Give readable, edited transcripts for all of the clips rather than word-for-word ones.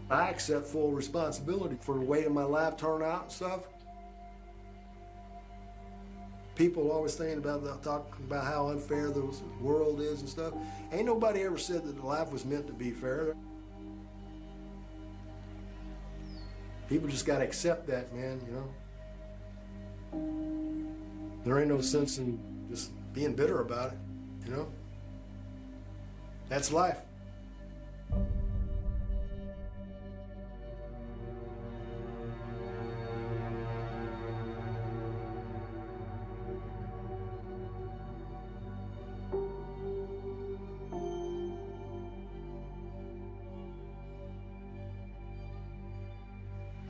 I accept full responsibility for the way that my life turned out and stuff. People always talking about how unfair the world is and stuff. Ain't nobody ever said that life was meant to be fair. People just gotta accept that, man, you know? There ain't no sense in just being bitter about it, you know? That's life.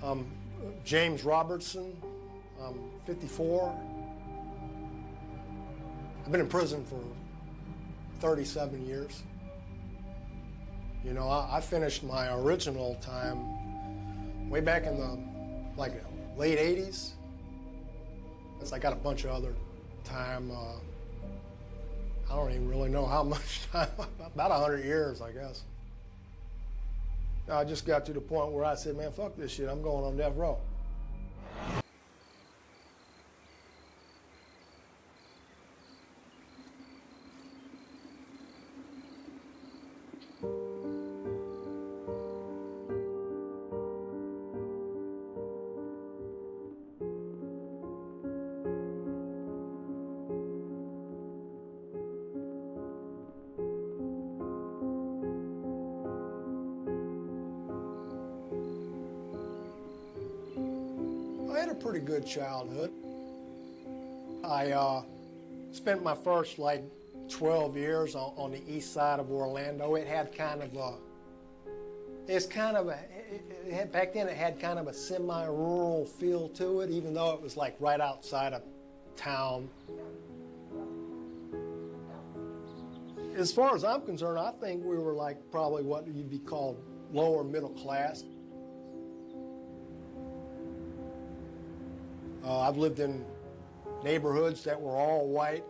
I'm James Robertson. I'm 54. I've been in prison for 37 years. You know, I finished my original time way back in the late 80s. I got a bunch of other time. I don't even really know how much time, about 100 years, I guess. I just got to the point where I said, man, fuck this shit, I'm going on death row. I had a pretty good childhood. I spent my first 12 years on the east side of Orlando. It had kind of a, back then it had kind of a semi-rural feel to it, even though it was right outside of town. As far as I'm concerned, I think we were probably what you'd be called lower middle class. I've lived in neighborhoods that were all white.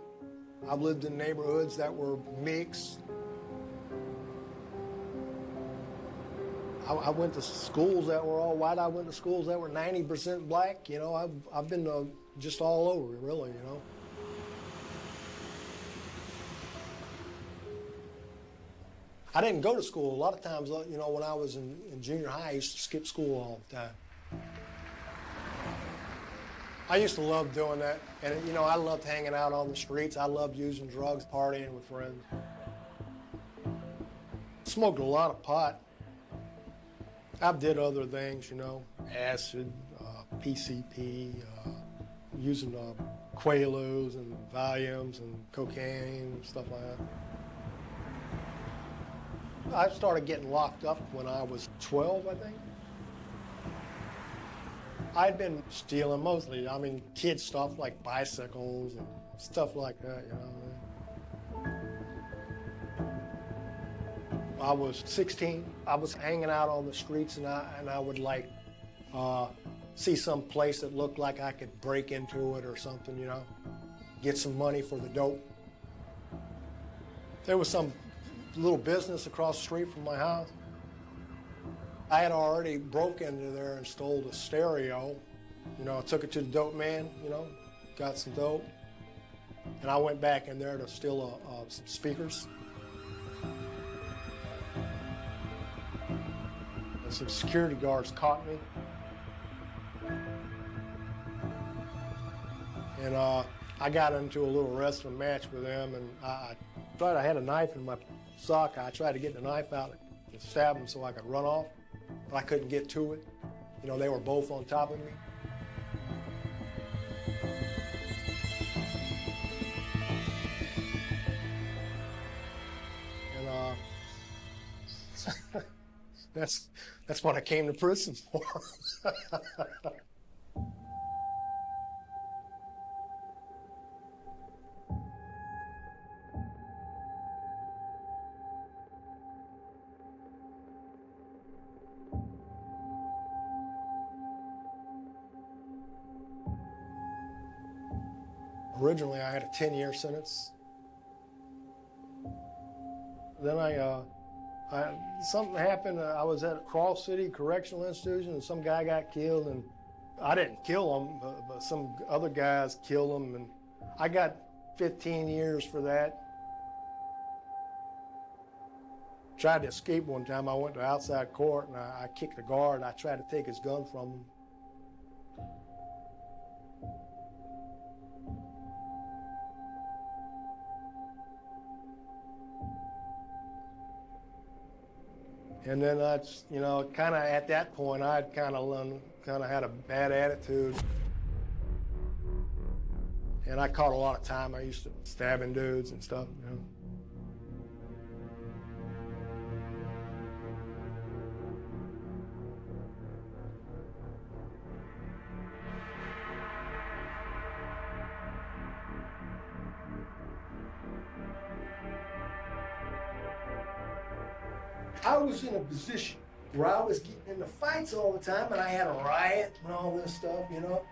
I've lived in neighborhoods that were mixed. I went to schools that were all white. I went to schools that were 90% black. You know, I've been just all over, really, you know. I didn't go to school. A lot of times, you know, when I was in junior high, I used to skip school all the time. I used to love doing that, and you know, I loved hanging out on the streets. I loved using drugs, partying with friends. Smoked a lot of pot. I did other things, you know, acid, PCP, using Quaaludes and Valiums and cocaine and stuff like that. I started getting locked up when I was 12, I think. I'd been stealing mostly, I mean, kid stuff like bicycles and stuff like that, you know. I was 16. I was hanging out on the streets, and I would see some place that looked like I could break into it or something, you know, get some money for the dope. There was some little business across the street from my house. I had already broke into there and stole the stereo. You know, I took it to the dope man, you know, got some dope. And I went back in there to steal some speakers. And some security guards caught me. And I got into a little wrestling match with them, and I had a knife in my sock. I tried to get the knife out and stab them so I could run off. But I couldn't get to it. You know, they were both on top of me. And that's what I came to prison for. Originally, I had a 10-year sentence. Then I Something happened. I was at Cross City Correctional Institution, and some guy got killed, and I didn't kill him, but some other guys killed him, and I got 15 years for that. Tried to escape one time. I went to outside court, and I kicked the guard. I tried to take his gun from him. And then you know, kind of at that point, I'd kind of had a bad attitude. And I caught a lot of time. I used to stabbing dudes and stuff, you know. I was in a position where I was getting into fights all the time, and I had a riot and all this stuff, you know,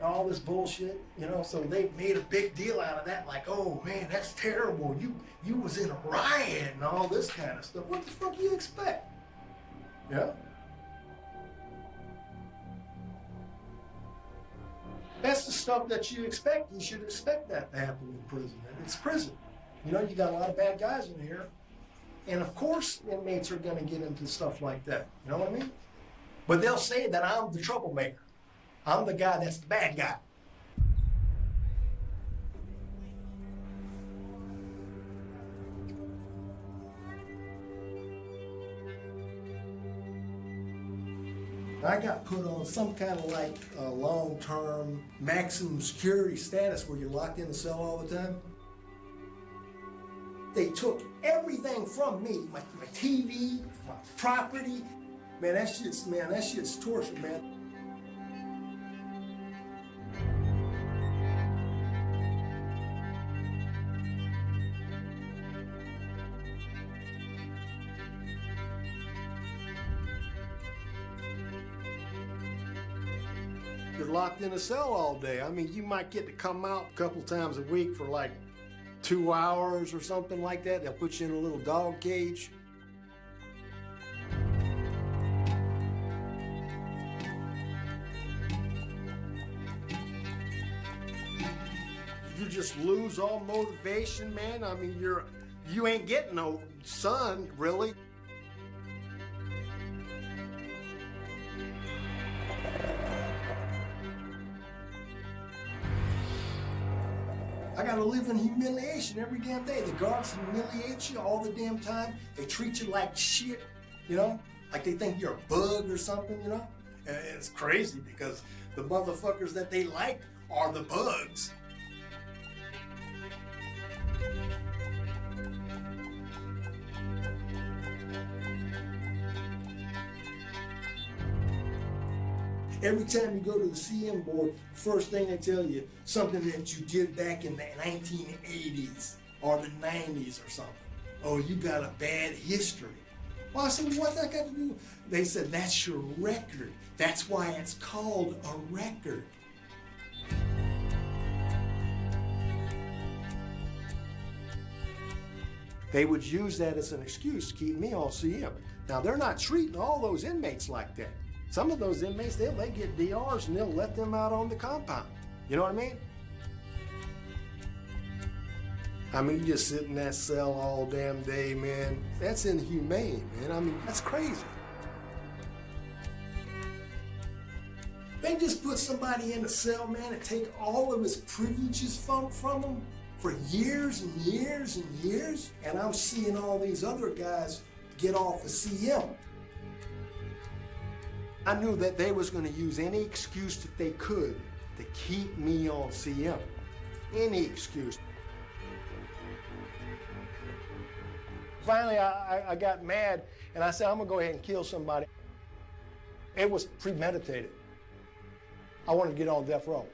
all this bullshit, you know. So they made a big deal out of that, like, oh man, that's terrible. You was in a riot and all this kind of stuff. What the fuck do you expect? Yeah. That's the stuff that you expect. You should expect that to happen in prison. It's prison. You know, you got a lot of bad guys in here. And of course, inmates are going to get into stuff like that. You know what I mean? But they'll say that I'm the troublemaker. I'm the guy that's the bad guy. I got put on some kind of like long-term maximum security status where you're locked in the cell all the time. They took everything from me, my TV, my property. Man, that shit's torture, man. You're locked in a cell all day. I mean, you might get to come out a couple times a week for like 2 hours or something like that. They'll put you in a little dog cage. You just lose all motivation, man. I mean, you ain't getting no sun, really. I gotta live in humiliation every damn day. The guards humiliate you all the damn time. They treat you like shit, you know? Like they think you're a bug or something, you know? And it's crazy because the motherfuckers that they like are the bugs. Every time you go to the CM board, first thing they tell you, something that you did back in the 1980s or the 90s or something. Oh, you got a bad history. Well, I said, what's that got to do? They said, that's your record. That's why it's called a record. They would use that as an excuse to keep me on CM. Now, they're not treating all those inmates like that. Some of those inmates, they get DRs and they'll let them out on the compound. You know what I mean? I mean, you just sit in that cell all damn day, man. That's inhumane, man. I mean, that's crazy. They just put somebody in a cell, man, and take all of his privileges from him for years and years and years. And I'm seeing all these other guys get off of CM. I knew that they was going to use any excuse that they could to keep me on CM. Any excuse. Finally, I got mad, and I said, I'm going to go ahead and kill somebody. It was premeditated. I wanted to get on death row.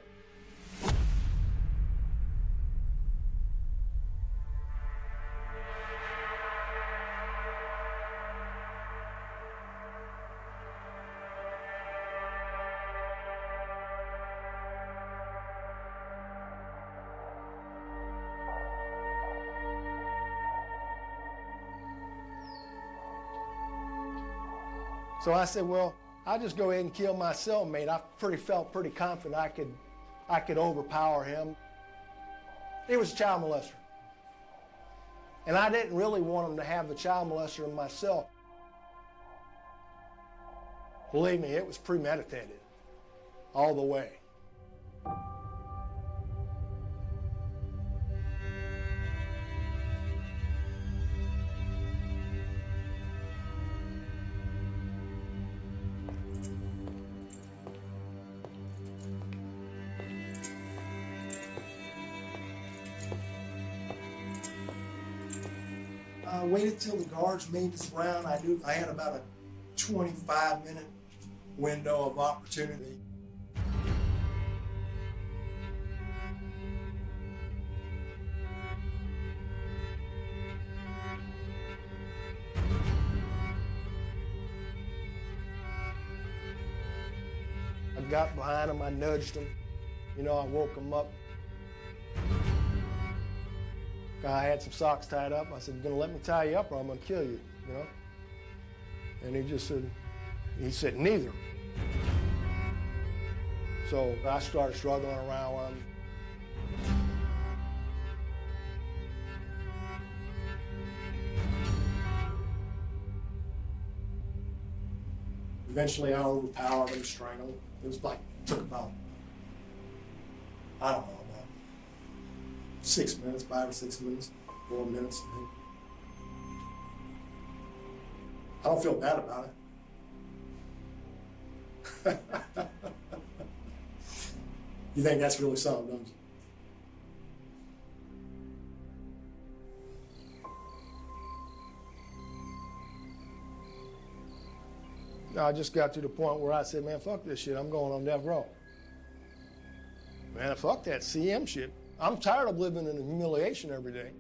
So I said, well, I'll just go ahead and kill my cellmate. I felt pretty confident I could overpower him. He was a child molester. And I didn't really want him to have the child molester in my cell. Believe me, it was premeditated all the way. I waited till the guards made this round. I knew I had about a 25-minute window of opportunity. I got behind him, I nudged him. You know, I woke him up. I had some socks tied up. I said, "You're gonna let me tie you up or I'm gonna kill you," you know? And he said, "Neither." So I started struggling around with him. Eventually I overpowered him, strangled him. It was like, took about, I don't know, about 6 minutes, 5 or 6 minutes, 4 minutes. I don't feel bad about it. You think that's really something, don't you? I just got to the point where I said, man, fuck this shit. I'm going on death row. Man, fuck that CM shit. I'm tired of living in humiliation every day.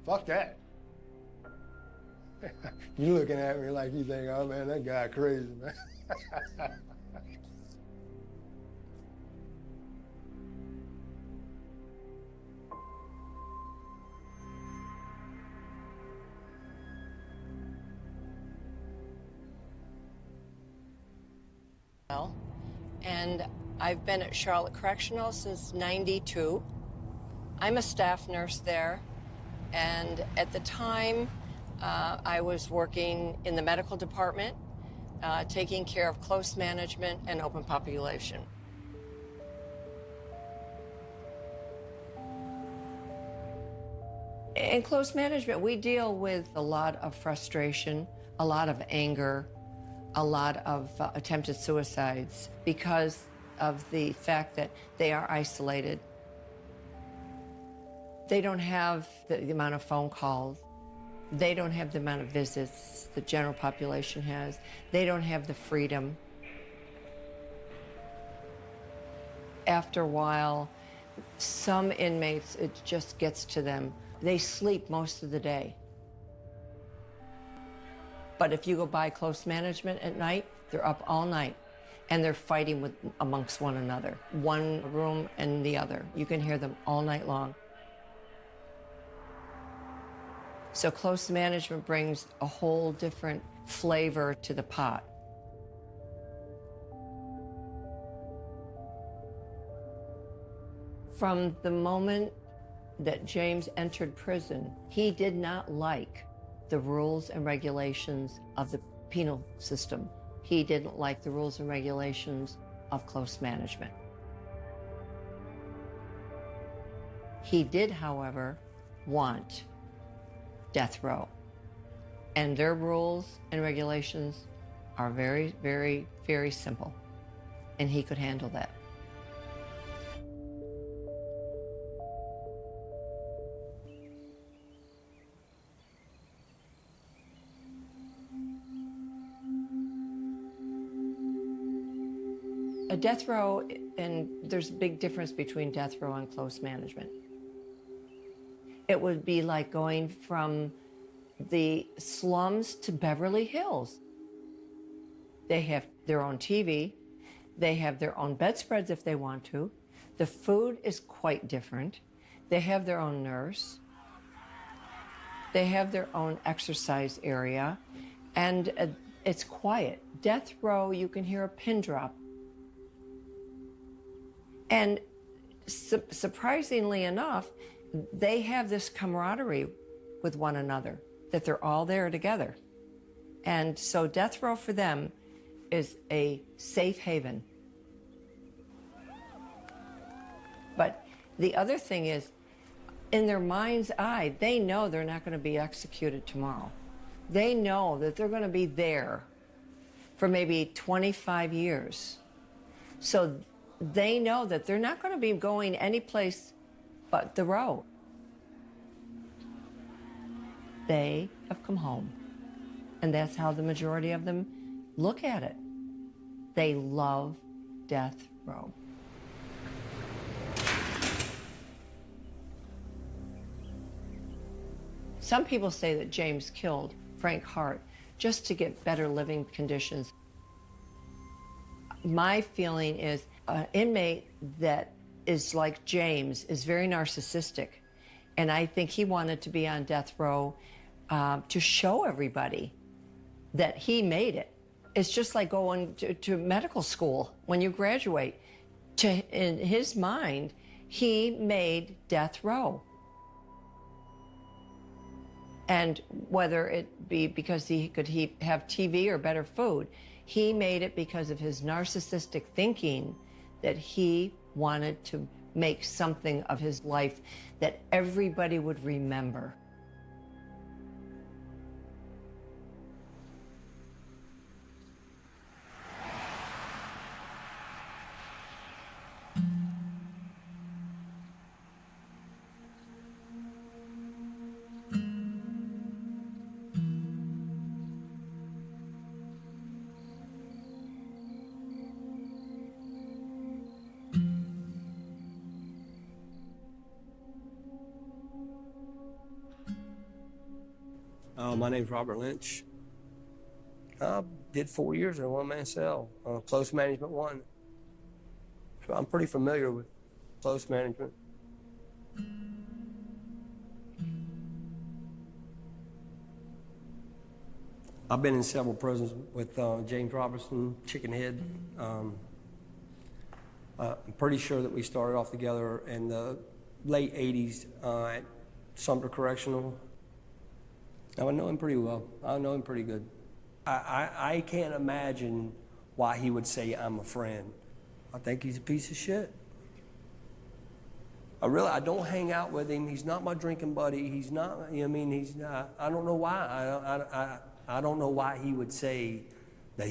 Fuck that. You looking at me like you think, oh man, that guy crazy, man. And I've been at Charlotte Correctional since '92. I'm a staff nurse there, and at the time, I was working in the medical department, taking care of close management and open population. In close management, we deal with a lot of frustration, a lot of anger, a lot of attempted suicides because of the fact that they are isolated. They don't have the amount of phone calls. They don't have the amount of visits the general population has. They don't have the freedom. After a while, some inmates, it just gets to them. They sleep most of the day. But if you go by close management at night, they're up all night and they're fighting amongst one another, one room and the other. You can hear them all night long. So close management brings a whole different flavor to the pot. From the moment that James entered prison, he did not like the rules and regulations of the penal system. He didn't like the rules and regulations of close management. He did, however, want death row. And their rules and regulations are very, very, very simple. And he could handle that. A death row, and there's a big difference between death row and close management. It would be like going from the slums to Beverly Hills. They have their own TV. They have their own bedspreads if they want to. The food is quite different. They have their own nurse. They have their own exercise area. And it's quiet. Death row, you can hear a pin drop. And surprisingly enough, they have this camaraderie with one another, that they're all there together. And so death row for them is a safe haven. But the other thing is, in their mind's eye, they know they're not going to be executed tomorrow. They know that they're going to be there for maybe 25 years. So they know that they're not going to be going any place but the row. They have come home. And that's how the majority of them look at it. They love death row. Some people say that James killed Frank Hart just to get better living conditions. My feeling is an inmate that is like James is very narcissistic. And I think he wanted to be on death row to show everybody that he made it. It's just like going to medical school when you graduate. In his mind, he made death row. And whether it be because he could have TV or better food, he made it because of his narcissistic thinking that he wanted to make something of his life that everybody would remember. My name's Robert Lynch. I did 4 years in a one-man cell, close management 1. So I'm pretty familiar with close management. I've been in several prisons with James Robertson, Chicken Head. I'm pretty sure that we started off together in the late 80s at Sumter Correctional. I know him pretty well. I know him pretty good. I can't imagine why he would say I'm a friend. I think he's a piece of shit. I don't hang out with him. He's not my drinking buddy. He's not, I mean, he's not, I don't know why. I don't know why he would say that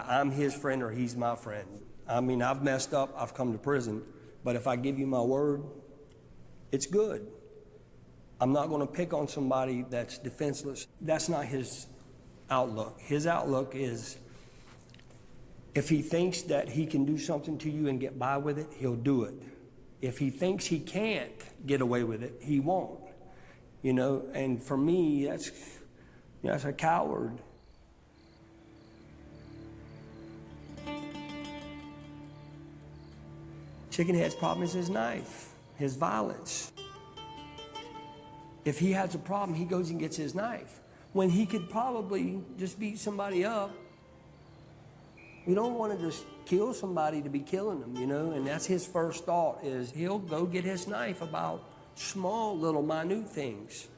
I'm his friend or he's my friend. I mean, I've messed up, I've come to prison, but if I give you my word, it's good. I'm not going to pick on somebody that's defenseless. That's not his outlook. His outlook is if he thinks that he can do something to you and get by with it, he'll do it. If he thinks he can't get away with it, he won't. You know, and for me, that's a coward. Chicken Head's problem is his knife, his violence. If he has a problem, he goes and gets his knife. When he could probably just beat somebody up. You don't want to just kill somebody to be killing them, you know? And that's his first thought is he'll go get his knife about small, little, minute things.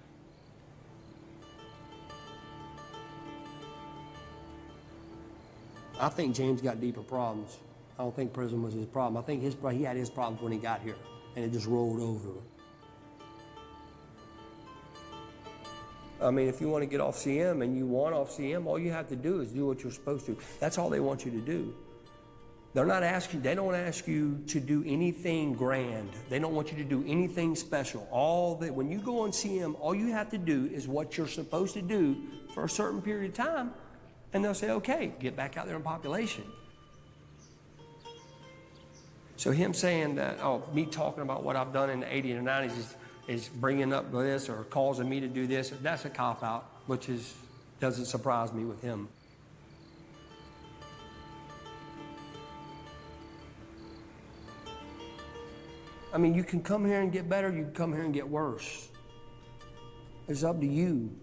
I think James got deeper problems. I don't think prison was his problem. I think he had his problems when he got here, and it just rolled over. I mean, if you want to get off CM and you want off CM, all you have to do is do what you're supposed to. That's all they want you to do. They don't ask you to do anything grand. They don't want you to do anything special. When you go on CM, all you have to do is what you're supposed to do for a certain period of time, and they'll say, okay, get back out there in population. So him saying that, me talking about what I've done in the 80s and 90s is bringing up this or causing me to do this, that's a cop-out, which doesn't surprise me with him. I mean, you can come here and get better, you can come here and get worse. It's up to you,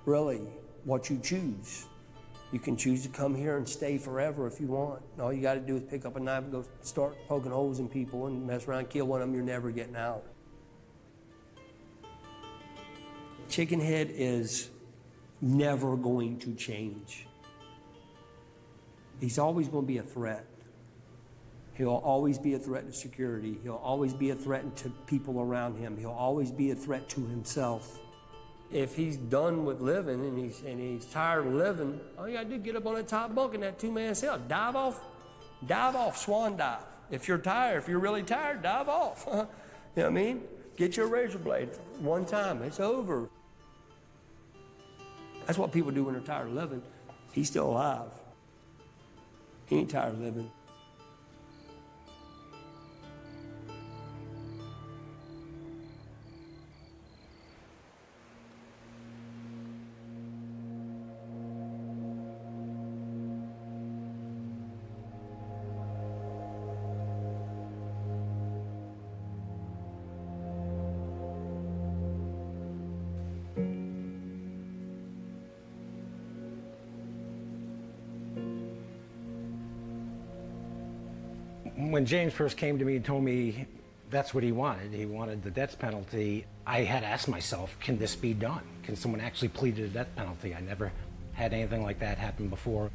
really, what you choose. You can choose to come here and stay forever if you want. All you got to do is pick up a knife and go start poking holes in people and mess around, kill one of them. You're never getting out. Chicken Head is never going to change. He's always going to be a threat. He'll always be a threat to security. He'll always be a threat to people around him. He'll always be a threat to himself. If he's done with living and he's tired of living, all you gotta do is get up on that top bunk in that two-man cell, dive off, swan dive. If you're tired, if you're really tired, dive off. You know what I mean? Get your razor blade one time, it's over. That's what people do when they're tired of living. He's still alive. He ain't tired of living. When James first came to me and told me that's what he wanted the death penalty, I had asked myself, can this be done? Can someone actually plead to the death penalty? I never had anything like that happen before.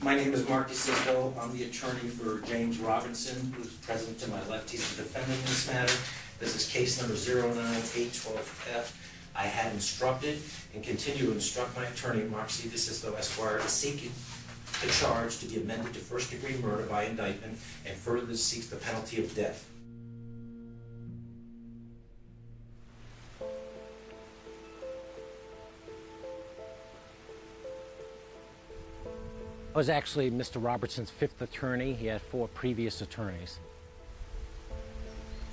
My name is Mark DeSisto. I'm the attorney for James Robinson, who's present to my left. He's the defendant in this matter. This is case number 09812F. I had instructed and continue to instruct my attorney, Mark C. DeSisto, Esquire, to seek the charge to be amended to first-degree murder by indictment and further seeks the penalty of death. I was actually Mr. Robertson's 5th attorney. He had 4 previous attorneys.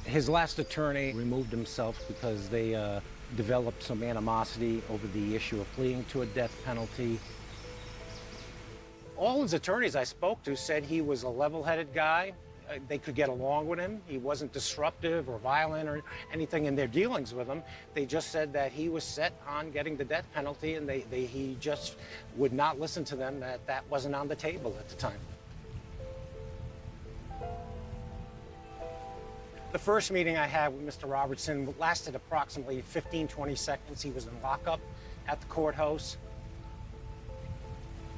His last attorney removed himself because they developed some animosity over the issue of pleading to a death penalty. All his attorneys I spoke to said he was a level-headed guy. They could get along with him. He wasn't disruptive or violent or anything in their dealings with him. They just said that he was set on getting the death penalty, and he just would not listen to them, that wasn't on the table at the time. The first meeting I had with Mr. Robertson lasted approximately 15, 20 seconds. He was in lockup at the courthouse.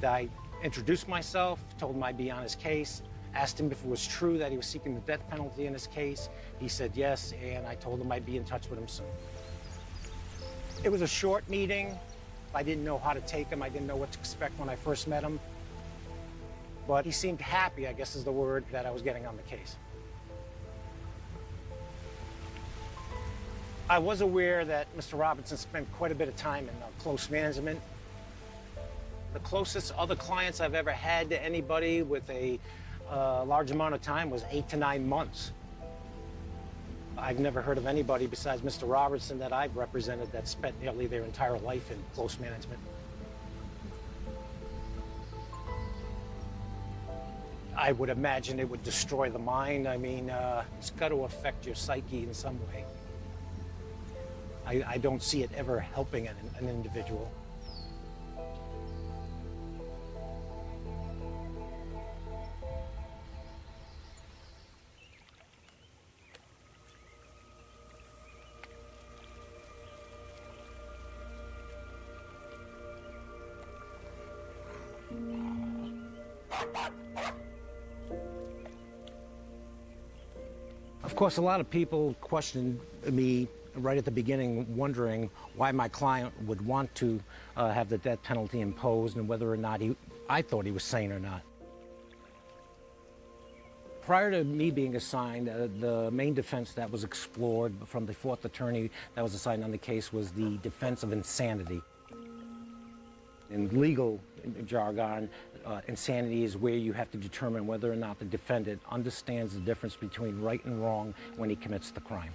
I introduced myself, told him I'd be on his case. Asked him if it was true that he was seeking the death penalty in his case. He said yes, and I told him I'd be in touch with him soon. It was a short meeting. I didn't know how to take him. I didn't know what to expect when I first met him. But he seemed happy, I guess is the word, that I was getting on the case. I was aware that Mr. Robinson spent quite a bit of time in close management. The closest other clients I've ever had to anybody with a large amount of time was 8 to 9 months. I've never heard of anybody besides Mr. Robertson that I've represented that spent nearly their entire life in close management. I would imagine it would destroy the mind. I mean, it's got to affect your psyche in some way. I don't see it ever helping an individual. Of course, a lot of people questioned me right at the beginning, wondering why my client would want to have the death penalty imposed and whether or not I thought he was sane or not. Prior to me being assigned, the main defense that was explored from the 4th attorney that was assigned on the case was the defense of insanity. In legal jargon, insanity is where you have to determine whether or not the defendant understands the difference between right and wrong when he commits the crime.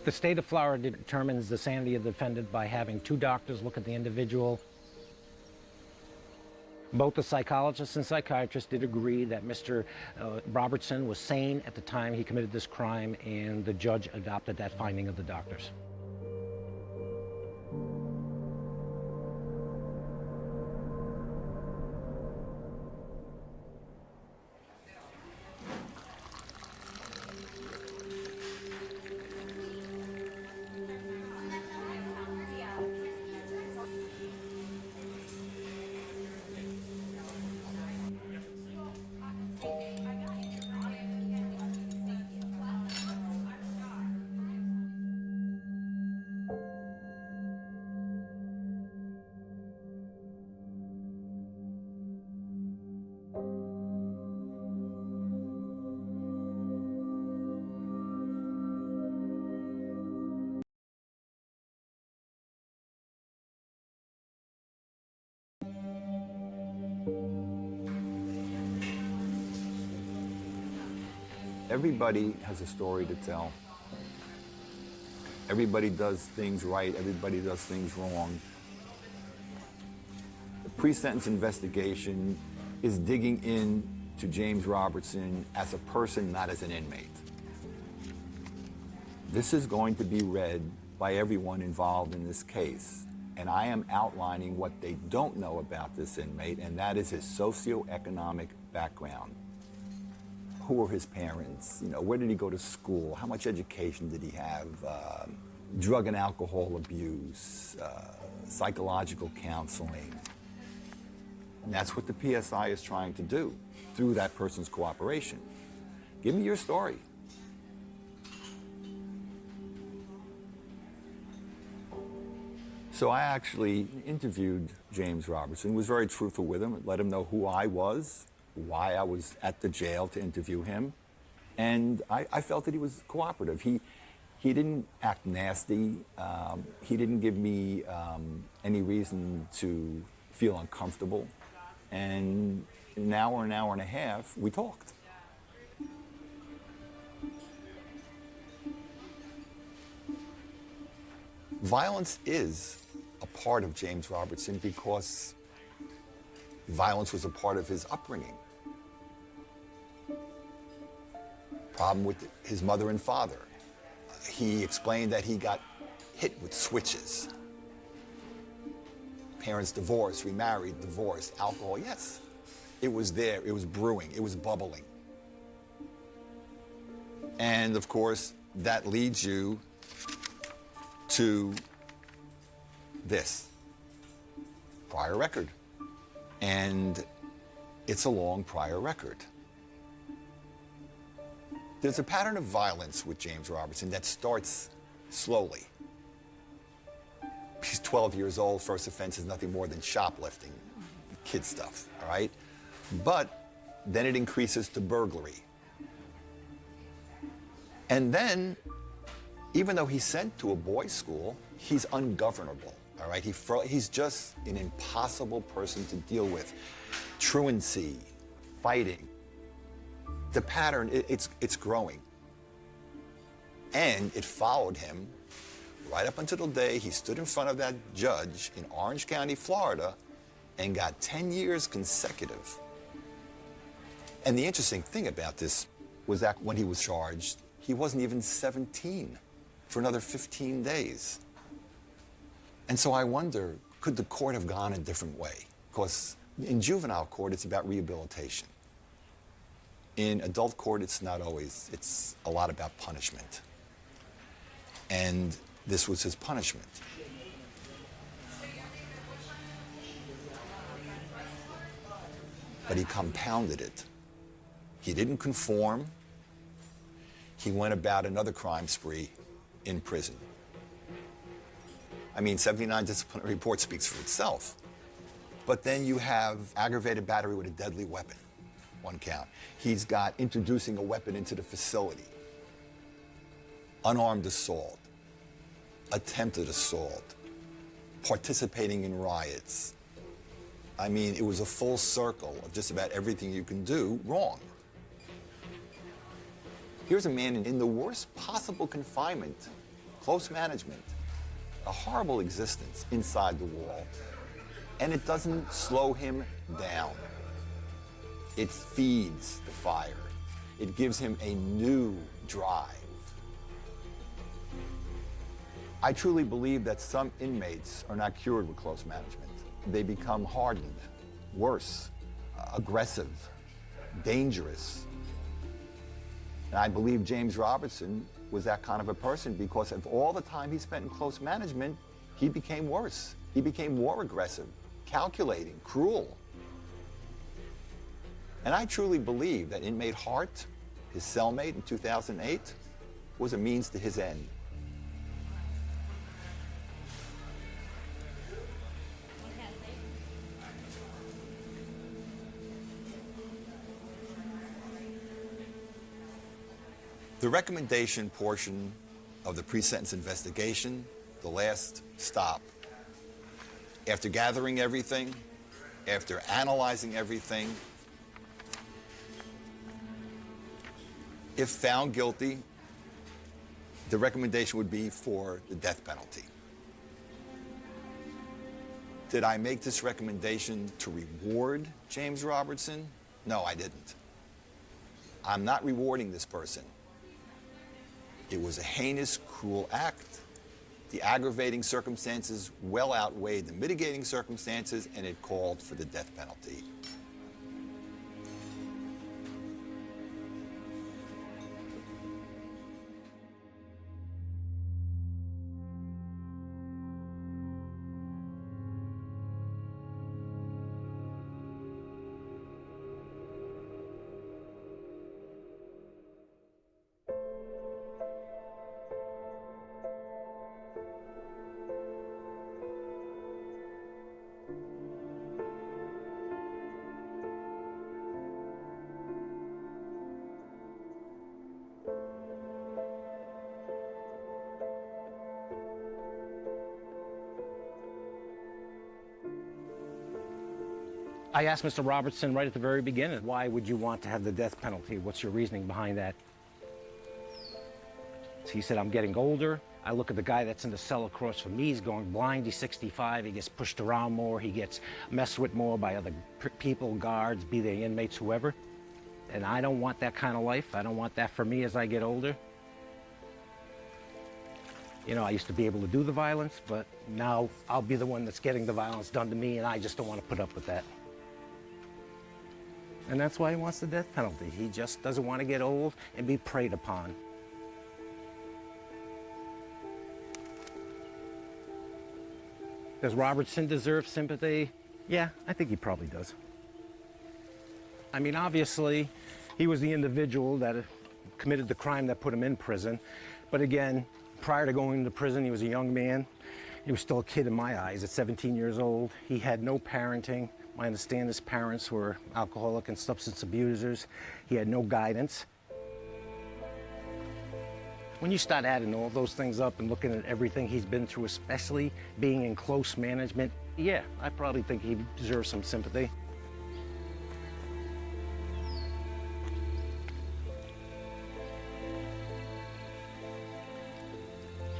The state of Florida determines the sanity of the defendant by having 2 doctors look at the individual. Both the psychologist and psychiatrist did agree that Mr. Robertson was sane at the time he committed this crime, and the judge adopted that finding of the doctors. Everybody has a story to tell. Everybody does things right, everybody does things wrong. The pre-sentence investigation is digging in to James Robertson as a person, not as an inmate. This is going to be read by everyone involved in this case, and I am outlining what they don't know about this inmate, and that is his socioeconomic background. Who were his parents? You know, where did he go to school? How much education did he have? Drug and alcohol abuse, psychological counseling. And that's what the PSI is trying to do through that person's cooperation. Give me your story. So I actually interviewed James Robertson, was very truthful with him, let him know who I was, why I was at the jail to interview him, and I felt that he was cooperative. He didn't act nasty. He didn't give me any reason to feel uncomfortable. And in an hour and a half, we talked. Violence is a part of James Robertson because violence was a part of his upbringing. Problem with his mother and father. He explained that he got hit with switches. Parents divorced, remarried, divorced, alcohol, yes. It was there, it was brewing, it was bubbling. And of course, that leads you to this, prior record. And it's a long prior record. There's a pattern of violence with James Robertson that starts slowly. He's 12 years old, first offense is nothing more than shoplifting, kid stuff, all right? But then it increases to burglary. And then, even though he's sent to a boys' school, he's ungovernable, all right? He's just an impossible person to deal with. Truancy, fighting. The pattern, it's growing. And it followed him right up until the day he stood in front of that judge in Orange County, Florida, and got 10 years consecutive. And the interesting thing about this was that when he was charged, he wasn't even 17 for another 15 days. And so I wonder, could the court have gone a different way? Because in juvenile court, it's about rehabilitation. In adult court, it's not always. It's a lot about punishment. And this was his punishment. But he compounded it. He didn't conform. He went about another crime spree in prison. I mean, 79 disciplinary report speaks for itself. But then you have aggravated battery with a deadly weapon. One count. He's got introducing a weapon into the facility, unarmed assault, attempted assault, participating in riots. I mean, it was a full circle of just about everything you can do wrong. Here's a man in the worst possible confinement, close management, a horrible existence inside the wall, and it doesn't slow him down. It feeds the fire. It gives him a new drive. I truly believe that some inmates are not cured with close management. They become hardened, worse, aggressive, dangerous. And I believe James Robertson was that kind of a person because of all the time he spent in close management, he became worse. He became more aggressive, calculating, cruel. And I truly believe that inmate Hart, his cellmate in 2008, was a means to his end. The recommendation portion of the pre-sentence investigation, the last stop, after gathering everything, after analyzing everything, if found guilty, the recommendation would be for the death penalty. Did I make this recommendation to reward James Robertson? No, I didn't. I'm not rewarding this person. It was a heinous, cruel act. The aggravating circumstances well outweighed the mitigating circumstances, and it called for the death penalty. I asked Mr. Robertson right at the very beginning, why would you want to have the death penalty? What's your reasoning behind that? He said, I'm getting older. I look at the guy that's in the cell across from me. He's going blind. He's 65. He gets pushed around more. He gets messed with more by other people, guards, be they inmates, whoever. And I don't want that kind of life. I don't want that for me as I get older. You know, I used to be able to do the violence, but now I'll be the one that's getting the violence done to me, and I just don't want to put up with that. And that's why he wants the death penalty. He just doesn't want to get old and be preyed upon. Does Robertson deserve sympathy? Yeah, I think he probably does. I mean, obviously, he was the individual that committed the crime that put him in prison. But again, prior to going to prison, he was a young man. He was still a kid in my eyes at 17 years old. He had no parenting. I understand his parents were alcoholic and substance abusers. He had no guidance. When you start adding all those things up and looking at everything he's been through, especially being in close management, yeah, I probably think he deserves some sympathy.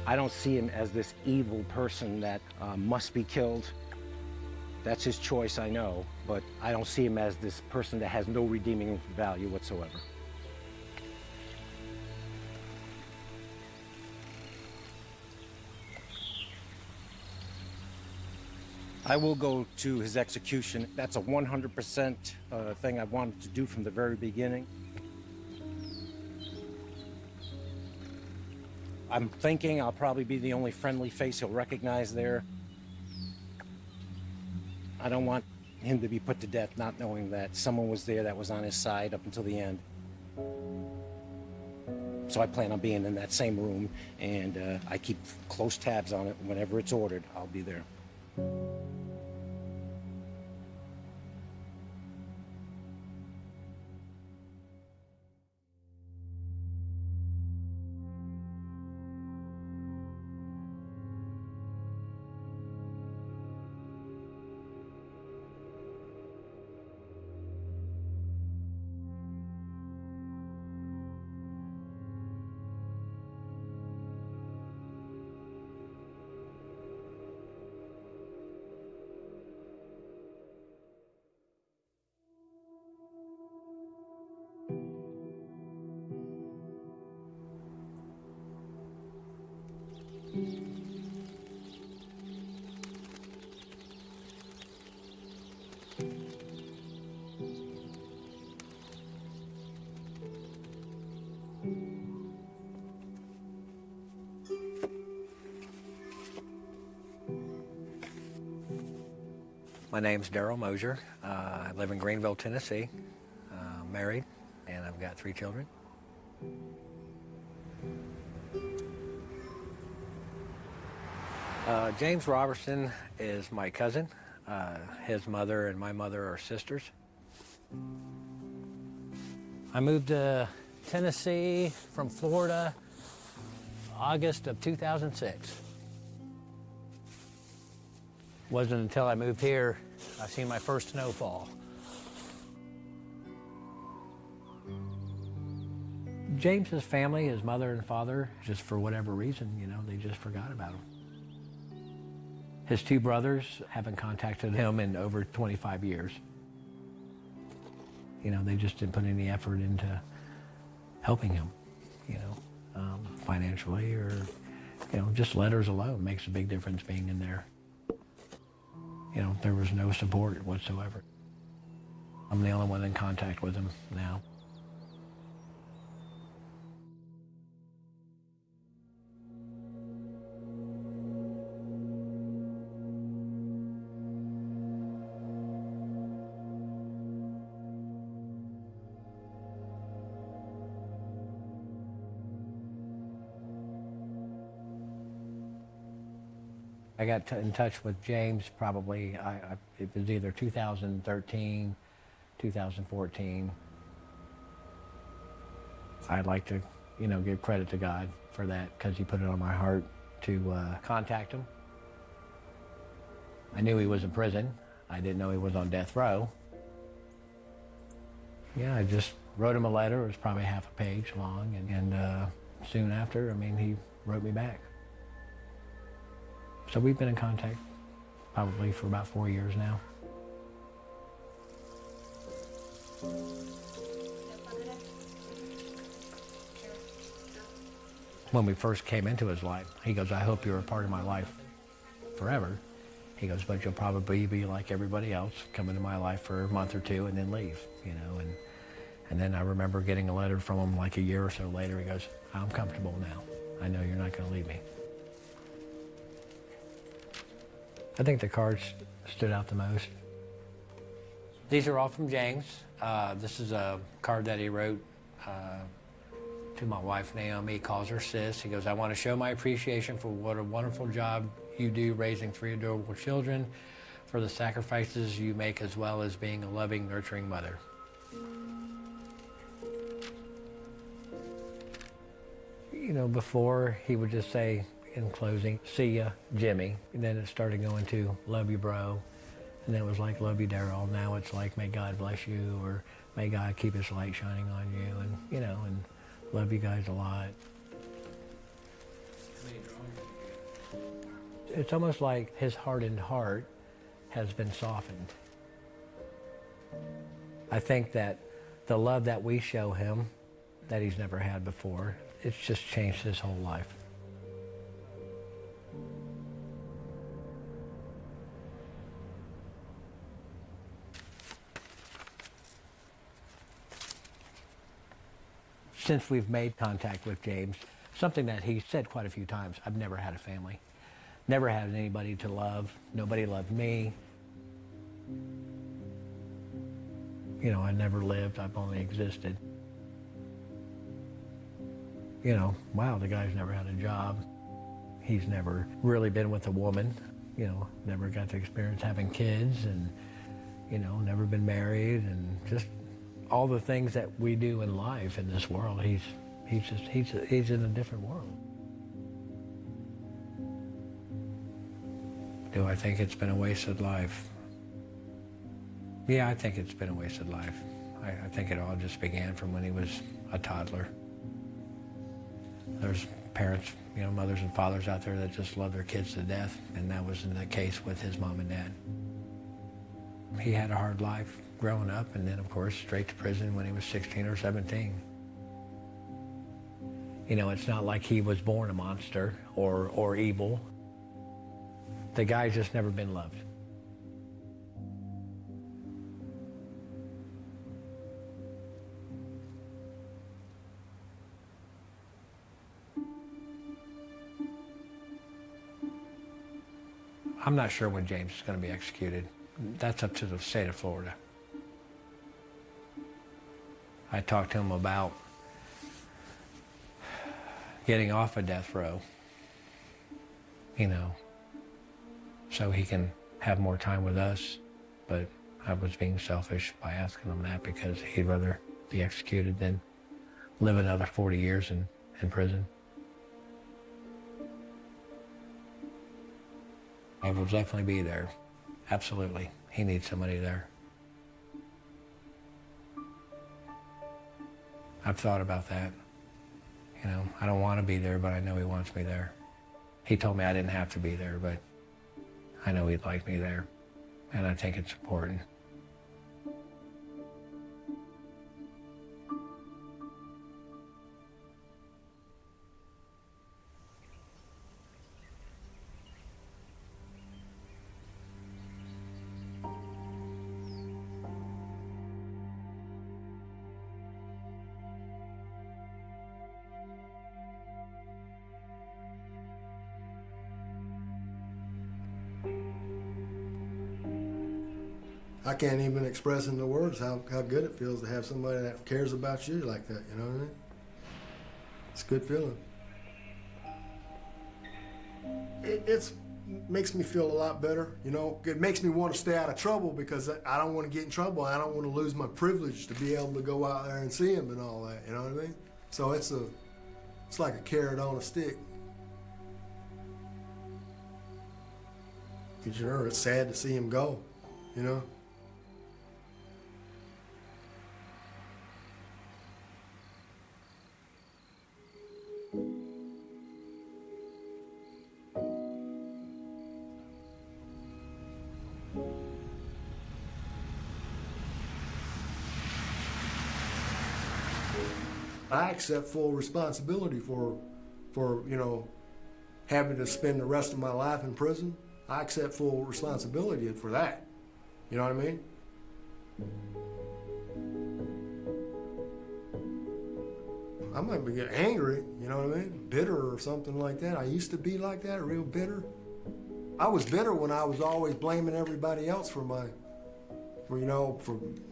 I don't see him as this evil person that must be killed. That's his choice, I know, but I don't see him as this person that has no redeeming value whatsoever. I will go to his execution. That's a 100% thing I wanted to do from the very beginning. I'm thinking I'll probably be the only friendly face he'll recognize there. I don't want him to be put to death not knowing that someone was there that was on his side up until the end. So I plan on being in that same room, and I keep close tabs on it. Whenever it's ordered, I'll be there. My name's Daryl Mosier. I live in Greenville, Tennessee. Married, and I've got 3 children. James Robertson is my cousin. His mother and my mother are sisters. I moved to Tennessee from Florida August of 2006. Wasn't until I moved here I seen my first snowfall. James's family, his mother and father, just for whatever reason, you know, they just forgot about him. His 2 brothers haven't contacted him in over 25 years. You know, they just didn't put any effort into helping him, you know, financially or, you know, just letters alone makes a big difference being in there. You know, there was no support whatsoever. I'm the only one in contact with him now. I got in touch with James probably, it was either 2013, 2014. I'd like to, you know, give credit to God for that because he put it on my heart to contact him. I knew he was in prison. I didn't know he was on death row. Yeah, I just wrote him a letter. It was probably half a page long, and soon after, I mean, he wrote me back. So we've been in contact probably for about 4 years now. When we first came into his life, he goes, I hope you're a part of my life forever. He goes, but you'll probably be like everybody else, come into my life for a month or 2 and then leave, you know. And then I remember getting a letter from him like a year or so later. He goes, I'm comfortable now. I know you're not going to leave me. I think the cards stood out the most. These are all from James. This is a card that he wrote to my wife, Naomi. He calls her sis. He goes, I want to show my appreciation for what a wonderful job you do raising 3 adorable children, for the sacrifices you make, as well as being a loving, nurturing mother. You know, before he would just say, in closing, see ya, Jimmy. And then it started going to, love you, bro. And then it was like, love you, Daryl. Now it's like, may God bless you, or may God keep his light shining on you, and, you know, and love you guys a lot. It's almost like his hardened heart has been softened. I think that the love that we show him, that he's never had before, it's just changed his whole life. Since we've made contact with James, something that he said quite a few times, I've never had a family. Never had anybody to love. Nobody loved me. You know, I never lived, I've only existed. You know, wow, the guy's never had a job. He's never really been with a woman, you know, never got to experience having kids, and, you know, never been married, and just all the things that we do in life in this world, he's in a different world. Do I think it's been a wasted life? Yeah, I think it's been a wasted life. I think it all just began from when he was a toddler. There's parents, you know, mothers and fathers out there that just love their kids to death, and that wasn't the case with his mom and dad. He had a hard life growing up, and then, of course, straight to prison when he was 16 or 17. You know, it's not like he was born a monster or evil. The guy's just never been loved. I'm not sure when James is going to be executed. that's up to the state of Florida. I talked to him about getting off of death row, you know, so he can have more time with us. But I was being selfish by asking him that because he'd rather be executed than live another 40 years in prison. I will definitely be there. Absolutely. He needs somebody there. I've thought about that. You know, I don't want to be there, but I know he wants me there. He told me I didn't have to be there, but I know he'd like me there. And I think it's important. I can't even express in the words how good it feels to have somebody that cares about you like that, you know what I mean? It's a good feeling. It makes me feel a lot better, you know? It makes me want to stay out of trouble because I don't want to get in trouble. I don't want to lose my privilege to be able to go out there and see him and all that, you know what I mean? So it's like a carrot on a stick. Because, you know, it's sad to see him go, you know? I accept full responsibility for you know, having to spend the rest of my life in prison. I accept full responsibility for that. You know what I mean? I might be getting angry, you know what I mean? Bitter or something like that. I used to be like that, real bitter. I was bitter when I was always blaming everybody else for the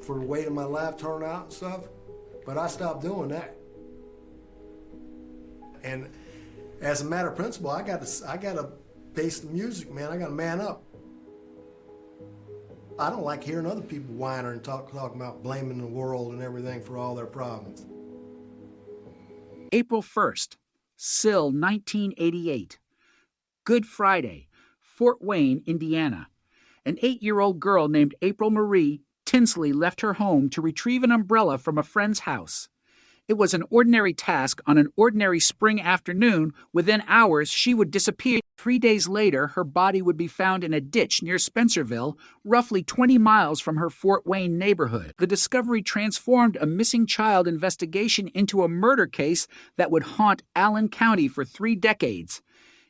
way that my life turned out and stuff. But I stopped doing that. And as a matter of principle, I got to face the music, man. I got to man up. I don't like hearing other people whining and talking about blaming the world and everything for all their problems. April 1st, Sill, 1988. Good Friday, Fort Wayne, Indiana. An 8-year-old girl named April Marie Tinsley left her home to retrieve an umbrella from a friend's house. It was an ordinary task on an ordinary spring afternoon. Within hours, she would disappear. 3 days later, her body would be found in a ditch near Spencerville, roughly 20 miles from her Fort Wayne neighborhood. The discovery transformed a missing child investigation into a murder case that would haunt Allen County for 3 decades.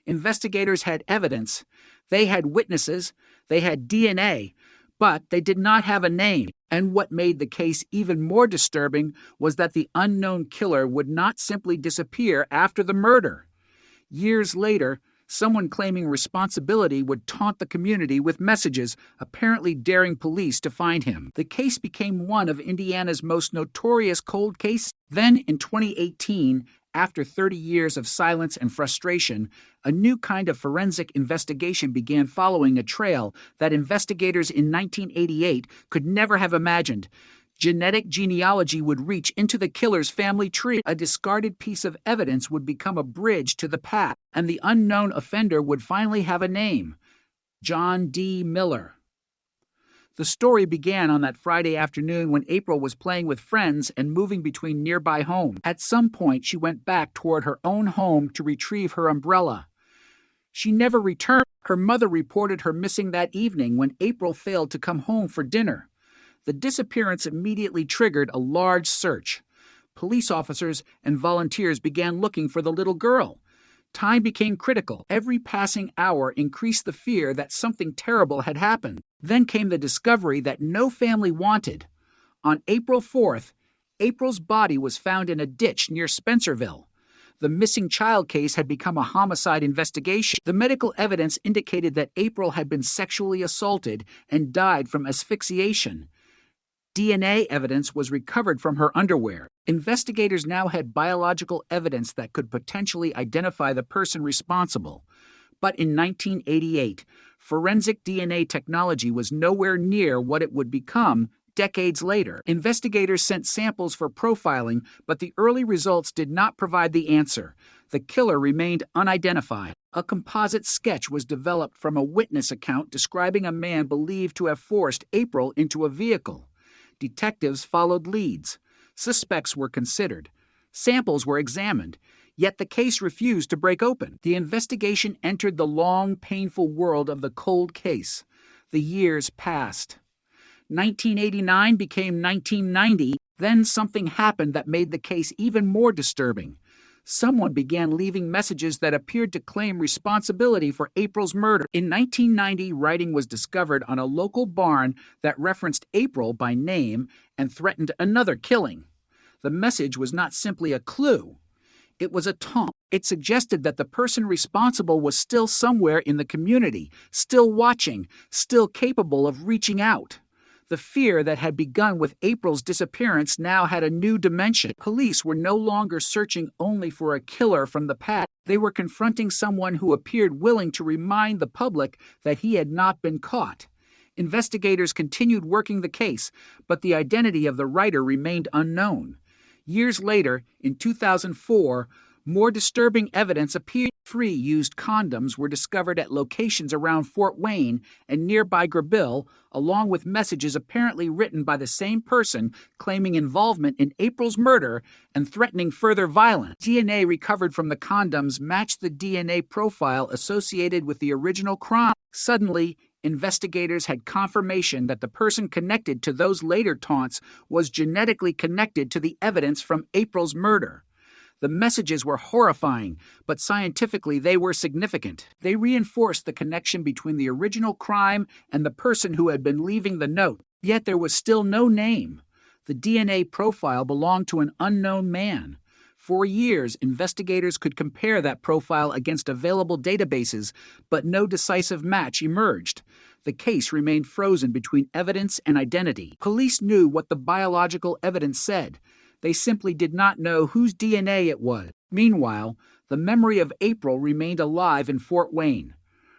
Investigators had evidence. They had witnesses. They had DNA. But they did not have a name. And what made the case even more disturbing was that the unknown killer would not simply disappear after the murder. Years later, someone claiming responsibility would taunt the community with messages, apparently daring police to find him. The case became one of Indiana's most notorious cold cases. Then, in 2018, after 30 years of silence and frustration, a new kind of forensic investigation began following a trail that investigators in 1988 could never have imagined. Genetic genealogy would reach into the killer's family tree. A discarded piece of evidence would become a bridge to the past, and the unknown offender would finally have a name: John D. Miller. The story began on that Friday afternoon when April was playing with friends and moving between nearby homes. At some point, she went back toward her own home to retrieve her umbrella. She never returned. Her mother reported her missing that evening when April failed to come home for dinner. The disappearance immediately triggered a large search. Police officers and volunteers began looking for the little girl. Time became critical. Every passing hour increased the fear that something terrible had happened. Then came the discovery that no family wanted. On April 4th, April's body was found in a ditch near Spencerville. The missing child case had become a homicide investigation. The medical evidence indicated that April had been sexually assaulted and died from asphyxiation. DNA evidence was recovered from her underwear. Investigators now had biological evidence that could potentially identify the person responsible. But in 1988, forensic DNA technology was nowhere near what it would become decades later. Investigators sent samples for profiling, but the early results did not provide the answer. The killer remained unidentified. A composite sketch was developed from a witness account describing a man believed to have forced April into a vehicle. Detectives followed leads. Suspects were considered. Samples were examined. Yet the case refused to break open. The investigation entered the long, painful world of the cold case. The years passed. 1989 became 1990. Then something happened that made the case even more disturbing. Someone began leaving messages that appeared to claim responsibility for April's murder. In 1990, writing was discovered on a local barn that referenced April by name and threatened another killing. The message was not simply a clue. It was a taunt. It suggested that the person responsible was still somewhere in the community, still watching, still capable of reaching out. The fear that had begun with April's disappearance now had a new dimension. Police were no longer searching only for a killer from the past. They were confronting someone who appeared willing to remind the public that he had not been caught. Investigators continued working the case, but the identity of the writer remained unknown. Years later, in 2004, more disturbing evidence appeared. 3 used condoms were discovered at locations around Fort Wayne and nearby Grabille, along with messages apparently written by the same person claiming involvement in April's murder and threatening further violence. DNA recovered from the condoms matched the DNA profile associated with the original crime. Suddenly, investigators had confirmation that the person connected to those later taunts was genetically connected to the evidence from April's murder. The messages were horrifying, but scientifically they were significant. They reinforced the connection between the original crime and the person who had been leaving the note. Yet there was still no name. The DNA profile belonged to an unknown man. For years, investigators could compare that profile against available databases, but no decisive match emerged. The case remained frozen between evidence and identity. Police knew what the biological evidence said. They simply did not know whose DNA it was. Meanwhile, the memory of April remained alive in Fort Wayne.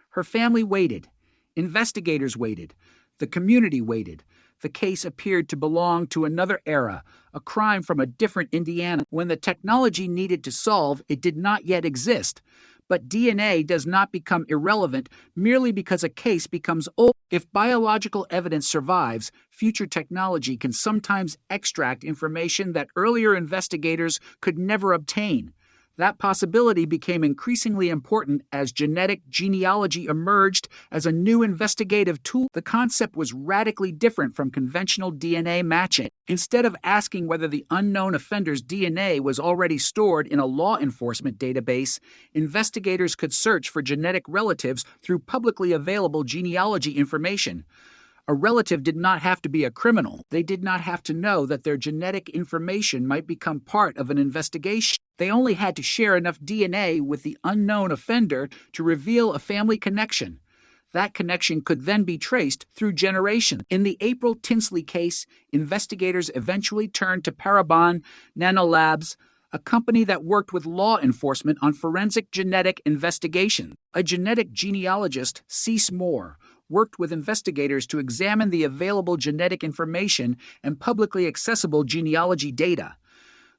Her family waited. Investigators waited. The community waited. The case appeared to belong to another era, a crime from a different Indiana. When the technology needed to solve, it did not yet exist. But DNA does not become irrelevant merely because a case becomes old. If biological evidence survives, future technology can sometimes extract information that earlier investigators could never obtain. That possibility became increasingly important as genetic genealogy emerged as a new investigative tool. The concept was radically different from conventional DNA matching. Instead of asking whether the unknown offender's DNA was already stored in a law enforcement database, investigators could search for genetic relatives through publicly available genealogy information. A relative did not have to be a criminal. They did not have to know that their genetic information might become part of an investigation. They only had to share enough DNA with the unknown offender to reveal a family connection. That connection could then be traced through generations. In the April Tinsley case, investigators eventually turned to Parabon Nanolabs, a company that worked with law enforcement on forensic genetic investigation. A genetic genealogist, Cease Moore, worked with investigators to examine the available genetic information and publicly accessible genealogy data.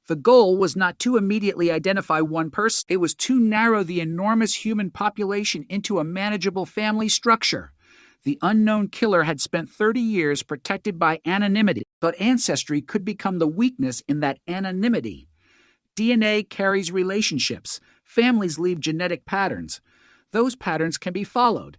The goal was not to immediately identify one person. It was to narrow the enormous human population into a manageable family structure. The unknown killer had spent 30 years protected by anonymity, but ancestry could become the weakness in that anonymity. DNA carries relationships. Families leave genetic patterns. Those patterns can be followed.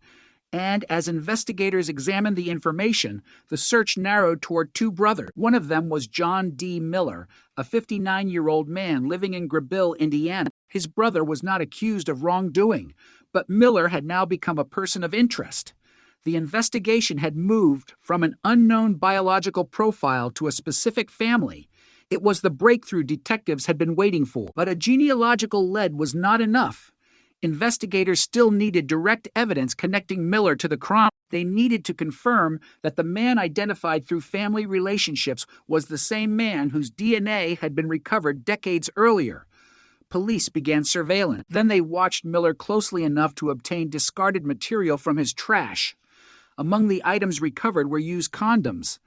And as investigators examined the information, the search narrowed toward 2 brothers. One of them was John D. Miller, a 59-year-old man living in Grabille, Indiana. His brother was not accused of wrongdoing, but Miller had now become a person of interest. The investigation had moved from an unknown biological profile to a specific family. It was the breakthrough detectives had been waiting for. But a genealogical lead was not enough. Investigators still needed direct evidence connecting Miller to the crime. They needed to confirm that the man identified through family relationships was the same man whose DNA had been recovered decades earlier. Police began surveillance. Then they watched Miller closely enough to obtain discarded material from his trash. Among the items recovered were used condoms.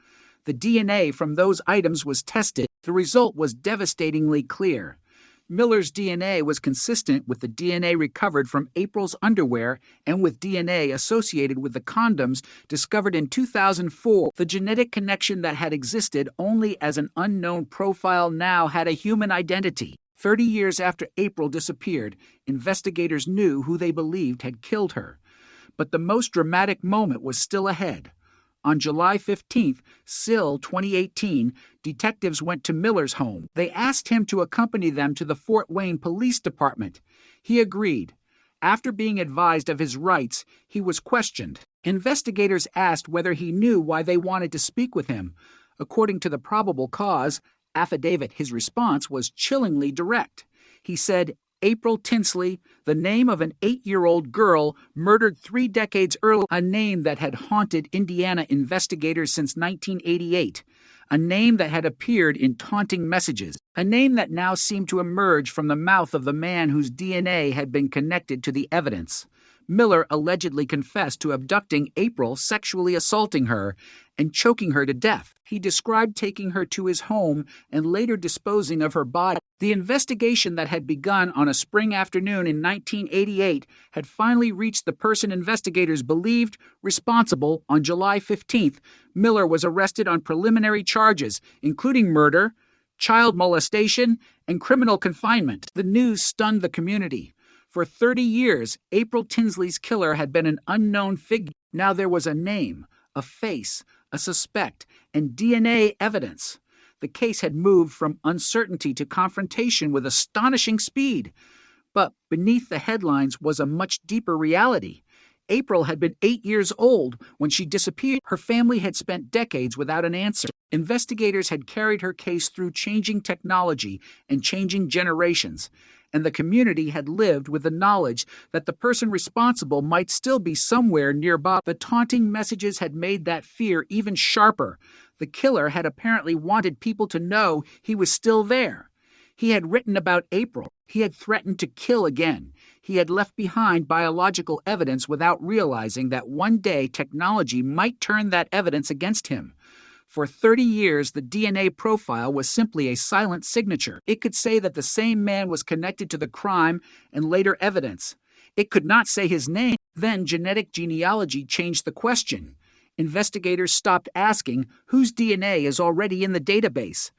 The DNA from those items was tested. The result was devastatingly clear. Miller's DNA was consistent with the DNA recovered from April's underwear and with DNA associated with the condoms discovered in 2004. The genetic connection that had existed only as an unknown profile now had a human identity. 30 years after April disappeared, investigators knew who they believed had killed her. But the most dramatic moment was still ahead. On July 15th, 2018, detectives went to Miller's home. They asked him to accompany them to the Fort Wayne Police Department. He agreed. After being advised of his rights, he was questioned. Investigators asked whether he knew why they wanted to speak with him. According to the probable cause affidavit, his response was chillingly direct. He said, April Tinsley, the name of an 8-year-old girl murdered 3 decades earlier, a name that had haunted Indiana investigators since 1988, a name that had appeared in taunting messages, a name that now seemed to emerge from the mouth of the man whose DNA had been connected to the evidence. Miller allegedly confessed to abducting April, sexually assaulting her, and choking her to death. He described taking her to his home and later disposing of her body. The investigation that had begun on a spring afternoon in 1988 had finally reached the person investigators believed responsible. On July 15th, Miller was arrested on preliminary charges, including murder, child molestation, and criminal confinement. The news stunned the community. For 30 years, April Tinsley's killer had been an unknown figure. Now there was a name, a face, a suspect, and DNA evidence. The case had moved from uncertainty to confrontation with astonishing speed. But beneath the headlines was a much deeper reality. April had been 8 years old when she disappeared. Her family had spent decades without an answer. Investigators had carried her case through changing technology and changing generations, and the community had lived with the knowledge that the person responsible might still be somewhere nearby. The taunting messages had made that fear even sharper. The killer had apparently wanted people to know he was still there. He had written about April. He had threatened to kill again. He had left behind biological evidence without realizing that one day technology might turn that evidence against him. For 30 years, the DNA profile was simply a silent signature. It could say that the same man was connected to the crime and later evidence. It could not say his name. Then genetic genealogy changed the question. Investigators stopped asking whose DNA is already in the database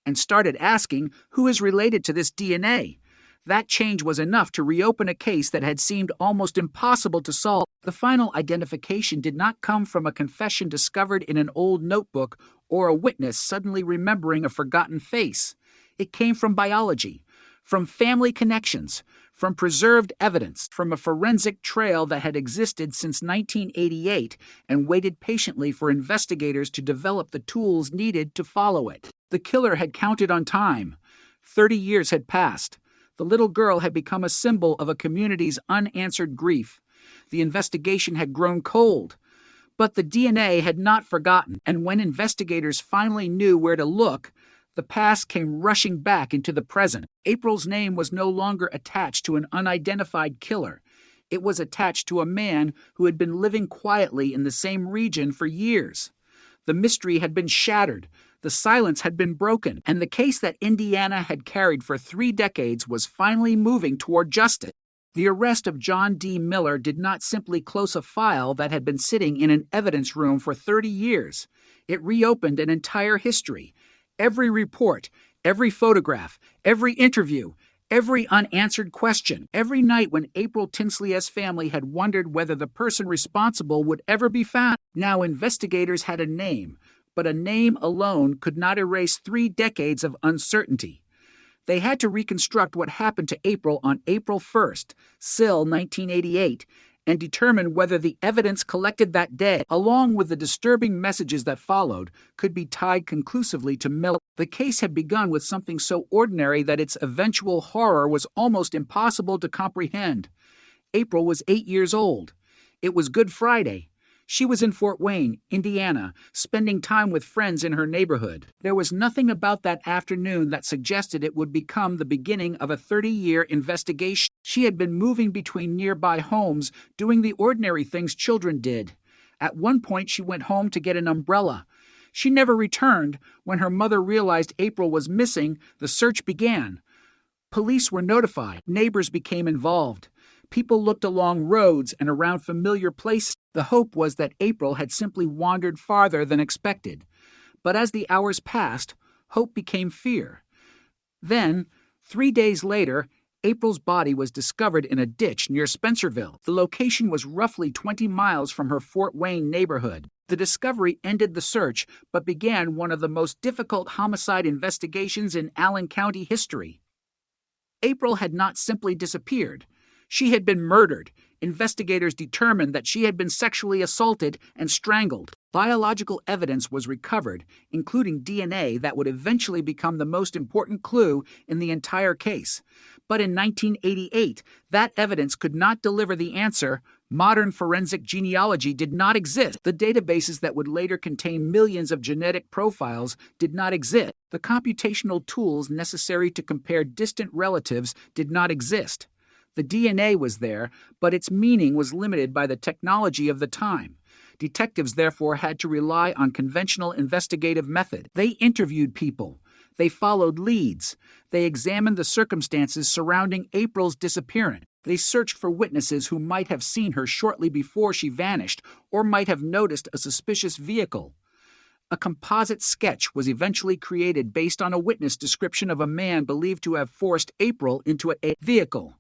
and started asking who is related to this DNA. That change was enough to reopen a case that had seemed almost impossible to solve. The final identification did not come from a confession discovered in an old notebook or a witness suddenly remembering a forgotten face. It came from biology, from family connections, from preserved evidence, from a forensic trail that had existed since 1988 and waited patiently for investigators to develop the tools needed to follow it. The killer had counted on time. 30 years had passed. The little girl had become a symbol of a community's unanswered grief. The investigation had grown cold. But the DNA had not forgotten, and when investigators finally knew where to look, the past came rushing back into the present. April's name was no longer attached to an unidentified killer. It was attached to a man who had been living quietly in the same region for years. The mystery had been shattered. The silence had been broken, and the case that Indiana had carried for 3 decades was finally moving toward justice. The arrest of John D. Miller did not simply close a file that had been sitting in an evidence room for 30 years. It reopened an entire history. Every report, every photograph, every interview, every unanswered question, every night when April Tinsley's family had wondered whether the person responsible would ever be found. Now investigators had a name, but a name alone could not erase 3 decades of uncertainty. They had to reconstruct what happened to April on April 1st, 1988, and determine whether the evidence collected that day, along with the disturbing messages that followed, could be tied conclusively to Miller. The case had begun with something so ordinary that its eventual horror was almost impossible to comprehend. April was 8 years old. It was Good Friday. She was in Fort Wayne, Indiana, spending time with friends in her neighborhood. There was nothing about that afternoon that suggested it would become the beginning of a 30-year investigation. She had been moving between nearby homes, doing the ordinary things children did. At one point, she went home to get an umbrella. She never returned. When her mother realized April was missing, the search began. Police were notified. Neighbors became involved. People looked along roads and around familiar places. The hope was that April had simply wandered farther than expected. But as the hours passed, hope became fear. Then, 3 days later, April's body was discovered in a ditch near Spencerville. The location was roughly 20 miles from her Fort Wayne neighborhood. The discovery ended the search, but began one of the most difficult homicide investigations in Allen County history. April had not simply disappeared. She had been murdered. Investigators determined that she had been sexually assaulted and strangled. Biological evidence was recovered, including DNA that would eventually become the most important clue in the entire case. But in 1988, that evidence could not deliver the answer. Modern forensic genealogy did not exist. The databases that would later contain millions of genetic profiles did not exist. The computational tools necessary to compare distant relatives did not exist. The DNA was there, but its meaning was limited by the technology of the time. Detectives therefore had to rely on conventional investigative method. They interviewed people. They followed leads. They examined the circumstances surrounding April's disappearance. They searched for witnesses who might have seen her shortly before she vanished or might have noticed a suspicious vehicle. A composite sketch was eventually created based on a witness description of a man believed to have forced April into a vehicle.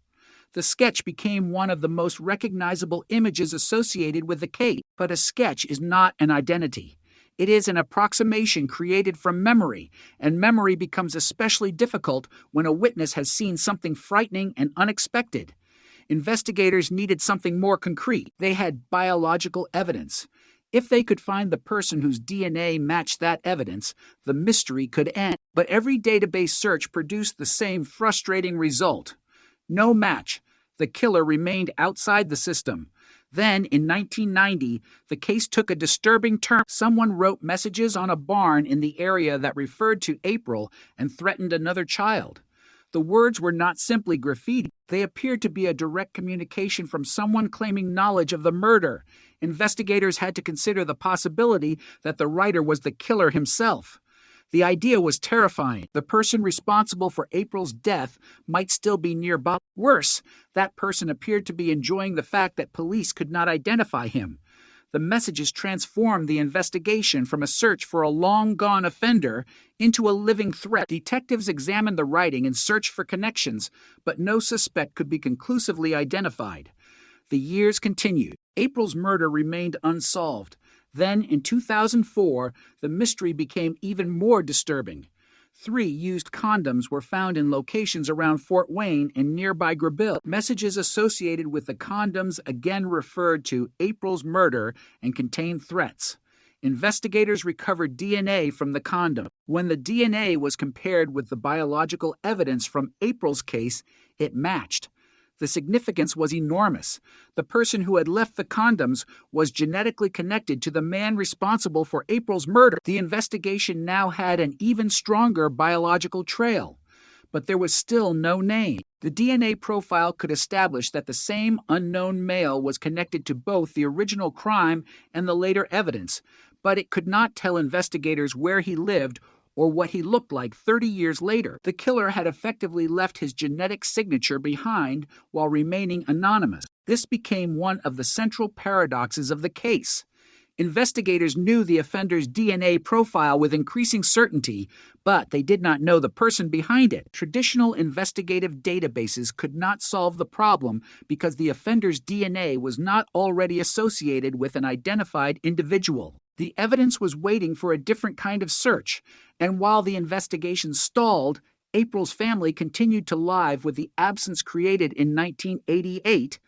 The sketch became one of the most recognizable images associated with the case. But a sketch is not an identity. It is an approximation created from memory, and memory becomes especially difficult when a witness has seen something frightening and unexpected. Investigators needed something more concrete. They had biological evidence. If they could find the person whose DNA matched that evidence, the mystery could end. But every database search produced the same frustrating result. No match. The killer remained outside the system. Then, in 1990, the case took a disturbing turn. Someone wrote messages on a barn in the area that referred to April and threatened another child. The words were not simply graffiti. They appeared to be a direct communication from someone claiming knowledge of the murder. Investigators had to consider the possibility that the writer was the killer himself. The idea was terrifying. The person responsible for April's death might still be nearby. Worse, that person appeared to be enjoying the fact that police could not identify him. The messages transformed the investigation from a search for a long-gone offender into a living threat. Detectives examined the writing and searched for connections, but no suspect could be conclusively identified. The years continued. April's murder remained unsolved. Then, in 2004, the mystery became even more disturbing. 3 used condoms were found in locations around Fort Wayne and nearby Grabille. Messages associated with the condoms again referred to April's murder and contained threats. Investigators recovered DNA from the condom. When the DNA was compared with the biological evidence from April's case, it matched. The significance was enormous. The person who had left the condoms was genetically connected to the man responsible for April's murder. The investigation now had an even stronger biological trail. But there was still no name. The DNA profile could establish that the same unknown male was connected to both the original crime and the later evidence, but it could not tell investigators where he lived or what he looked like 30 years later. The killer had effectively left his genetic signature behind while remaining anonymous. This became one of the central paradoxes of the case. Investigators knew the offender's DNA profile with increasing certainty, but they did not know the person behind it. Traditional investigative databases could not solve the problem because the offender's DNA was not already associated with an identified individual. The evidence was waiting for a different kind of search, and while the investigation stalled, April's family continued to live with the absence created in 1988.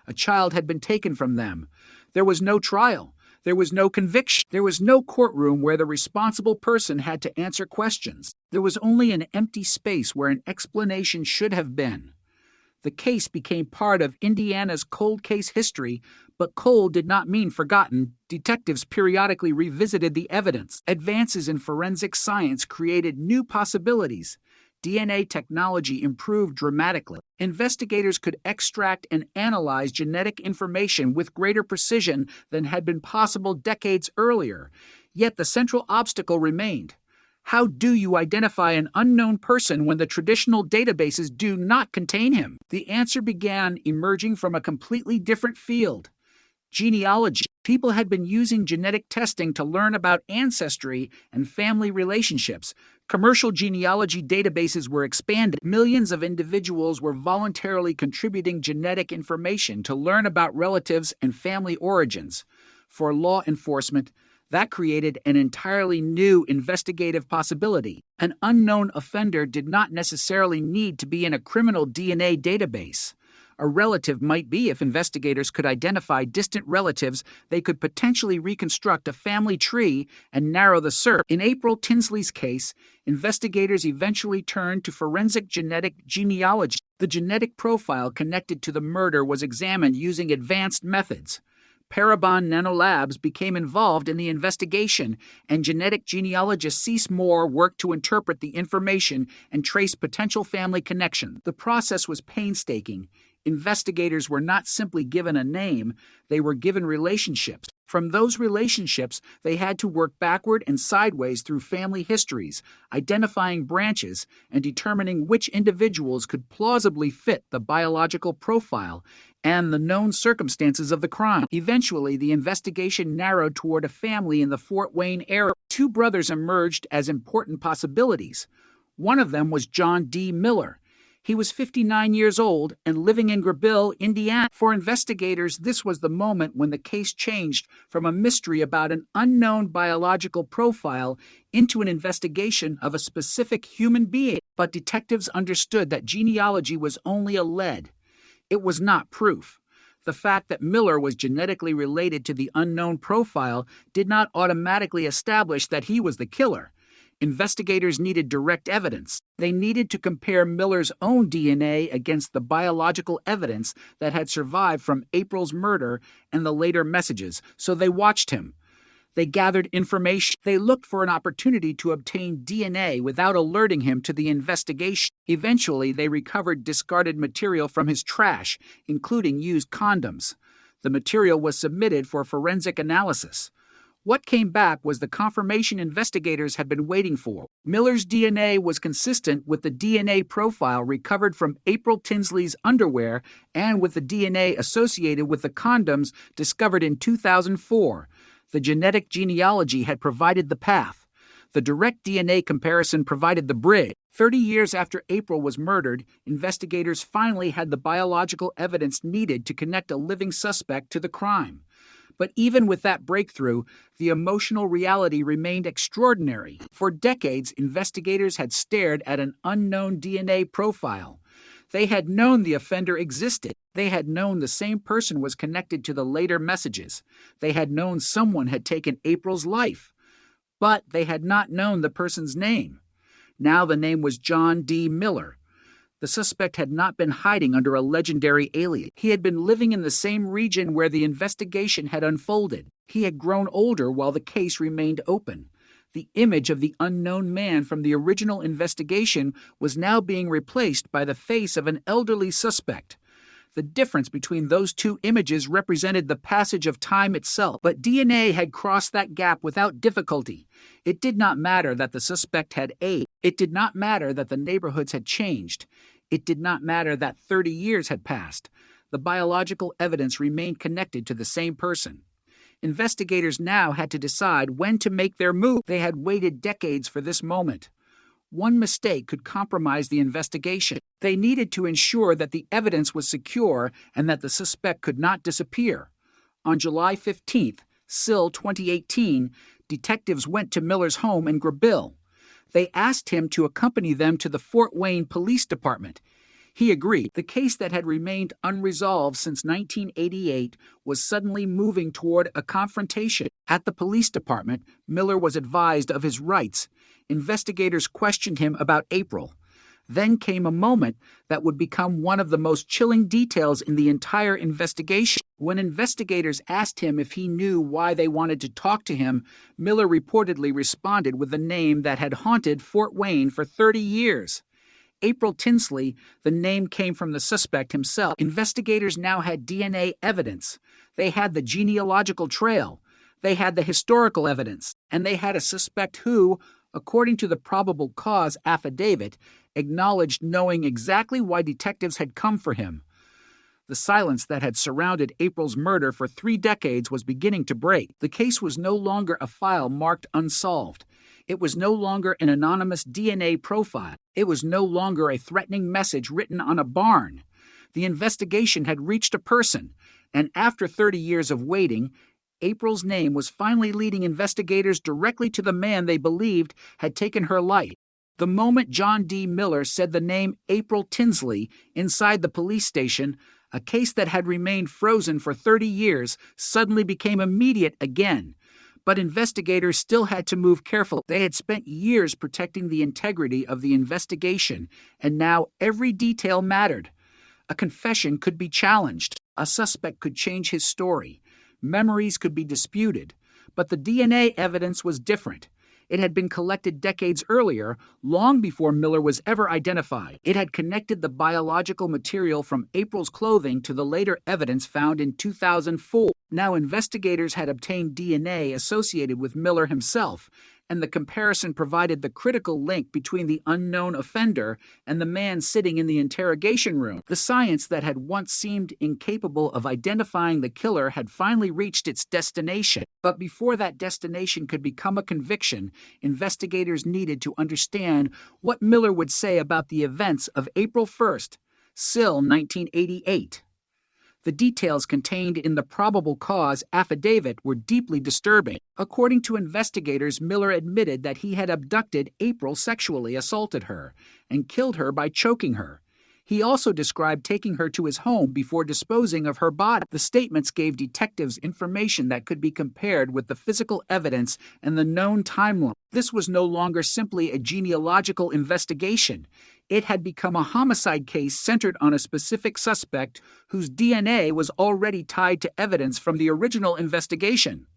A child had been taken from them. There was no trial. There was no conviction. There was no courtroom where the responsible person had to answer questions. There was only an empty space where an explanation should have been. The case became part of Indiana's cold case history, but cold did not mean forgotten. Detectives periodically revisited the evidence. Advances in forensic science created new possibilities. DNA technology improved dramatically. Investigators could extract and analyze genetic information with greater precision than had been possible decades earlier. Yet the central obstacle remained. How do you identify an unknown person when the traditional databases do not contain him? The answer began emerging from a completely different field. Genealogy. People had been using genetic testing to learn about ancestry and family relationships. Commercial genealogy databases were expanded. Millions of individuals were voluntarily contributing genetic information to learn about relatives and family origins. For law enforcement, that created an entirely new investigative possibility. An unknown offender did not necessarily need to be in a criminal DNA database. A relative might be. If investigators could identify distant relatives, they could potentially reconstruct a family tree and narrow the search. In April Tinsley's case, investigators eventually turned to forensic genetic genealogy. The genetic profile connected to the murder was examined using advanced methods. Parabon Nanolabs became involved in the investigation, and genetic genealogist Cease Moore worked to interpret the information and trace potential family connections. The process was painstaking. Investigators were not simply given a name, they were given relationships. From those relationships, they had to work backward and sideways through family histories, identifying branches and determining which individuals could plausibly fit the biological profile and the known circumstances of the crime. Eventually, the investigation narrowed toward a family in the Fort Wayne area. Two brothers emerged as important possibilities. One of them was John D. Miller. He was 59 years old and living in Grabille, Indiana. For investigators, this was the moment when the case changed from a mystery about an unknown biological profile into an investigation of a specific human being. But detectives understood that genealogy was only a lead. It was not proof. The fact that Miller was genetically related to the unknown profile did not automatically establish that he was the killer. Investigators needed direct evidence. They needed to compare Miller's own DNA against the biological evidence that had survived from April's murder and the later messages, so they watched him. They gathered information. They looked for an opportunity to obtain DNA without alerting him to the investigation. Eventually, they recovered discarded material from his trash, including used condoms. The material was submitted for forensic analysis. What came back was the confirmation investigators had been waiting for. Miller's DNA was consistent with the DNA profile recovered from April Tinsley's underwear and with the DNA associated with the condoms discovered in 2004. The genetic genealogy had provided the path. The direct DNA comparison provided the bridge. 30 years after April was murdered, investigators finally had the biological evidence needed to connect a living suspect to the crime. But even with that breakthrough, the emotional reality remained extraordinary. For decades, investigators had stared at an unknown DNA profile. They had known the offender existed. They had known the same person was connected to the later messages. They had known someone had taken April's life. But they had not known the person's name. Now the name was John D. Miller. The suspect had not been hiding under a legendary alias. He had been living in the same region where the investigation had unfolded. He had grown older while the case remained open. The image of the unknown man from the original investigation was now being replaced by the face of an elderly suspect. The difference between those two images represented the passage of time itself, but DNA had crossed that gap without difficulty. It did not matter that the suspect had aged. It did not matter that the neighborhoods had changed. It did not matter that 30 years had passed. The biological evidence remained connected to the same person. Investigators now had to decide when to make their move. They had waited decades for this moment. One mistake could compromise the investigation. They needed to ensure that the evidence was secure and that the suspect could not disappear. On July 15th, SIL 2018, detectives went to Miller's home in Grabille. They asked him to accompany them to the Fort Wayne Police Department. He agreed. The case that had remained unresolved since 1988 was suddenly moving toward a confrontation. At the police department, Miller was advised of his rights. Investigators questioned him about April. Then came a moment that would become one of the most chilling details in the entire investigation. When investigators asked him if he knew why they wanted to talk to him, Miller reportedly responded with a name that had haunted Fort Wayne for 30 years. April Tinsley, the name came from the suspect himself. Investigators now had DNA evidence. They had the genealogical trail. They had the historical evidence. And they had a suspect who, according to the probable cause affidavit, acknowledged knowing exactly why detectives had come for him. The silence that had surrounded April's murder for 3 decades was beginning to break. The case was no longer a file marked unsolved. It was no longer an anonymous DNA profile. It was no longer a threatening message written on a barn. The investigation had reached a person, and after 30 years of waiting, April's name was finally leading investigators directly to the man they believed had taken her life. The moment John D. Miller said the name April Tinsley inside the police station, a case that had remained frozen for 30 years suddenly became immediate again. But investigators still had to move carefully. They had spent years protecting the integrity of the investigation, and now every detail mattered. A confession could be challenged. A suspect could change his story. Memories could be disputed. But the DNA evidence was different. It had been collected decades earlier, long before Miller was ever identified. It had connected the biological material from April's clothing to the later evidence found in 2004. Now investigators had obtained DNA associated with Miller himself, and the comparison provided the critical link between the unknown offender and the man sitting in the interrogation room. The science that had once seemed incapable of identifying the killer had finally reached its destination. But before that destination could become a conviction, investigators needed to understand what Miller would say about the events of April 1st, Sill 1988. The details contained in the probable cause affidavit were deeply disturbing. According to investigators, Miller admitted that he had abducted April, sexually assaulted her, and killed her by choking her. He also described taking her to his home before disposing of her body. The statements gave detectives information that could be compared with the physical evidence and the known timeline. This was no longer simply a genealogical investigation. It had become a homicide case centered on a specific suspect whose DNA was already tied to evidence from the original investigation.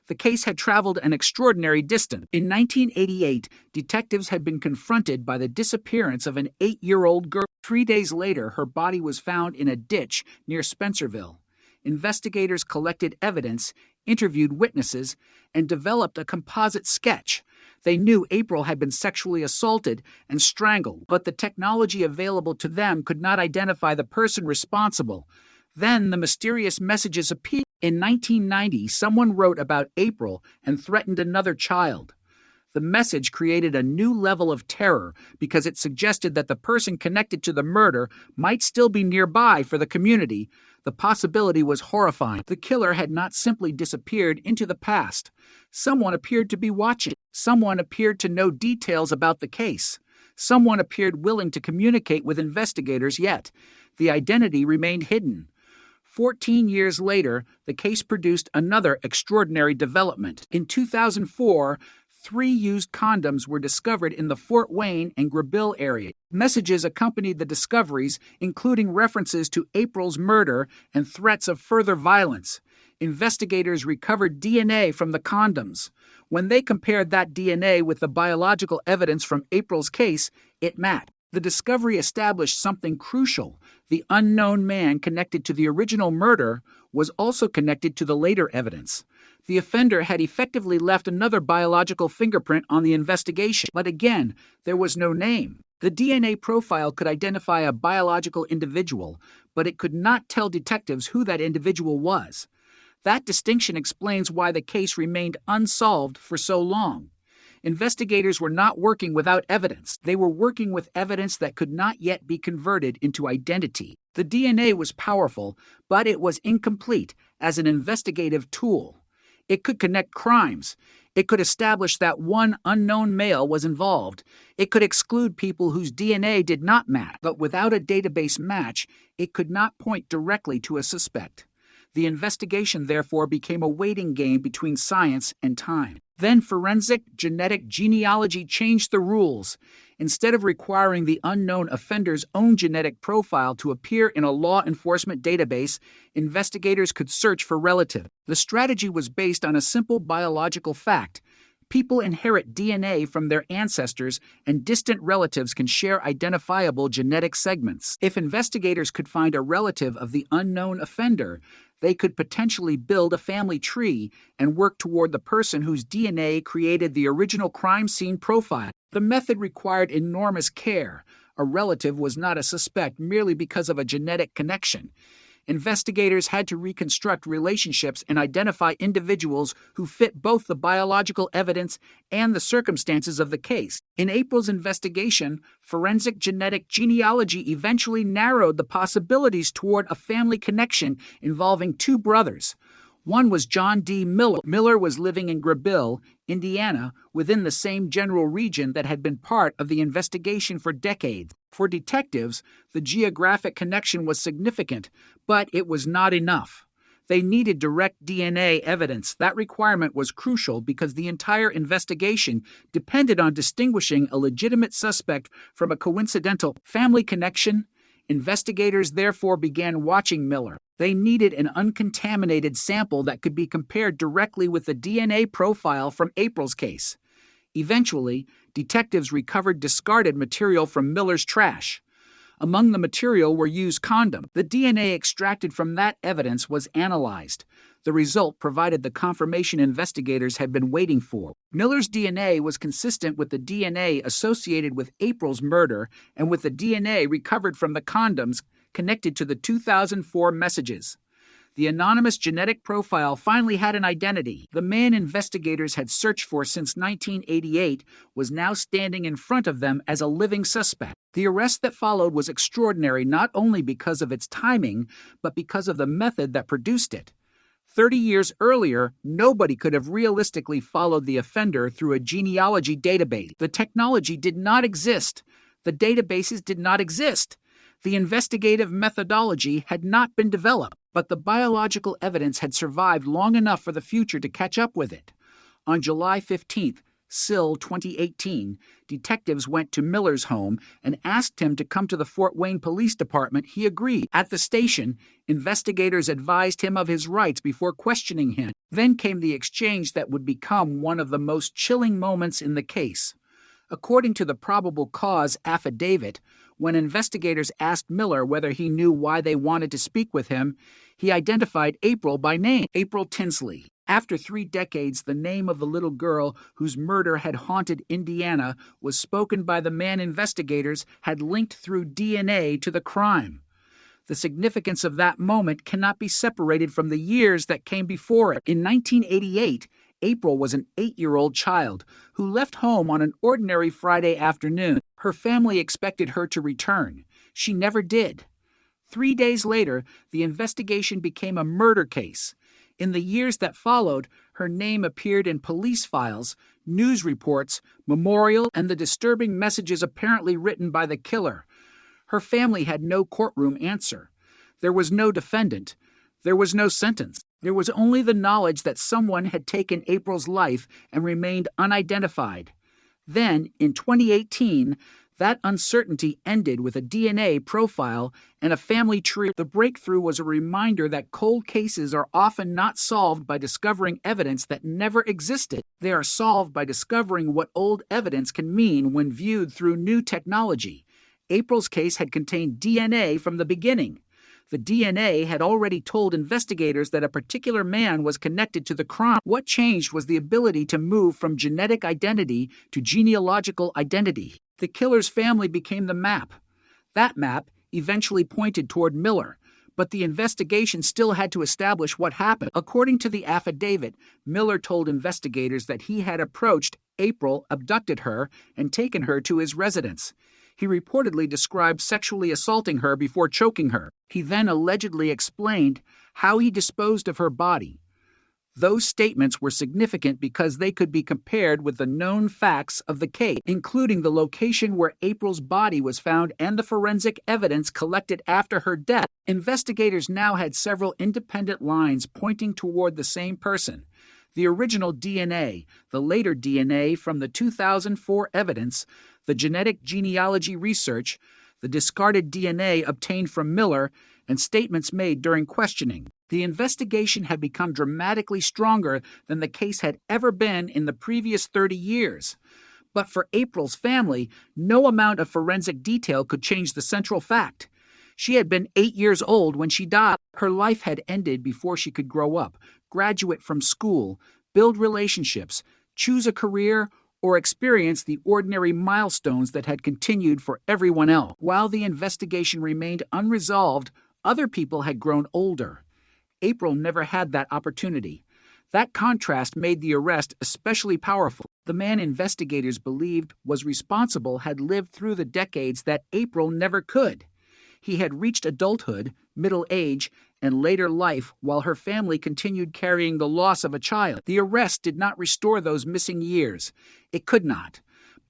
The case had traveled an extraordinary distance. In 1988, detectives had been confronted by the disappearance of an 8-year-old girl. 3 days later, her body was found in a ditch near Spencerville. Investigators collected evidence, interviewed witnesses, and developed a composite sketch. They knew April had been sexually assaulted and strangled, but the technology available to them could not identify the person responsible. Then the mysterious messages appeared. In 1990, someone wrote about April and threatened another child. The message created a new level of terror because it suggested that the person connected to the murder might still be nearby for the community. The possibility was horrifying. The killer had not simply disappeared into the past. Someone appeared to be watching. Someone appeared to know details about the case. Someone appeared willing to communicate with investigators, yet the identity remained hidden. 14 years later, the case produced another extraordinary development. In 2004, 3 used condoms were discovered in the Fort Wayne and Grabille area. Messages accompanied the discoveries, including references to April's murder and threats of further violence. Investigators recovered DNA from the condoms. When they compared that DNA with the biological evidence from April's case, it matched. The discovery established something crucial. The unknown man connected to the original murder was also connected to the later evidence. The offender had effectively left another biological fingerprint on the investigation. But again, there was no name. The DNA profile could identify a biological individual, but it could not tell detectives who that individual was. That distinction explains why the case remained unsolved for so long. Investigators were not working without evidence. They were working with evidence that could not yet be converted into identity. The DNA was powerful, but it was incomplete as an investigative tool. It could connect crimes. It could establish that one unknown male was involved. It could exclude people whose DNA did not match. But without a database match, it could not point directly to a suspect. The investigation, therefore, became a waiting game between science and time. Then forensic genetic genealogy changed the rules. Instead of requiring the unknown offender's own genetic profile to appear in a law enforcement database, investigators could search for relatives. The strategy was based on a simple biological fact. People inherit DNA from their ancestors, and distant relatives can share identifiable genetic segments. If investigators could find a relative of the unknown offender, they could potentially build a family tree and work toward the person whose DNA created the original crime scene profile. The method required enormous care. A relative was not a suspect merely because of a genetic connection. Investigators had to reconstruct relationships and identify individuals who fit both the biological evidence and the circumstances of the case. In April's investigation, forensic genetic genealogy eventually narrowed the possibilities toward a family connection involving two brothers. One was John D. Miller. Miller was living in Grabille, Indiana, within the same general region that had been part of the investigation for decades. For detectives, the geographic connection was significant, but it was not enough. They needed direct DNA evidence. That requirement was crucial because the entire investigation depended on distinguishing a legitimate suspect from a coincidental family connection. Investigators therefore began watching Miller. They needed an uncontaminated sample that could be compared directly with the DNA profile from April's case. Eventually, detectives recovered discarded material from Miller's trash. Among the material were used condoms. The DNA extracted from that evidence was analyzed. The result provided the confirmation investigators had been waiting for. Miller's DNA was consistent with the DNA associated with April's murder and with the DNA recovered from the condoms connected to the 2004 messages. The anonymous genetic profile finally had an identity. The man investigators had searched for since 1988 was now standing in front of them as a living suspect. The arrest that followed was extraordinary not only because of its timing, but because of the method that produced it. 30 years earlier, nobody could have realistically followed the offender through a genealogy database. The technology did not exist. The databases did not exist. The investigative methodology had not been developed, but the biological evidence had survived long enough for the future to catch up with it. On July 15th, SIL 2018, detectives went to Miller's home and asked him to come to the Fort Wayne Police Department. He agreed. At the station, investigators advised him of his rights before questioning him. Then came the exchange that would become one of the most chilling moments in the case. According to the probable cause affidavit, when investigators asked Miller whether he knew why they wanted to speak with him, he identified April by name, April Tinsley. After 3 decades, the name of the little girl whose murder had haunted Indiana was spoken by the man investigators had linked through DNA to the crime. The significance of that moment cannot be separated from the years that came before it. In 1988, April was an 8-year-old child who left home on an ordinary Friday afternoon. Her family expected her to return. She never did. 3 days later, the investigation became a murder case. In the years that followed, her name appeared in police files, news reports, memorials, and the disturbing messages apparently written by the killer. Her family had no courtroom answer. There was no defendant. There was no sentence. There was only the knowledge that someone had taken April's life and remained unidentified. Then, in 2018, that uncertainty ended with a DNA profile and a family tree. The breakthrough was a reminder that cold cases are often not solved by discovering evidence that never existed. They are solved by discovering what old evidence can mean when viewed through new technology. April's case had contained DNA from the beginning. The DNA had already told investigators that a particular man was connected to the crime. What changed was the ability to move from genetic identity to genealogical identity. The killer's family became the map. That map eventually pointed toward Miller, but the investigation still had to establish what happened. According to the affidavit, Miller told investigators that he had approached April, abducted her, and taken her to his residence. He reportedly described sexually assaulting her before choking her. He then allegedly explained how he disposed of her body. Those statements were significant because they could be compared with the known facts of the case, including the location where April's body was found and the forensic evidence collected after her death. Investigators now had several independent lines pointing toward the same person. The original DNA, the later DNA from the 2004 evidence, the genetic genealogy research, the discarded DNA obtained from Miller, and statements made during questioning. The investigation had become dramatically stronger than the case had ever been in the previous 30 years. But for April's family, no amount of forensic detail could change the central fact. She had been 8 years old when she died. Her life had ended before she could grow up, graduate from school, build relationships, choose a career, or experience the ordinary milestones that had continued for everyone else. While the investigation remained unresolved, other people had grown older. April never had that opportunity. That contrast made the arrest especially powerful. The man investigators believed was responsible had lived through the decades that April never could. He had reached adulthood, middle age, and later life while her family continued carrying the loss of a child. The arrest did not restore those missing years. It could not.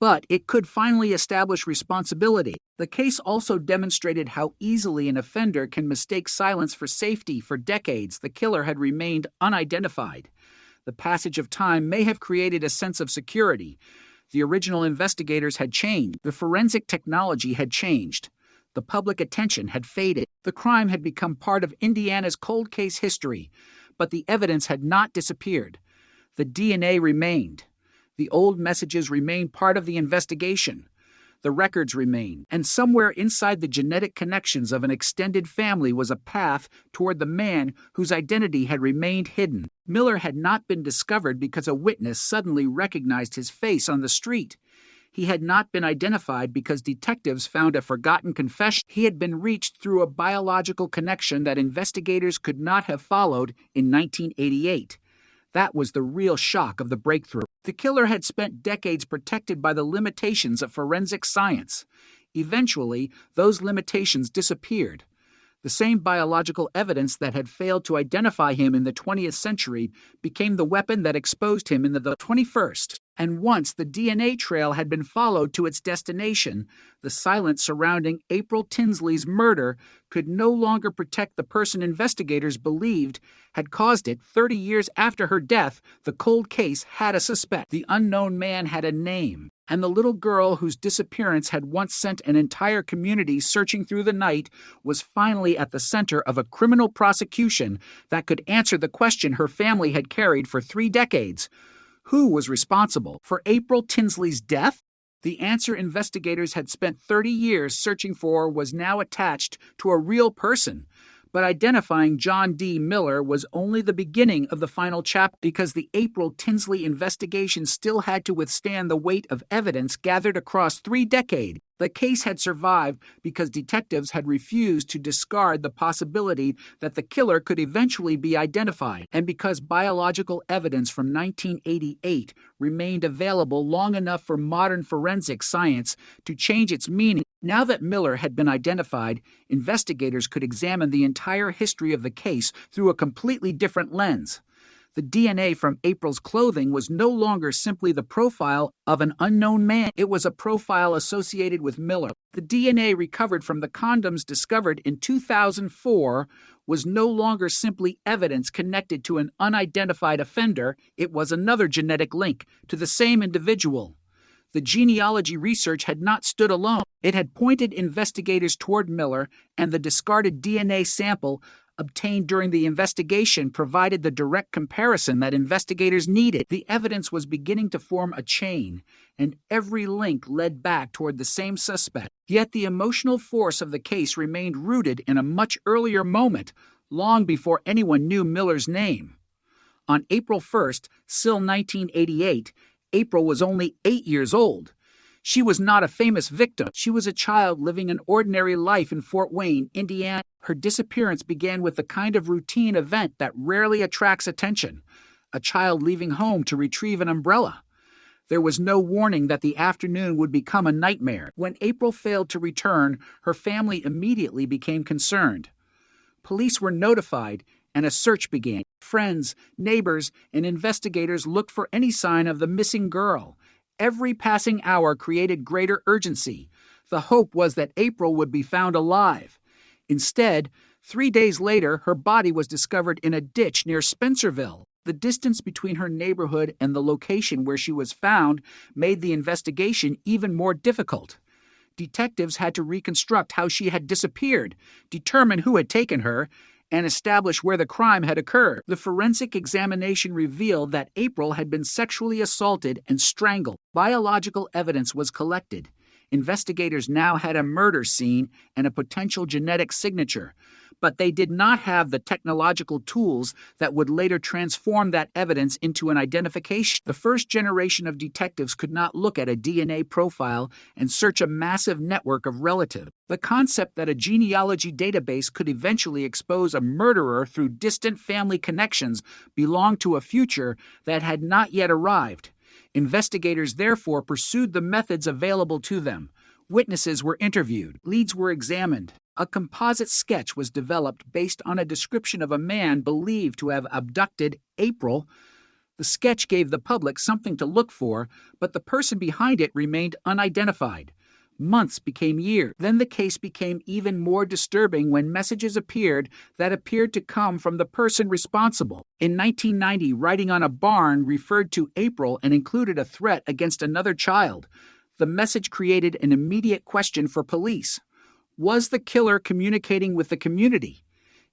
But it could finally establish responsibility. The case also demonstrated how easily an offender can mistake silence for safety. For decades, the killer had remained unidentified. The passage of time may have created a sense of security. The original investigators had changed. The forensic technology had changed. The public attention had faded. The crime had become part of Indiana's cold case history, but the evidence had not disappeared. The DNA remained. The old messages remained part of the investigation. The records remained. And somewhere inside the genetic connections of an extended family was a path toward the man whose identity had remained hidden. Miller had not been discovered because a witness suddenly recognized his face on the street. He had not been identified because detectives found a forgotten confession. He had been reached through a biological connection that investigators could not have followed in 1988. That was the real shock of the breakthrough. The killer had spent decades protected by the limitations of forensic science. Eventually, those limitations disappeared. The same biological evidence that had failed to identify him in the 20th century became the weapon that exposed him in the 21st. And once the DNA trail had been followed to its destination, the silence surrounding April Tinsley's murder could no longer protect the person investigators believed had caused it. 30 years after her death, the cold case had a suspect. The unknown man had a name, and the little girl whose disappearance had once sent an entire community searching through the night was finally at the center of a criminal prosecution that could answer the question her family had carried for 3 decades. Who was responsible for April Tinsley's death? The answer investigators had spent 30 years searching for was now attached to a real person. But identifying John D. Miller was only the beginning of the final chapter, because the April Tinsley investigation still had to withstand the weight of evidence gathered across 3 decades. The case had survived because detectives had refused to discard the possibility that the killer could eventually be identified, and because biological evidence from 1988 remained available long enough for modern forensic science to change its meaning. Now that Miller had been identified, investigators could examine the entire history of the case through a completely different lens. The DNA from April's clothing was no longer simply the profile of an unknown man. It was a profile associated with Miller. The DNA recovered from the condoms discovered in 2004 was no longer simply evidence connected to an unidentified offender. It was another genetic link to the same individual. The genealogy research had not stood alone. It had pointed investigators toward Miller, and the discarded DNA sample obtained during the investigation provided the direct comparison that investigators needed. The evidence was beginning to form a chain, and every link led back toward the same suspect. Yet the emotional force of the case remained rooted in a much earlier moment, long before anyone knew Miller's name. On April 1st, still 1988, April was only 8 years old. She was not a famous victim. She was a child living an ordinary life in Fort Wayne, Indiana. Her disappearance began with the kind of routine event that rarely attracts attention: a child leaving home to retrieve an umbrella. There was no warning that the afternoon would become a nightmare. When April failed to return, her family immediately became concerned. Police were notified, and a search began. Friends, neighbors, and investigators looked for any sign of the missing girl. Every passing hour created greater urgency. The hope was that April would be found alive. Instead, 3 days later, her body was discovered in a ditch near Spencerville. The distance between her neighborhood and the location where she was found made the investigation even more difficult. Detectives had to reconstruct how she had disappeared, determine who had taken her, and establish where the crime had occurred. The forensic examination revealed that April had been sexually assaulted and strangled. Biological evidence was collected. Investigators now had a murder scene and a potential genetic signature, but they did not have the technological tools that would later transform that evidence into an identification. The first generation of detectives could not look at a DNA profile and search a massive network of relatives. The concept that a genealogy database could eventually expose a murderer through distant family connections belonged to a future that had not yet arrived. Investigators therefore pursued the methods available to them. Witnesses were interviewed, leads were examined. A composite sketch was developed based on a description of a man believed to have abducted April. The sketch gave the public something to look for, but the person behind it remained unidentified. Months became years. Then the case became even more disturbing when messages appeared that appeared to come from the person responsible. In 1990, writing on a barn referred to April and included a threat against another child. The message created an immediate question for police. Was the killer communicating with the community?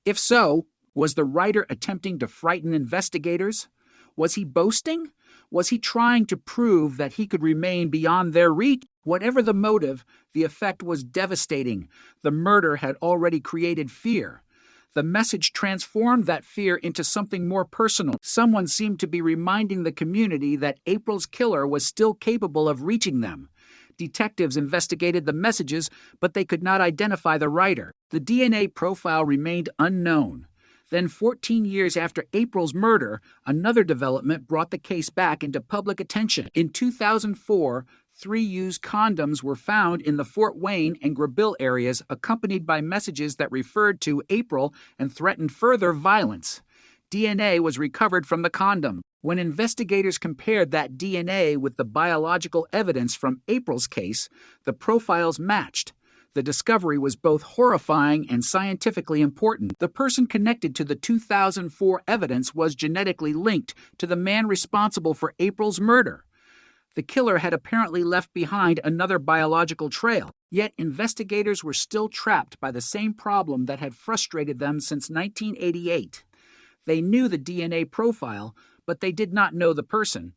If so, was the writer attempting to frighten investigators? Was he boasting? Was he trying to prove that he could remain beyond their reach? Whatever the motive, the effect was devastating. The murder had already created fear. The message transformed that fear into something more personal. Someone seemed to be reminding the community that April's killer was still capable of reaching them. Detectives investigated the messages, but they could not identify the writer. The DNA profile remained unknown. Then, 14 years after April's murder, another development brought the case back into public attention. In 2004, 3 used condoms were found in the Fort Wayne and Grabille areas, accompanied by messages that referred to April and threatened further violence. DNA was recovered from the condom. When investigators compared that DNA with the biological evidence from April's case, the profiles matched. The discovery was both horrifying and scientifically important. The person connected to the 2004 evidence was genetically linked to the man responsible for April's murder. The killer had apparently left behind another biological trail, yet investigators were still trapped by the same problem that had frustrated them since 1988. They knew the DNA profile, but they did not know the person.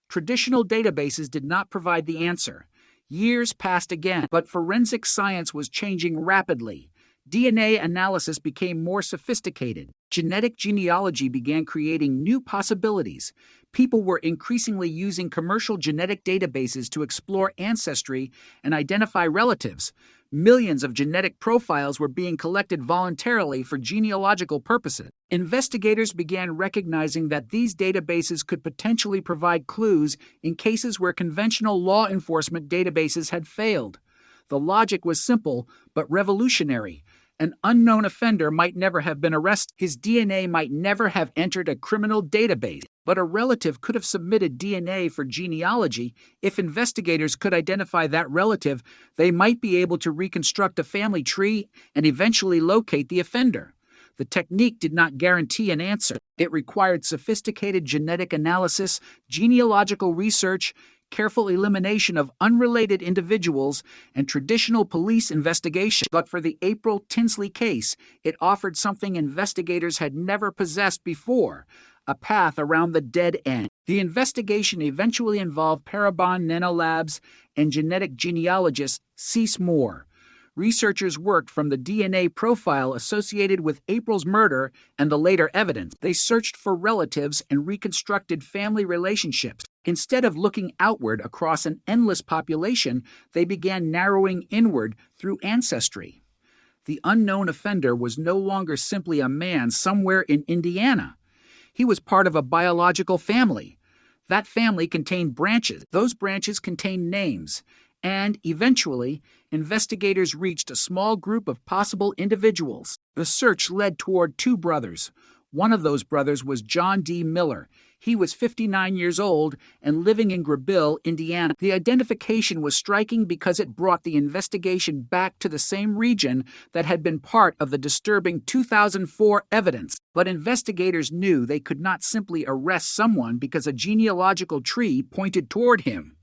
Traditional databases did not provide the answer. Years passed again, but forensic science was changing rapidly. DNA analysis became more sophisticated. Genetic genealogy began creating new possibilities. People were increasingly using commercial genetic databases to explore ancestry and identify relatives. Millions of genetic profiles were being collected voluntarily for genealogical purposes. Investigators began recognizing that these databases could potentially provide clues in cases where conventional law enforcement databases had failed. The logic was simple but revolutionary. An unknown offender might never have been arrested. His DNA might never have entered a criminal database, but a relative could have submitted DNA for genealogy. If investigators could identify that relative, they might be able to reconstruct a family tree and eventually locate the offender. The technique did not guarantee an answer. It required sophisticated genetic analysis, genealogical research, careful elimination of unrelated individuals, and traditional police investigation. But for the April Tinsley case, it offered something investigators had never possessed before: a path around the dead end. The investigation eventually involved Parabon Nanolabs and genetic genealogist Cease Moore. Researchers worked from the DNA profile associated with April's murder and the later evidence. They searched for relatives and reconstructed family relationships. Instead of looking outward across an endless population, they began narrowing inward through ancestry. The unknown offender was no longer simply a man somewhere in Indiana. He was part of a biological family. That family contained branches. Those branches contained names. And, eventually, investigators reached a small group of possible individuals. The search led toward two brothers. One of those brothers was John D. Miller. He was 59 years old and living in Grabille, Indiana. The identification was striking because it brought the investigation back to the same region that had been part of the disturbing 2004 evidence. But investigators knew they could not simply arrest someone because a genealogical tree pointed toward him.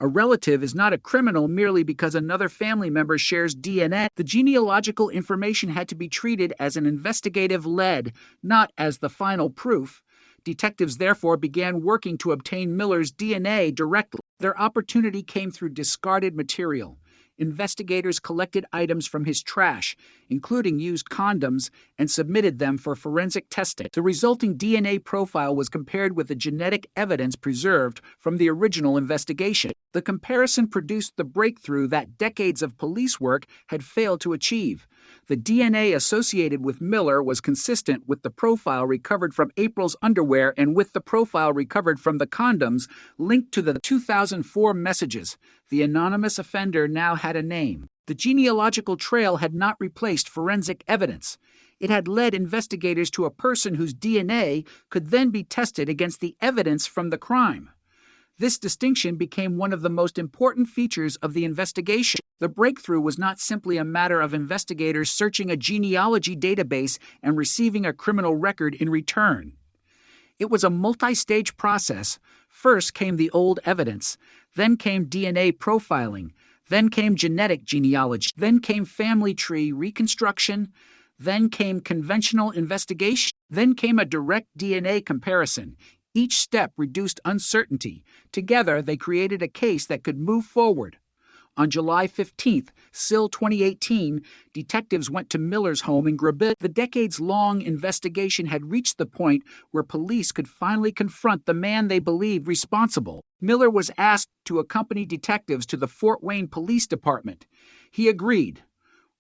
A relative is not a criminal merely because another family member shares DNA. The genealogical information had to be treated as an investigative lead, not as the final proof. Detectives therefore began working to obtain Miller's DNA directly. Their opportunity came through discarded material. Investigators collected items from his trash, including used condoms, and submitted them for forensic testing. The resulting DNA profile was compared with the genetic evidence preserved from the original investigation. The comparison produced the breakthrough that decades of police work had failed to achieve. The DNA associated with Miller was consistent with the profile recovered from April's underwear and with the profile recovered from the condoms linked to the 2004 messages. The anonymous offender now had a name. The genealogical trail had not replaced forensic evidence. It had led investigators to a person whose DNA could then be tested against the evidence from the crime. This distinction became one of the most important features of the investigation. The breakthrough was not simply a matter of investigators searching a genealogy database and receiving a criminal record in return. It was a multi-stage process. First came the old evidence, then came DNA profiling, then came genetic genealogy, then came family tree reconstruction, then came conventional investigation, then came a direct DNA comparison. Each step reduced uncertainty. Together, they created a case that could move forward. On July 15, 2018, detectives went to Miller's home in Grabille. The decades-long investigation had reached the point where police could finally confront the man they believed responsible. Miller was asked to accompany detectives to the Fort Wayne Police Department. He agreed.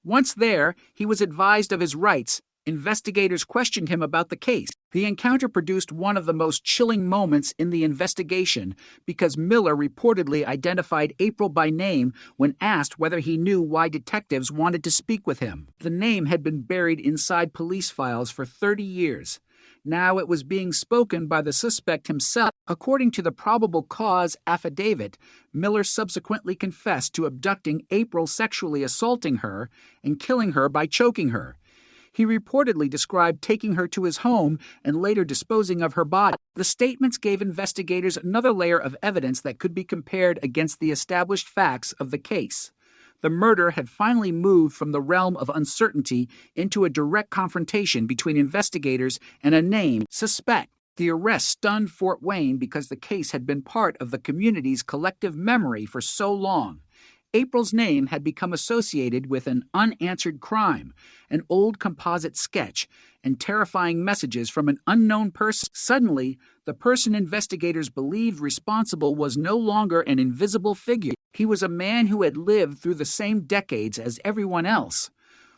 Once there, he was advised of his rights. Investigators questioned him about the case. The encounter produced one of the most chilling moments in the investigation because Miller reportedly identified April by name when asked whether he knew why detectives wanted to speak with him. The name had been buried inside police files for 30 years. Now it was being spoken by the suspect himself. According to the probable cause affidavit, Miller subsequently confessed to abducting April, sexually assaulting her, and killing her by choking her. He reportedly described taking her to his home and later disposing of her body. The statements gave investigators another layer of evidence that could be compared against the established facts of the case. The murder had finally moved from the realm of uncertainty into a direct confrontation between investigators and a named suspect. The arrest stunned Fort Wayne because the case had been part of the community's collective memory for so long. April's name had become associated with an unanswered crime, an old composite sketch, and terrifying messages from an unknown person. Suddenly, the person investigators believed responsible was no longer an invisible figure. He was a man who had lived through the same decades as everyone else.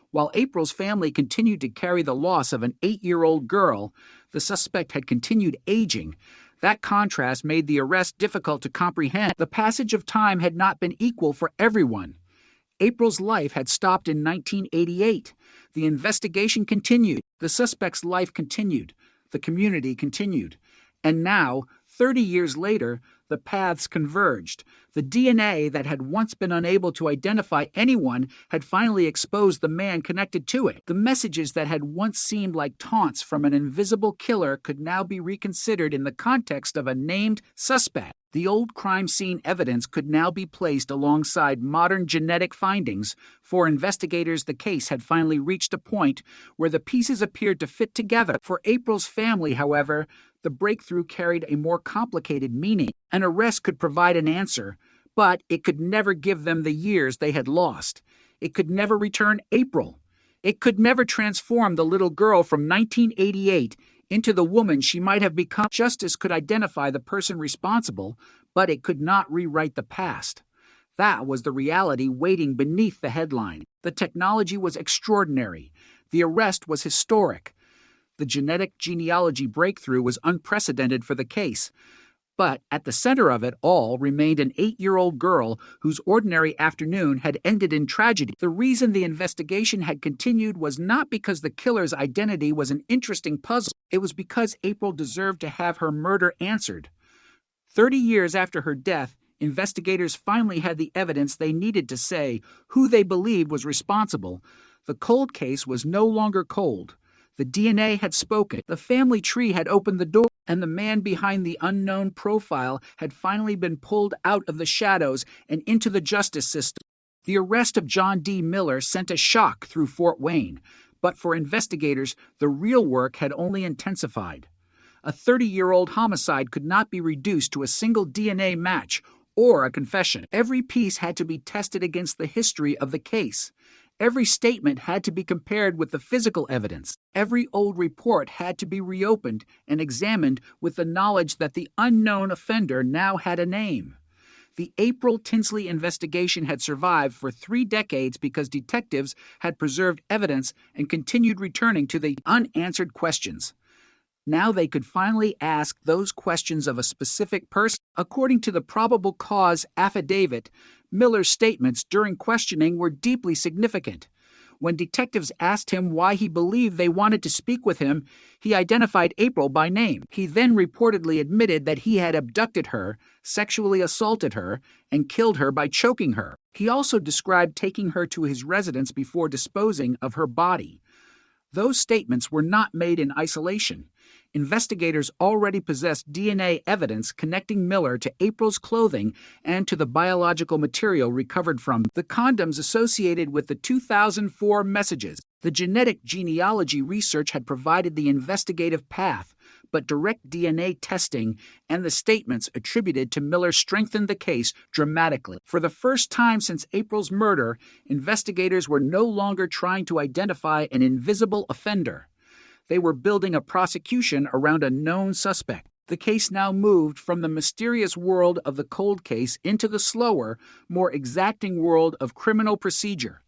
While April's family continued to carry the loss of an 8-year-old girl, the suspect had continued aging. That contrast made the arrest difficult to comprehend. The passage of time had not been equal for everyone. April's life had stopped in 1988. The investigation continued. The suspect's life continued. The community continued. And now, 30 years later, the paths converged. The DNA that had once been unable to identify anyone had finally exposed the man connected to it. The messages that had once seemed like taunts from an invisible killer could now be reconsidered in the context of a named suspect. The old crime scene evidence could now be placed alongside modern genetic findings. For investigators, the case had finally reached a point where the pieces appeared to fit together. For April's family, however, the breakthrough carried a more complicated meaning. An arrest could provide an answer, but it could never give them the years they had lost. It could never return April. It could never transform the little girl from 1988 into the woman she might have become. Justice could identify the person responsible, but it could not rewrite the past. That was the reality waiting beneath the headline. The technology was extraordinary. The arrest was historic. The genetic genealogy breakthrough was unprecedented for the case. But at the center of it all remained an 8-year-old girl whose ordinary afternoon had ended in tragedy. The reason the investigation had continued was not because the killer's identity was an interesting puzzle. It was because April deserved to have her murder answered. 30 years after her death, investigators finally had the evidence they needed to say who they believed was responsible. The cold case was no longer cold. The DNA had spoken, the family tree had opened the door, and the man behind the unknown profile had finally been pulled out of the shadows and into the justice system. The arrest of John D. Miller sent a shock through Fort Wayne, but for investigators, the real work had only intensified. A 30-year-old homicide could not be reduced to a single DNA match or a confession. Every piece had to be tested against the history of the case. Every statement had to be compared with the physical evidence. Every old report had to be reopened and examined with the knowledge that the unknown offender now had a name. The April Tinsley investigation had survived for 3 decades because detectives had preserved evidence and continued returning to the unanswered questions. Now they could finally ask those questions of a specific person. According to the probable cause affidavit, Miller's statements during questioning were deeply significant. When detectives asked him why he believed they wanted to speak with him, he identified April by name. He then reportedly admitted that he had abducted her, sexually assaulted her, and killed her by choking her. He also described taking her to his residence before disposing of her body. Those statements were not made in isolation. Investigators already possessed DNA evidence connecting Miller to April's clothing and to the biological material recovered from the condoms associated with the 2004 messages. The genetic genealogy research had provided the investigative path, but direct DNA testing and the statements attributed to Miller strengthened the case dramatically. For the first time since April's murder, investigators were no longer trying to identify an invisible offender. They were building a prosecution around a known suspect. The case now moved from the mysterious world of the cold case into the slower, more exacting world of criminal procedure.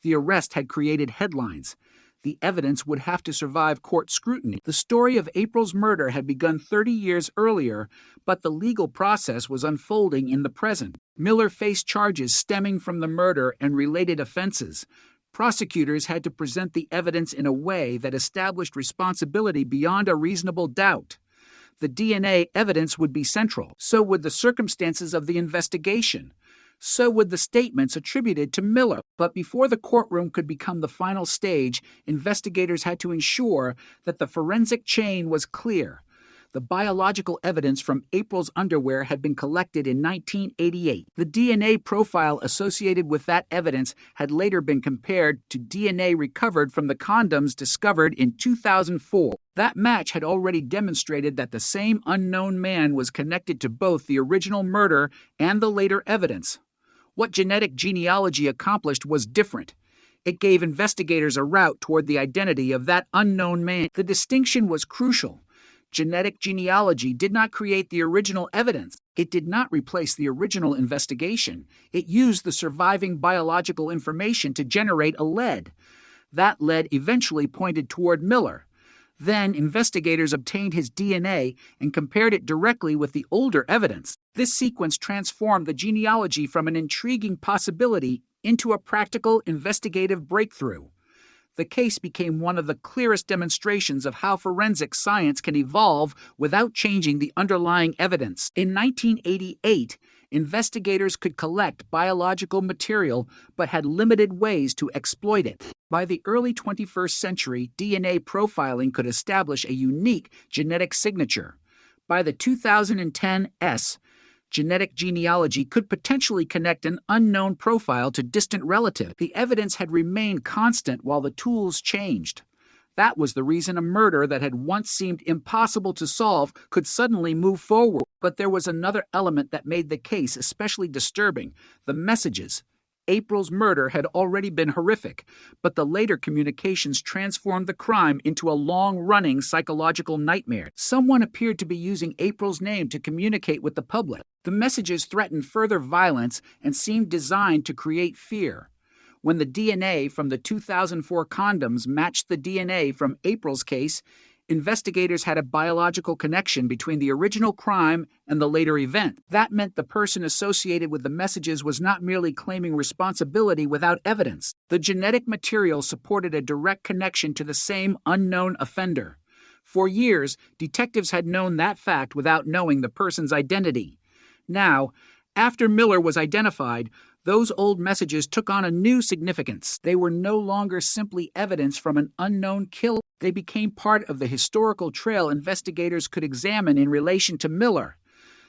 The arrest had created headlines. The evidence would have to survive court scrutiny. The story of April's murder had begun 30 years earlier, but the legal process was unfolding in the present. Miller faced charges stemming from the murder and related offenses. Prosecutors had to present the evidence in a way that established responsibility beyond a reasonable doubt. The DNA evidence would be central. So would the circumstances of the investigation. So would the statements attributed to Miller. But before the courtroom could become the final stage, investigators had to ensure that the forensic chain was clear. The biological evidence from April's underwear had been collected in 1988. The DNA profile associated with that evidence had later been compared to DNA recovered from the condoms discovered in 2004. That match had already demonstrated that the same unknown man was connected to both the original murder and the later evidence. What genetic genealogy accomplished was different. It gave investigators a route toward the identity of that unknown man. The distinction was crucial. Genetic genealogy did not create the original evidence. It did not replace the original investigation. It used the surviving biological information to generate a lead. That lead eventually pointed toward Miller. Then investigators obtained his DNA and compared it directly with the older evidence. This sequence transformed the genealogy from an intriguing possibility into a practical investigative breakthrough. The case became one of the clearest demonstrations of how forensic science can evolve without changing the underlying evidence. In 1988, investigators could collect biological material but had limited ways to exploit it. By the early 21st century, DNA profiling could establish a unique genetic signature. By the 2010 genetic genealogy could potentially connect an unknown profile to distant relatives. The evidence had remained constant while the tools changed. That was the reason a murder that had once seemed impossible to solve could suddenly move forward. But there was another element that made the case especially disturbing: the messages. April's murder had already been horrific, but the later communications transformed the crime into a long-running psychological nightmare. Someone appeared to be using April's name to communicate with the public. The messages threatened further violence and seemed designed to create fear. When the DNA from the 2004 condoms matched the DNA from April's case, investigators had a biological connection between the original crime and the later event. That meant the person associated with the messages was not merely claiming responsibility without evidence. The genetic material supported a direct connection to the same unknown offender. For years, detectives had known that fact without knowing the person's identity. Now, after Miller was identified, those old messages took on a new significance. They were no longer simply evidence from an unknown killer. They became part of the historical trail investigators could examine in relation to Miller.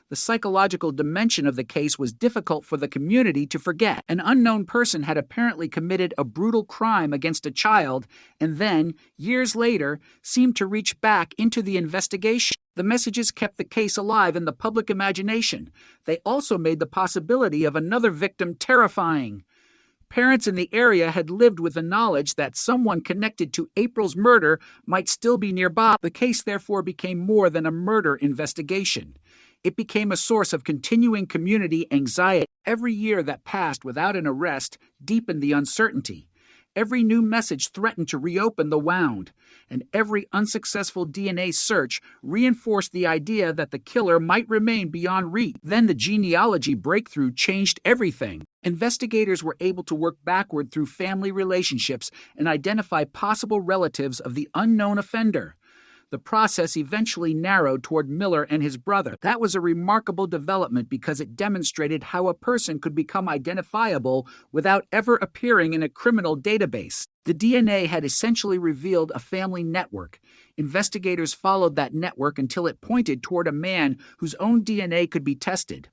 The psychological dimension of the case was difficult for the community to forget. An unknown person had apparently committed a brutal crime against a child and then, years later, seemed to reach back into the investigation. The messages kept the case alive in the public imagination. They also made the possibility of another victim terrifying. Parents in the area had lived with the knowledge that someone connected to April's murder might still be nearby. The case therefore became more than a murder investigation. It became a source of continuing community anxiety. Every year that passed without an arrest deepened the uncertainty. Every new message threatened to reopen the wound, and every unsuccessful DNA search reinforced the idea that the killer might remain beyond reach. Then the genealogy breakthrough changed everything. Investigators were able to work backward through family relationships and identify possible relatives of the unknown offender. The process eventually narrowed toward Miller and his brother. That was a remarkable development because it demonstrated how a person could become identifiable without ever appearing in a criminal database. The DNA had essentially revealed a family network. Investigators followed that network until it pointed toward a man whose own DNA could be tested.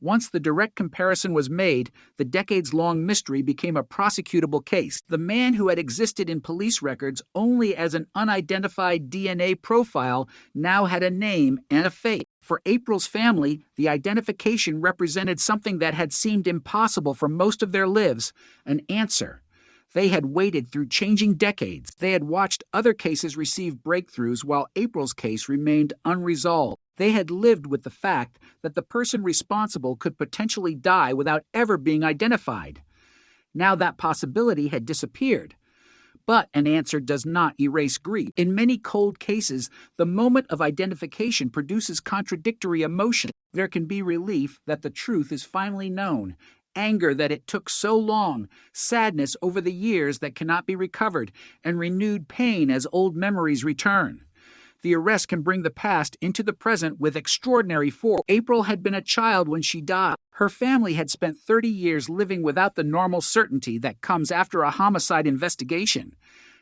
Once the direct comparison was made, the decades-long mystery became a prosecutable case. The man who had existed in police records only as an unidentified DNA profile now had a name and a fate. For April's family, the identification represented something that had seemed impossible for most of their lives, an answer. They had waited through changing decades. They had watched other cases receive breakthroughs while April's case remained unresolved. They had lived with the fact that the person responsible could potentially die without ever being identified. Now that possibility had disappeared. But an answer does not erase grief. In many cold cases, the moment of identification produces contradictory emotion. There can be relief that the truth is finally known, anger that it took so long, sadness over the years that cannot be recovered, and renewed pain as old memories return. The arrest can bring the past into the present with extraordinary force. April had been a child when she died. Her family had spent 30 years living without the normal certainty that comes after a homicide investigation.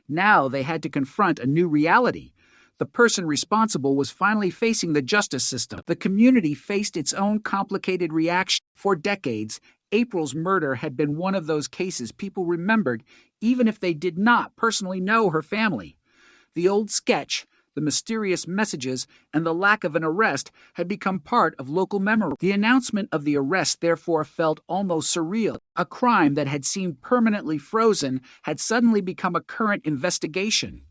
Now they had to confront a new reality. The person responsible was finally facing the justice system. The community faced its own complicated reaction. For decades, April's murder had been one of those cases people remembered even if they did not personally know her family. The old sketch, the mysterious messages, and the lack of an arrest had become part of local memory. The announcement of the arrest therefore felt almost surreal. A crime that had seemed permanently frozen had suddenly become a current investigation.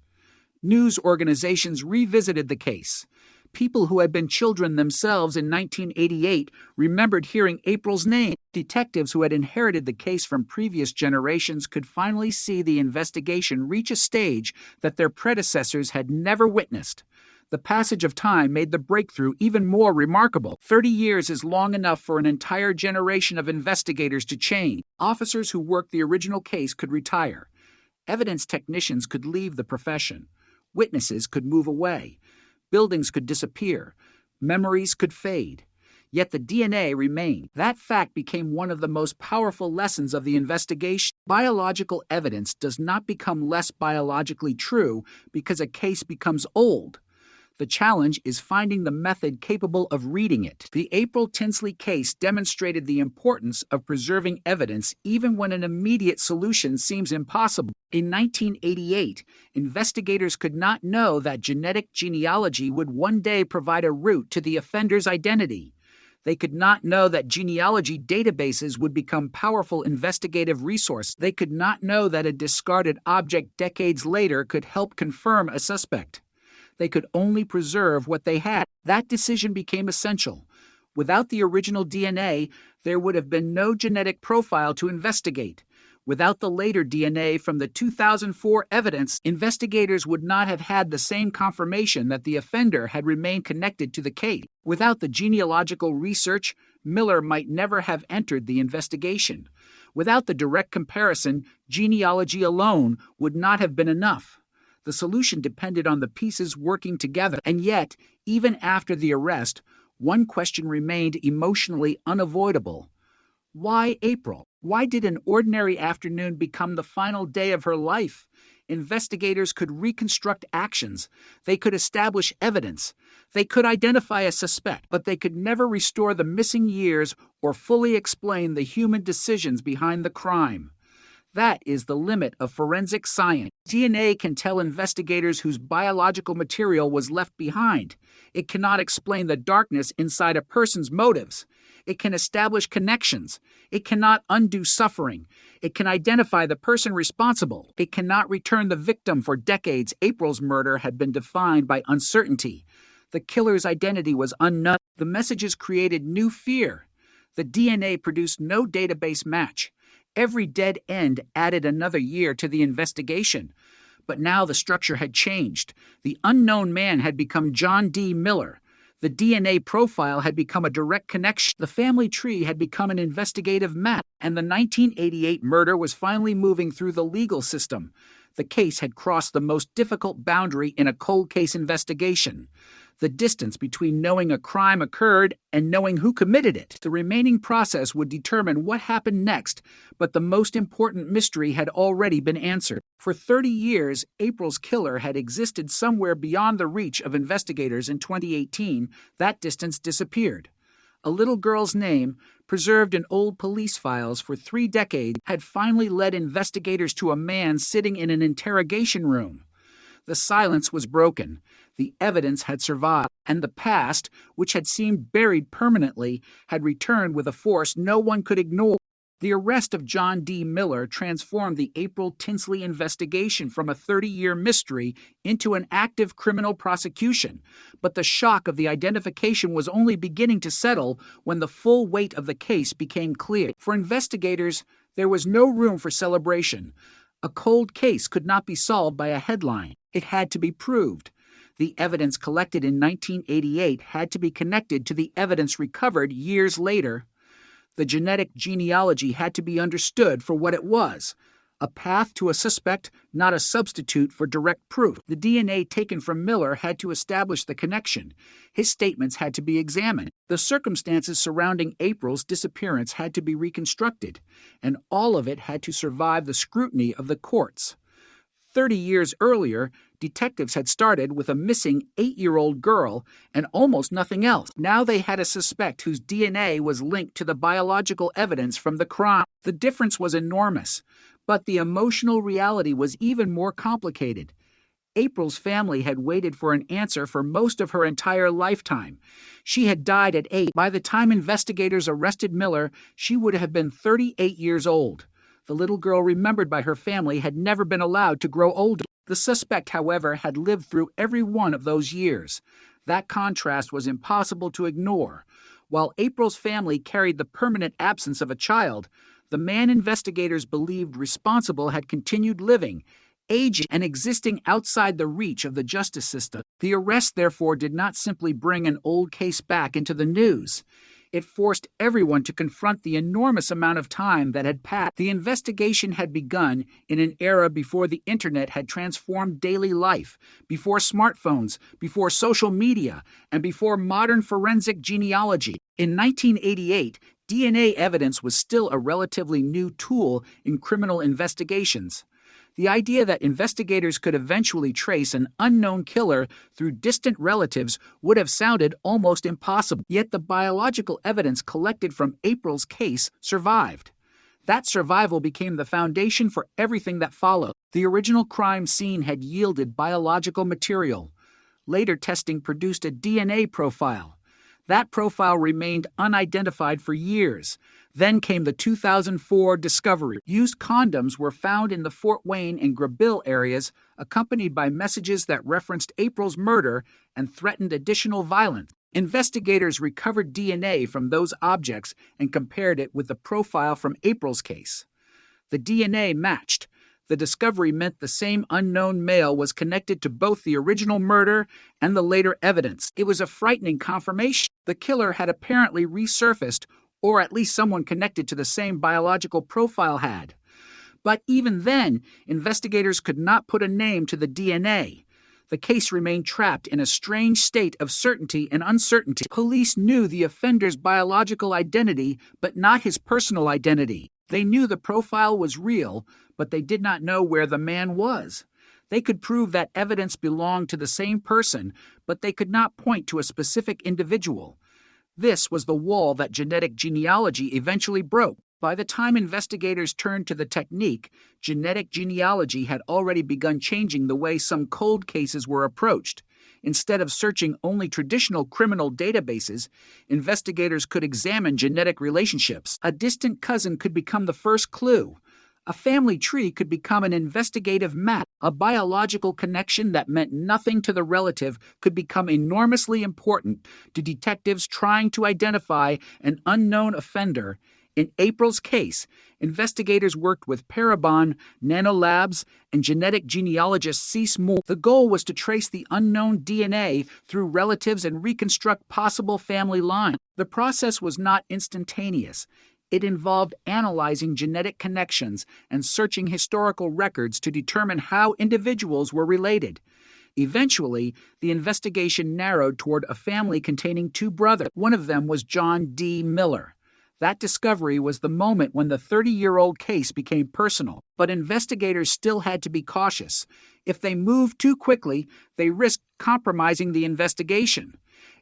News organizations revisited the case. People who had been children themselves in 1988 remembered hearing April's name. Detectives who had inherited the case from previous generations could finally see the investigation reach a stage that their predecessors had never witnessed. The passage of time made the breakthrough even more remarkable. 30 years is long enough for an entire generation of investigators to change. Officers who worked the original case could retire. Evidence technicians could leave the profession. Witnesses could move away. Buildings could disappear. Memories could fade. Yet the DNA remained. That fact became one of the most powerful lessons of the investigation. Biological evidence does not become less biologically true because a case becomes old. The challenge is finding the method capable of reading it. The April Tinsley case demonstrated the importance of preserving evidence even when an immediate solution seems impossible. In 1988, investigators could not know that genetic genealogy would one day provide a route to the offender's identity. They could not know that genealogy databases would become powerful investigative resources. They could not know that a discarded object decades later could help confirm a suspect. They could only preserve what they had. That decision became essential. Without the original DNA, there would have been no genetic profile to investigate. Without the later DNA from the 2004 evidence, investigators would not have had the same confirmation that the offender had remained connected to the case. Without the genealogical research, Miller might never have entered the investigation. Without the direct comparison, genealogy alone would not have been enough. The solution depended on the pieces working together, and yet, even after the arrest, one question remained emotionally unavoidable. Why April? Why did an ordinary afternoon become the final day of her life? Investigators could reconstruct actions. They could establish evidence. They could identify a suspect, but they could never restore the missing years or fully explain the human decisions behind the crime. That is the limit of forensic science. DNA can tell investigators whose biological material was left behind. It cannot explain the darkness inside a person's motives. It can establish connections. It cannot undo suffering. It can identify the person responsible. It cannot return the victim. For decades, April's murder had been defined by uncertainty. The killer's identity was unknown. The messages created new fear. The DNA produced no database match. Every dead end added another year to the investigation. But now the structure had changed. The unknown man had become John D. Miller. The DNA profile had become a direct connection. The family tree had become an investigative map, and the 1988 murder was finally moving through the legal system. The case had crossed the most difficult boundary in a cold case investigation. The distance between knowing a crime occurred and knowing who committed it. The remaining process would determine what happened next, but the most important mystery had already been answered. For 30 years, April's killer had existed somewhere beyond the reach of investigators. In 2018, that distance disappeared. A little girl's name, preserved in old police files for 3 decades, had finally led investigators to a man sitting in an interrogation room. The silence was broken. The evidence had survived, and the past, which had seemed buried permanently, had returned with a force no one could ignore. The arrest of John D. Miller transformed the April Tinsley investigation from a 30-year mystery into an active criminal prosecution. But the shock of the identification was only beginning to settle when the full weight of the case became clear. For investigators, there was no room for celebration. A cold case could not be solved by a headline. It had to be proved. The evidence collected in 1988 had to be connected to the evidence recovered years later. The genetic genealogy had to be understood for what it was, a path to a suspect, not a substitute for direct proof. The DNA taken from Miller had to establish the connection. His statements had to be examined. The circumstances surrounding April's disappearance had to be reconstructed, and all of it had to survive the scrutiny of the courts. 30 years earlier, detectives had started with a missing 8-year-old girl and almost nothing else. Now they had a suspect whose DNA was linked to the biological evidence from the crime. The difference was enormous, but the emotional reality was even more complicated. April's family had waited for an answer for most of her entire lifetime. She had died at 8. By the time investigators arrested Miller, she would have been 38 years old. The little girl remembered by her family had never been allowed to grow older. The suspect, however, had lived through every one of those years. That contrast was impossible to ignore. While April's family carried the permanent absence of a child, the man investigators believed responsible had continued living, aging, and existing outside the reach of the justice system. The arrest, therefore, did not simply bring an old case back into the news. It forced everyone to confront the enormous amount of time that had passed. The investigation had begun in an era before the internet had transformed daily life, before smartphones, before social media, and before modern forensic genealogy. In 1988, DNA evidence was still a relatively new tool in criminal investigations. The idea that investigators could eventually trace an unknown killer through distant relatives would have sounded almost impossible. Yet the biological evidence collected from April's case survived. That survival became the foundation for everything that followed. The original crime scene had yielded biological material. Later testing produced a DNA profile. That profile remained unidentified for years. Then came the 2004 discovery. Used condoms were found in the Fort Wayne and Grabille areas, accompanied by messages that referenced April's murder and threatened additional violence. Investigators recovered DNA from those objects and compared it with the profile from April's case. The DNA matched. The discovery meant the same unknown male was connected to both the original murder and the later evidence. It was a frightening confirmation. The killer had apparently resurfaced, or at least someone connected to the same biological profile had. But even then, investigators could not put a name to the DNA. The case remained trapped in a strange state of certainty and uncertainty. Police knew the offender's biological identity, but not his personal identity. They knew the profile was real, but they did not know where the man was. They could prove that evidence belonged to the same person, but they could not point to a specific individual. This was the wall that genetic genealogy eventually broke. By the time investigators turned to the technique, genetic genealogy had already begun changing the way some cold cases were approached. Instead of searching only traditional criminal databases, investigators could examine genetic relationships. A distant cousin could become the first clue. A family tree could become an investigative map. A biological connection that meant nothing to the relative could become enormously important to detectives trying to identify an unknown offender. In April's case, investigators worked with Parabon Nanolabs and genetic genealogist Cease Moore. The goal was to trace the unknown DNA through relatives and reconstruct possible family lines. The process was not instantaneous. It involved analyzing genetic connections and searching historical records to determine how individuals were related. Eventually, the investigation narrowed toward a family containing two brothers. One of them was John D. Miller. That discovery was the moment when the 30-year-old case became personal, but investigators still had to be cautious. If they moved too quickly, they risked compromising the investigation.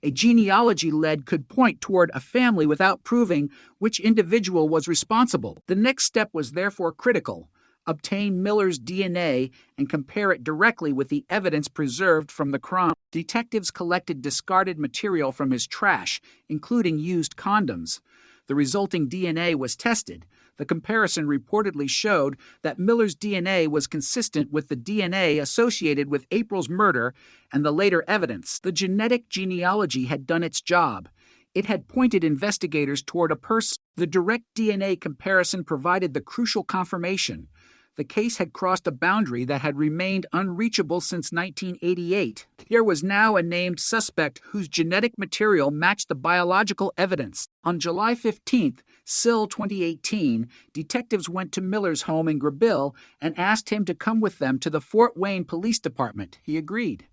A genealogy lead could point toward a family without proving which individual was responsible. The next step was therefore critical. Obtain Miller's DNA and compare it directly with the evidence preserved from the crime. Detectives collected discarded material from his trash, including used condoms. The resulting DNA was tested. The comparison reportedly showed that Miller's DNA was consistent with the DNA associated with April's murder and the later evidence. The genetic genealogy had done its job. It had pointed investigators toward a person. The direct DNA comparison provided the crucial confirmation. The case had crossed a boundary that had remained unreachable since 1988. There was now a named suspect whose genetic material matched the biological evidence. On July 15, 2018, detectives went to Miller's home in Greville and asked him to come with them to the Fort Wayne Police Department. He agreed.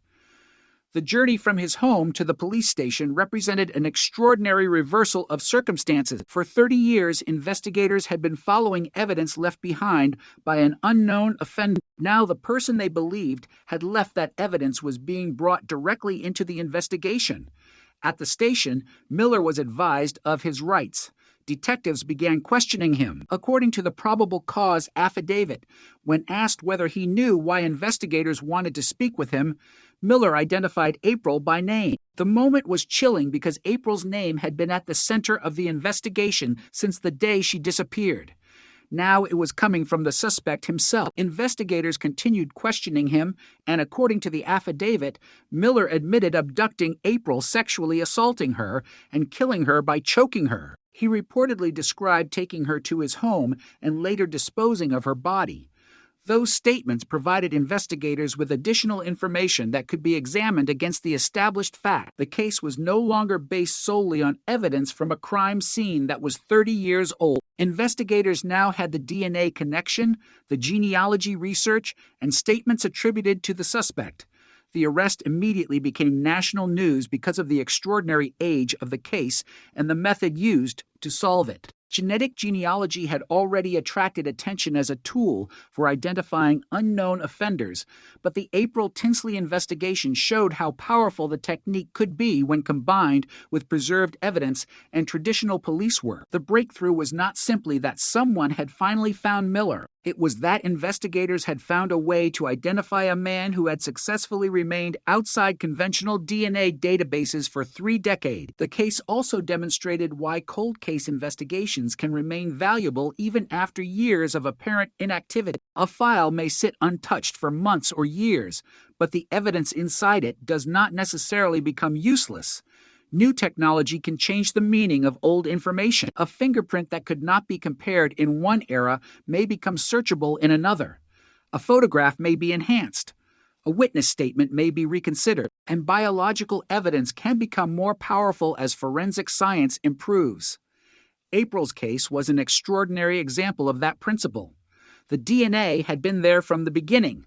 The journey from his home to the police station represented an extraordinary reversal of circumstances. For 30 years, investigators had been following evidence left behind by an unknown offender. Now the person they believed had left that evidence was being brought directly into the investigation. At the station, Miller was advised of his rights. Detectives began questioning him. According to the probable cause affidavit, when asked whether he knew why investigators wanted to speak with him, Miller identified April by name. The moment was chilling because April's name had been at the center of the investigation since the day she disappeared. Now it was coming from the suspect himself. Investigators continued questioning him, and according to the affidavit, Miller admitted abducting April, sexually assaulting her, and killing her by choking her. He reportedly described taking her to his home and later disposing of her body. Those statements provided investigators with additional information that could be examined against the established fact. The case was no longer based solely on evidence from a crime scene that was 30 years old. Investigators now had the DNA connection, the genealogy research, and statements attributed to the suspect. The arrest immediately became national news because of the extraordinary age of the case and the method used to solve it. Genetic genealogy had already attracted attention as a tool for identifying unknown offenders, but the April Tinsley investigation showed how powerful the technique could be when combined with preserved evidence and traditional police work. The breakthrough was not simply that someone had finally found Miller. It was that investigators had found a way to identify a man who had successfully remained outside conventional DNA databases for 3 decades. The case also demonstrated why cold case investigations can remain valuable even after years of apparent inactivity. A file may sit untouched for months or years, but the evidence inside it does not necessarily become useless. New technology can change the meaning of old information. A fingerprint that could not be compared in one era may become searchable in another. A photograph may be enhanced. A witness statement may be reconsidered, and biological evidence can become more powerful as forensic science improves. April's case was an extraordinary example of that principle. The DNA had been there from the beginning.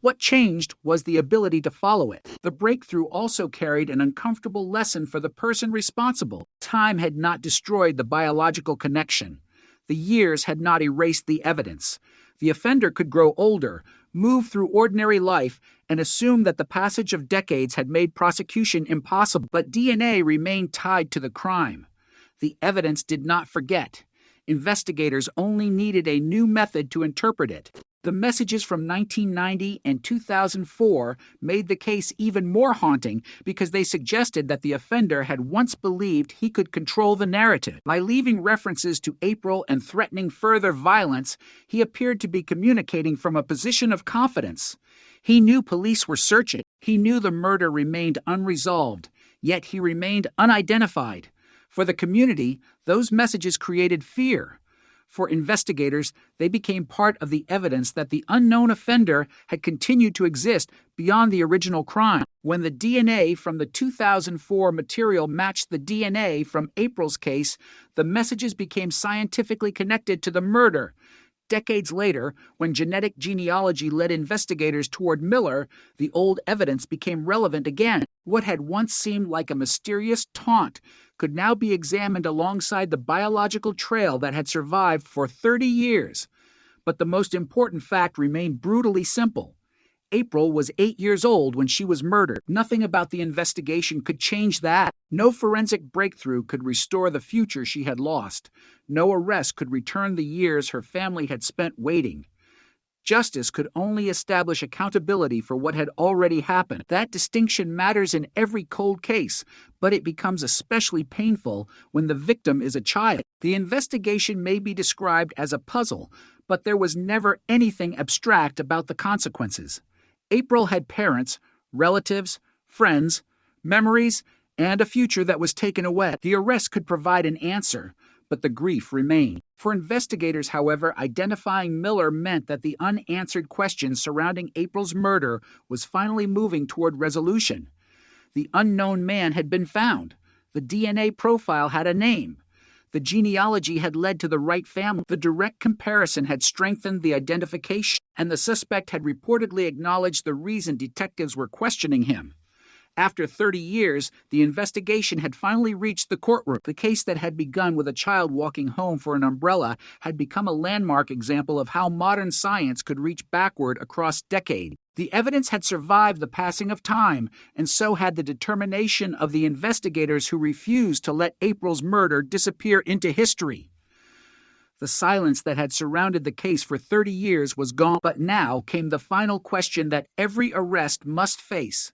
What changed was the ability to follow it. The breakthrough also carried an uncomfortable lesson for the person responsible. Time had not destroyed the biological connection. The years had not erased the evidence. The offender could grow older, move through ordinary life, and assume that the passage of decades had made prosecution impossible. But DNA remained tied to the crime. The evidence did not forget. Investigators only needed a new method to interpret it. The messages from 1990 and 2004 made the case even more haunting because they suggested that the offender had once believed he could control the narrative. By leaving references to April and threatening further violence, he appeared to be communicating from a position of confidence. He knew police were searching. He knew the murder remained unresolved, yet he remained unidentified. For the community, those messages created fear. For investigators, they became part of the evidence that the unknown offender had continued to exist beyond the original crime. When the DNA from the 2004 material matched the DNA from April's case, the messages became scientifically connected to the murder. Decades later, when genetic genealogy led investigators toward Miller, the old evidence became relevant again. What had once seemed like a mysterious taunt could now be examined alongside the biological trail that had survived for 30 years. But the most important fact remained brutally simple. April was 8 years old when she was murdered. Nothing about the investigation could change that. No forensic breakthrough could restore the future she had lost. No arrest could return the years her family had spent waiting. Justice could only establish accountability for what had already happened. That distinction matters in every cold case, but it becomes especially painful when the victim is a child. The investigation may be described as a puzzle, but there was never anything abstract about the consequences. April had parents, relatives, friends, memories, and a future that was taken away. The arrest could provide an answer, but the grief remained. For investigators, however, identifying Miller meant that the unanswered question surrounding April's murder was finally moving toward resolution. The unknown man had been found. The DNA profile had a name. The genealogy had led to the right family. The direct comparison had strengthened the identification, and the suspect had reportedly acknowledged the reason detectives were questioning him. After 30 years, the investigation had finally reached the courtroom. The case that had begun with a child walking home for an umbrella had become a landmark example of how modern science could reach backward across decades. The evidence had survived the passing of time, and so had the determination of the investigators who refused to let April's murder disappear into history. The silence that had surrounded the case for 30 years was gone, but now came the final question that every arrest must face.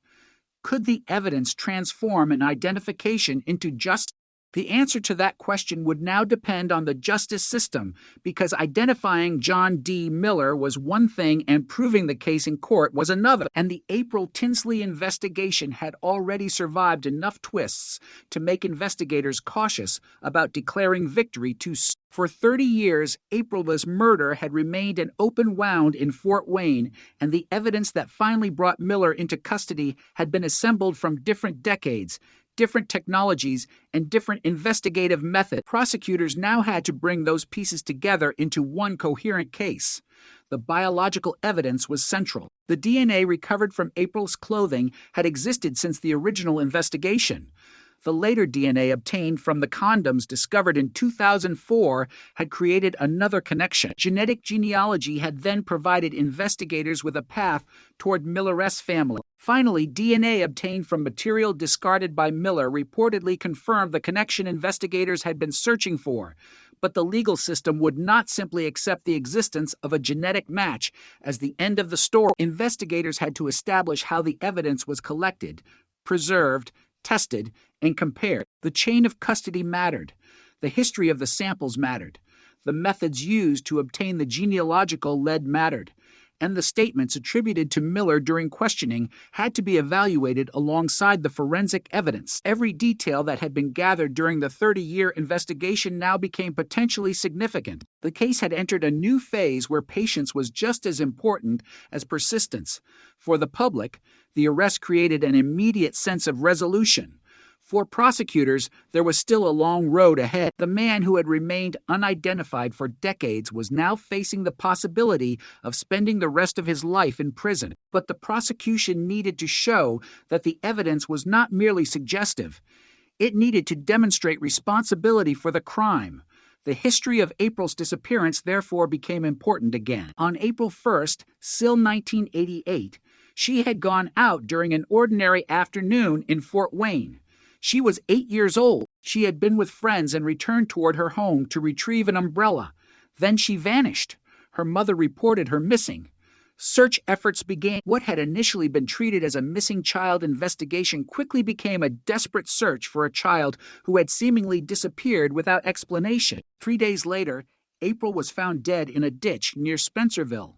Could the evidence transform an identification into justice? The answer to that question would now depend on the justice system, because identifying John D. Miller was one thing and proving the case in court was another. And the April Tinsley investigation had already survived enough twists to make investigators cautious about declaring victory too soon. For 30 years, April's murder had remained an open wound in Fort Wayne, and the evidence that finally brought Miller into custody had been assembled from different decades, different technologies, and different investigative methods. Prosecutors now had to bring those pieces together into one coherent case. The biological evidence was central. The DNA recovered from April's clothing had existed since the original investigation. The later DNA obtained from the condoms discovered in 2004 had created another connection. Genetic genealogy had then provided investigators with a path toward Miller's family. Finally, DNA obtained from material discarded by Miller reportedly confirmed the connection investigators had been searching for. But the legal system would not simply accept the existence of a genetic match as the end of the story. Investigators had to establish how the evidence was collected, preserved, tested, and compared. The chain of custody mattered. The history of the samples mattered. The methods used to obtain the genealogical lead mattered. and the statements attributed to Miller during questioning had to be evaluated alongside the forensic evidence. Every detail that had been gathered during the 30-year investigation now became potentially significant. The case had entered a new phase where patience was just as important as persistence. For the public, the arrest created an immediate sense of resolution. For prosecutors, there was still a long road ahead. The man who had remained unidentified for decades was now facing the possibility of spending the rest of his life in prison. But the prosecution needed to show that the evidence was not merely suggestive. It needed to demonstrate responsibility for the crime. The history of April's disappearance therefore became important again. On April 1st, still 1988, she had gone out during an ordinary afternoon in Fort Wayne. She was 8 years old. She had been with friends and returned toward her home to retrieve an umbrella. Then she vanished. Her mother reported her missing. Search efforts began. What had initially been treated as a missing child investigation quickly became a desperate search for a child who had seemingly disappeared without explanation. 3 days later, April was found dead in a ditch near Spencerville.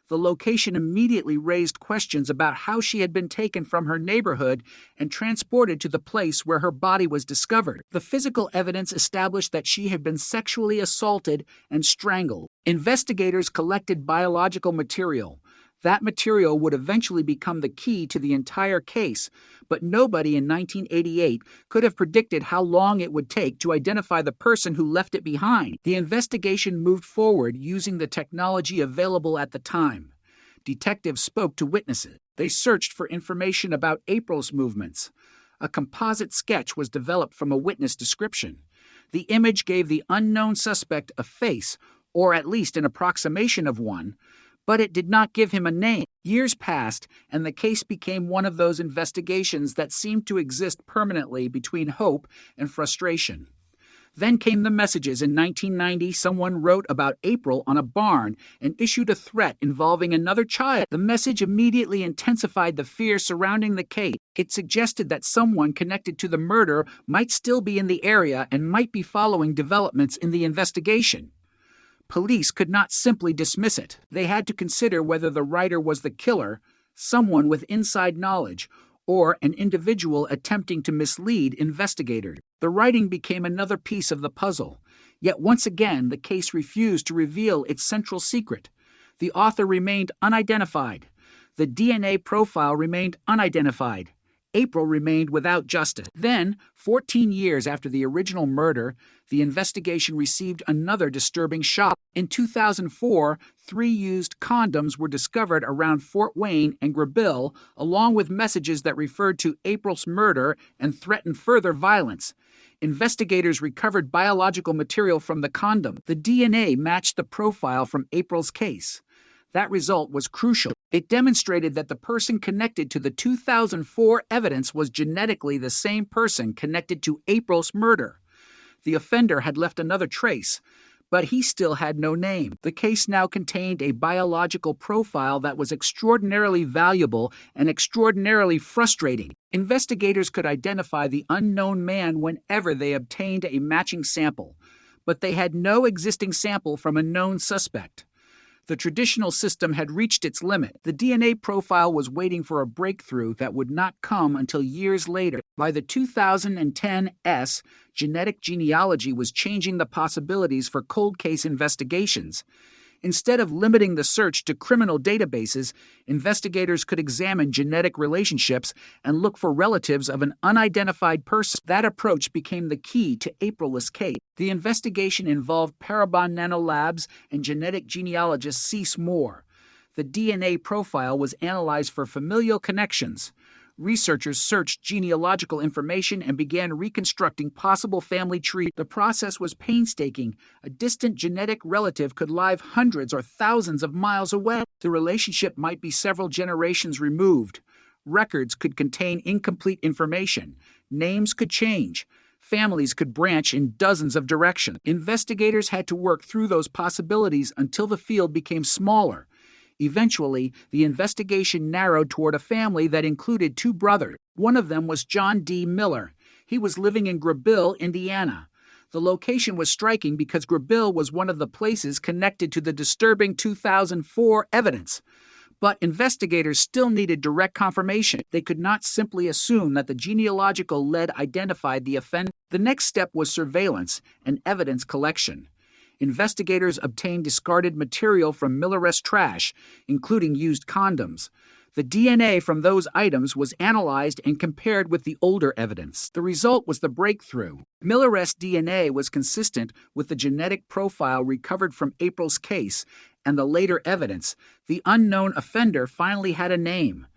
The location immediately raised questions about how she had been taken from her neighborhood and transported to the place where her body was discovered. The physical evidence established that she had been sexually assaulted and strangled. Investigators collected biological material. That material would eventually become the key to the entire case, but nobody in 1988 could have predicted how long it would take to identify the person who left it behind. The investigation moved forward using the technology available at the time. Detectives spoke to witnesses. They searched for information about April's movements. A composite sketch was developed from a witness description. The image gave the unknown suspect a face, or at least an approximation of one, but it did not give him a name. Years passed, and the case became one of those investigations that seemed to exist permanently between hope and frustration. Then came the messages. In 1990, someone wrote about April on a barn and issued a threat involving another child. The message immediately intensified the fear surrounding the case. It suggested that someone connected to the murder might still be in the area and might be following developments in the investigation. Police could not simply dismiss it. They had to consider whether the writer was the killer, someone with inside knowledge, or an individual attempting to mislead investigators. The writing became another piece of the puzzle. Yet once again, the case refused to reveal its central secret. The author remained unidentified. The DNA profile remained unidentified. April remained without justice. Then, 14 years after the original murder, the investigation received another disturbing shock. In 2004, 3 used condoms were discovered around Fort Wayne and Grabille, along with messages that referred to April's murder and threatened further violence. Investigators recovered biological material from the condom. The DNA matched the profile from April's case. That result was crucial. It demonstrated that the person connected to the 2004 evidence was genetically the same person connected to April's murder. The offender had left another trace, but he still had no name. The case now contained a biological profile that was extraordinarily valuable and extraordinarily frustrating. Investigators could identify the unknown man whenever they obtained a matching sample, but they had no existing sample from a known suspect. The traditional system had reached its limit. The DNA profile was waiting for a breakthrough that would not come until years later. By the 2010 genetic genealogy was changing the possibilities for cold case investigations. Instead of limiting the search to criminal databases, investigators could examine genetic relationships and look for relatives of an unidentified person. That approach became the key to April's case. The investigation involved Parabon Nanolabs and genetic genealogist Cease Moore. The DNA profile was analyzed for familial connections. Researchers searched genealogical information and began reconstructing possible family trees. The process was painstaking. A distant genetic relative could live hundreds or thousands of miles away. The relationship might be several generations removed. Records could contain incomplete information. Names could change. Families could branch in dozens of directions. Investigators had to work through those possibilities until the field became smaller. Eventually, the investigation narrowed toward a family that included 2 brothers. One of them was John D. Miller. He was living in Grabille, Indiana. The location was striking because Grabille was one of the places connected to the disturbing 2004 evidence. But investigators still needed direct confirmation. They could not simply assume that the genealogical lead identified the offender. The next step was surveillance and evidence collection. Investigators obtained discarded material from Miller's trash, including used condoms. The DNA from those items was analyzed and compared with the older evidence. The result was the breakthrough. Miller's DNA was consistent with the genetic profile recovered from April's case and the later evidence. The unknown offender finally had a name.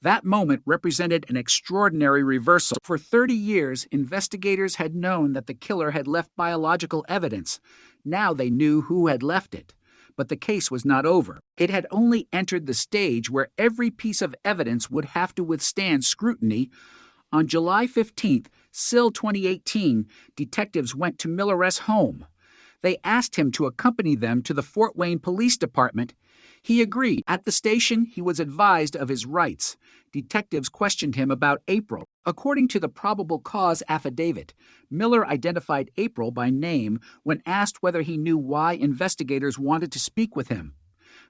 That moment represented an extraordinary reversal. For 30 years, investigators had known that the killer had left biological evidence. Now they knew who had left it. But the case was not over. It had only entered the stage where every piece of evidence would have to withstand scrutiny. On July 15th, SIL 2018, detectives went to Miller's home. They asked him to accompany them to the Fort Wayne Police Department. He agreed. At the station, he was advised of his rights. Detectives questioned him about April. According to the probable cause affidavit, Miller identified April by name when asked whether he knew why investigators wanted to speak with him.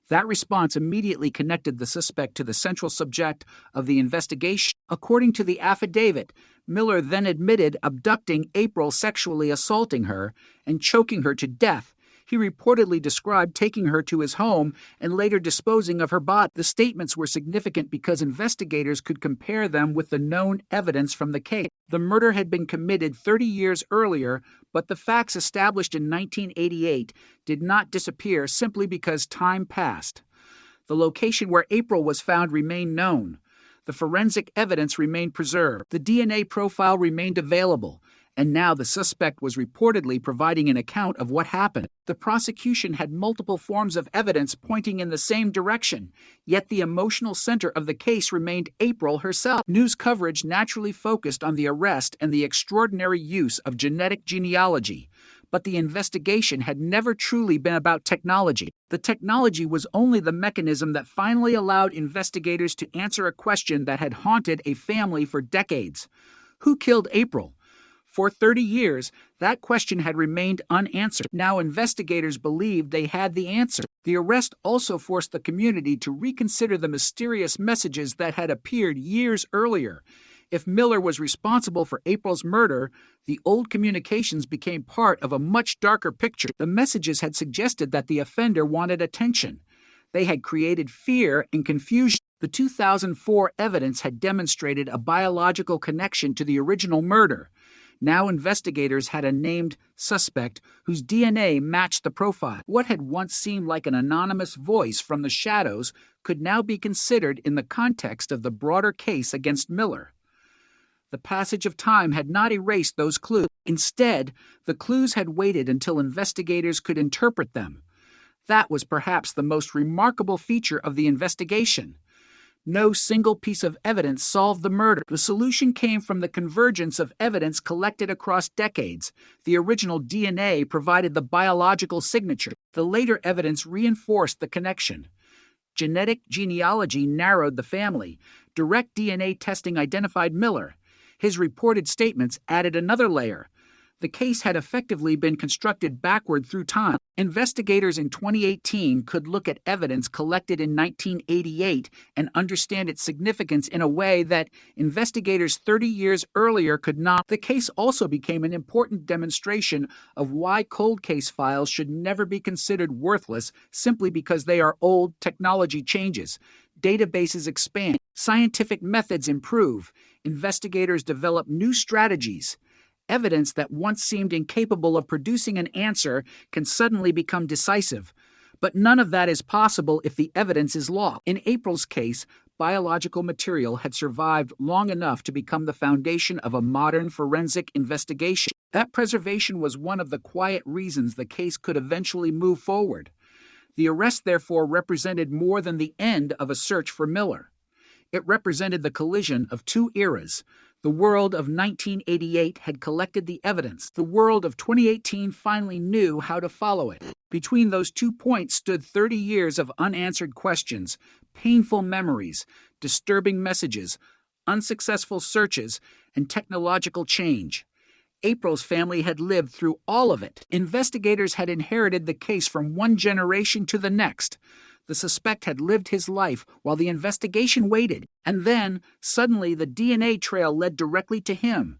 That response immediately connected the suspect to the central subject of the investigation. According to the affidavit, Miller then admitted abducting April, sexually assaulting her, and choking her to death. He reportedly described taking her to his home and later disposing of her body. The statements were significant because investigators could compare them with the known evidence from the case. The murder had been committed 30 years earlier, but the facts established in 1988 did not disappear simply because time passed. The location where April was found remained known. The forensic evidence remained preserved. The DNA profile remained available. And now the suspect was reportedly providing an account of what happened. The prosecution had multiple forms of evidence pointing in the same direction, yet the emotional center of the case remained April herself. News coverage naturally focused on the arrest and the extraordinary use of genetic genealogy. But the investigation had never truly been about technology. The technology was only the mechanism that finally allowed investigators to answer a question that had haunted a family for decades. Who killed April? For 30 years, that question had remained unanswered. Now investigators believed they had the answer. The arrest also forced the community to reconsider the mysterious messages that had appeared years earlier. If Miller was responsible for April's murder, the old communications became part of a much darker picture. The messages had suggested that the offender wanted attention. They had created fear and confusion. The 2004 evidence had demonstrated a biological connection to the original murder. Now investigators had a named suspect whose DNA matched the profile. What had once seemed like an anonymous voice from the shadows could now be considered in the context of the broader case against Miller. The passage of time had not erased those clues. Instead, the clues had waited until investigators could interpret them. That was perhaps the most remarkable feature of the investigation. No single piece of evidence solved the murder. The solution came from the convergence of evidence collected across decades. The original DNA provided the biological signature. The later evidence reinforced the connection. Genetic genealogy narrowed the family. Direct DNA testing identified Miller. His reported statements added another layer. The case had effectively been constructed backward through time. Investigators in 2018 could look at evidence collected in 1988 and understand its significance in a way that investigators 30 years earlier could not. The case also became an important demonstration of why cold case files should never be considered worthless simply because they are old. Technology changes. Databases expand. Scientific methods improve. Investigators develop new strategies. Evidence that once seemed incapable of producing an answer can suddenly become decisive. But none of that is possible if the evidence is lost. In April's case, biological material had survived long enough to become the foundation of a modern forensic investigation. That preservation was one of the quiet reasons the case could eventually move forward. The arrest, therefore, represented more than the end of a search for Miller. It represented the collision of two eras. The world of 1988 had collected the evidence. The world of 2018 finally knew how to follow it. Between those 2 points stood 30 years of unanswered questions, painful memories, disturbing messages, unsuccessful searches, and technological change. April's family had lived through all of it. Investigators had inherited the case from one generation to the next. The suspect had lived his life while the investigation waited, and then, suddenly, the DNA trail led directly to him.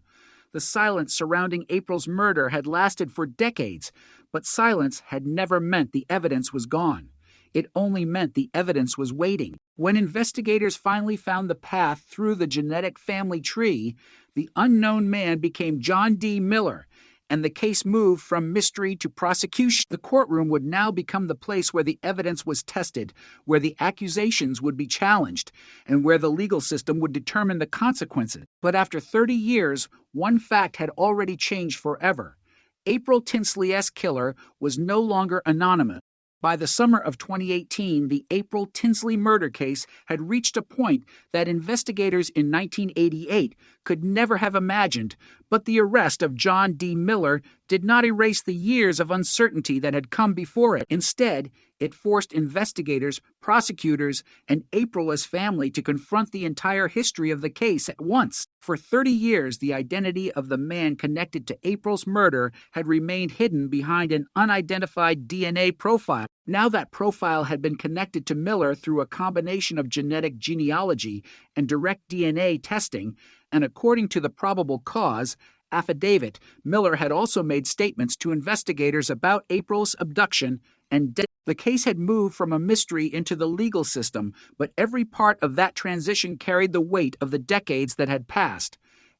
The silence surrounding April's murder had lasted for decades, but silence had never meant the evidence was gone. It only meant the evidence was waiting. When investigators finally found the path through the genetic family tree, the unknown man became John D. Miller, and the case moved from mystery to prosecution. The courtroom would now become the place where the evidence was tested, where the accusations would be challenged, and where the legal system would determine the consequences. But after 30 years, one fact had already changed forever. April Tinsley's killer was no longer anonymous. By the summer of 2018, the April Tinsley murder case had reached a point that investigators in 1988 could never have imagined, but the arrest of John D. Miller did not erase the years of uncertainty that had come before it. Instead, it forced investigators, prosecutors, and April's family to confront the entire history of the case at once. For 30 years, the identity of the man connected to April's murder had remained hidden behind an unidentified DNA profile. Now that profile had been connected to Miller through a combination of genetic genealogy and direct DNA testing, and according to the probable cause affidavit, Miller had also made statements to investigators about April's abduction and death. The case had moved from a mystery into the legal system, but every part of that transition carried the weight of the decades that had passed.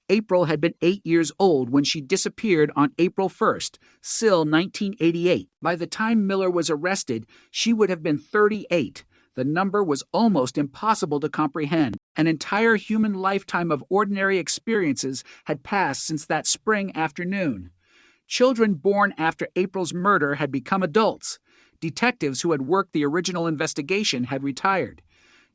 April had been 8 years old when she disappeared on April 1st, still 1988. By the time Miller was arrested, she would have been 38. The number was almost impossible to comprehend. An entire human lifetime of ordinary experiences had passed since that spring afternoon. Children born after April's murder had become adults. Detectives who had worked the original investigation had retired.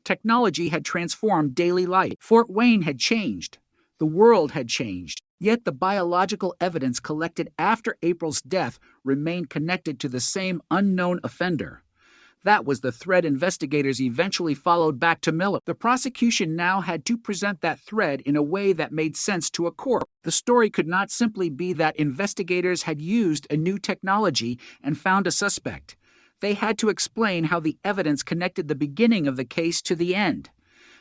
Technology had transformed daily life. Fort Wayne had changed. The world had changed. Yet the biological evidence collected after April's death remained connected to the same unknown offender. That was the thread investigators eventually followed back to Miller. The prosecution now had to present that thread in a way that made sense to a court. The story could not simply be that investigators had used a new technology and found a suspect. They had to explain how the evidence connected the beginning of the case to the end.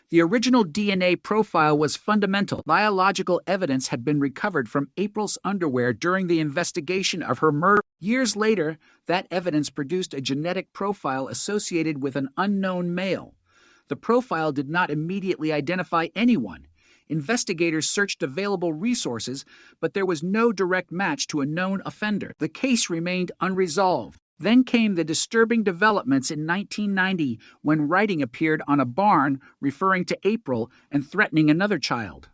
The original DNA profile was fundamental. Biological evidence had been recovered from April's underwear during the investigation of her murder. Years later, that evidence produced a genetic profile associated with an unknown male. The profile did not immediately identify anyone. Investigators searched available resources, but there was no direct match to a known offender. The case remained unresolved. Then came the disturbing developments in 1990 when writing appeared on a barn referring to April and threatening another child.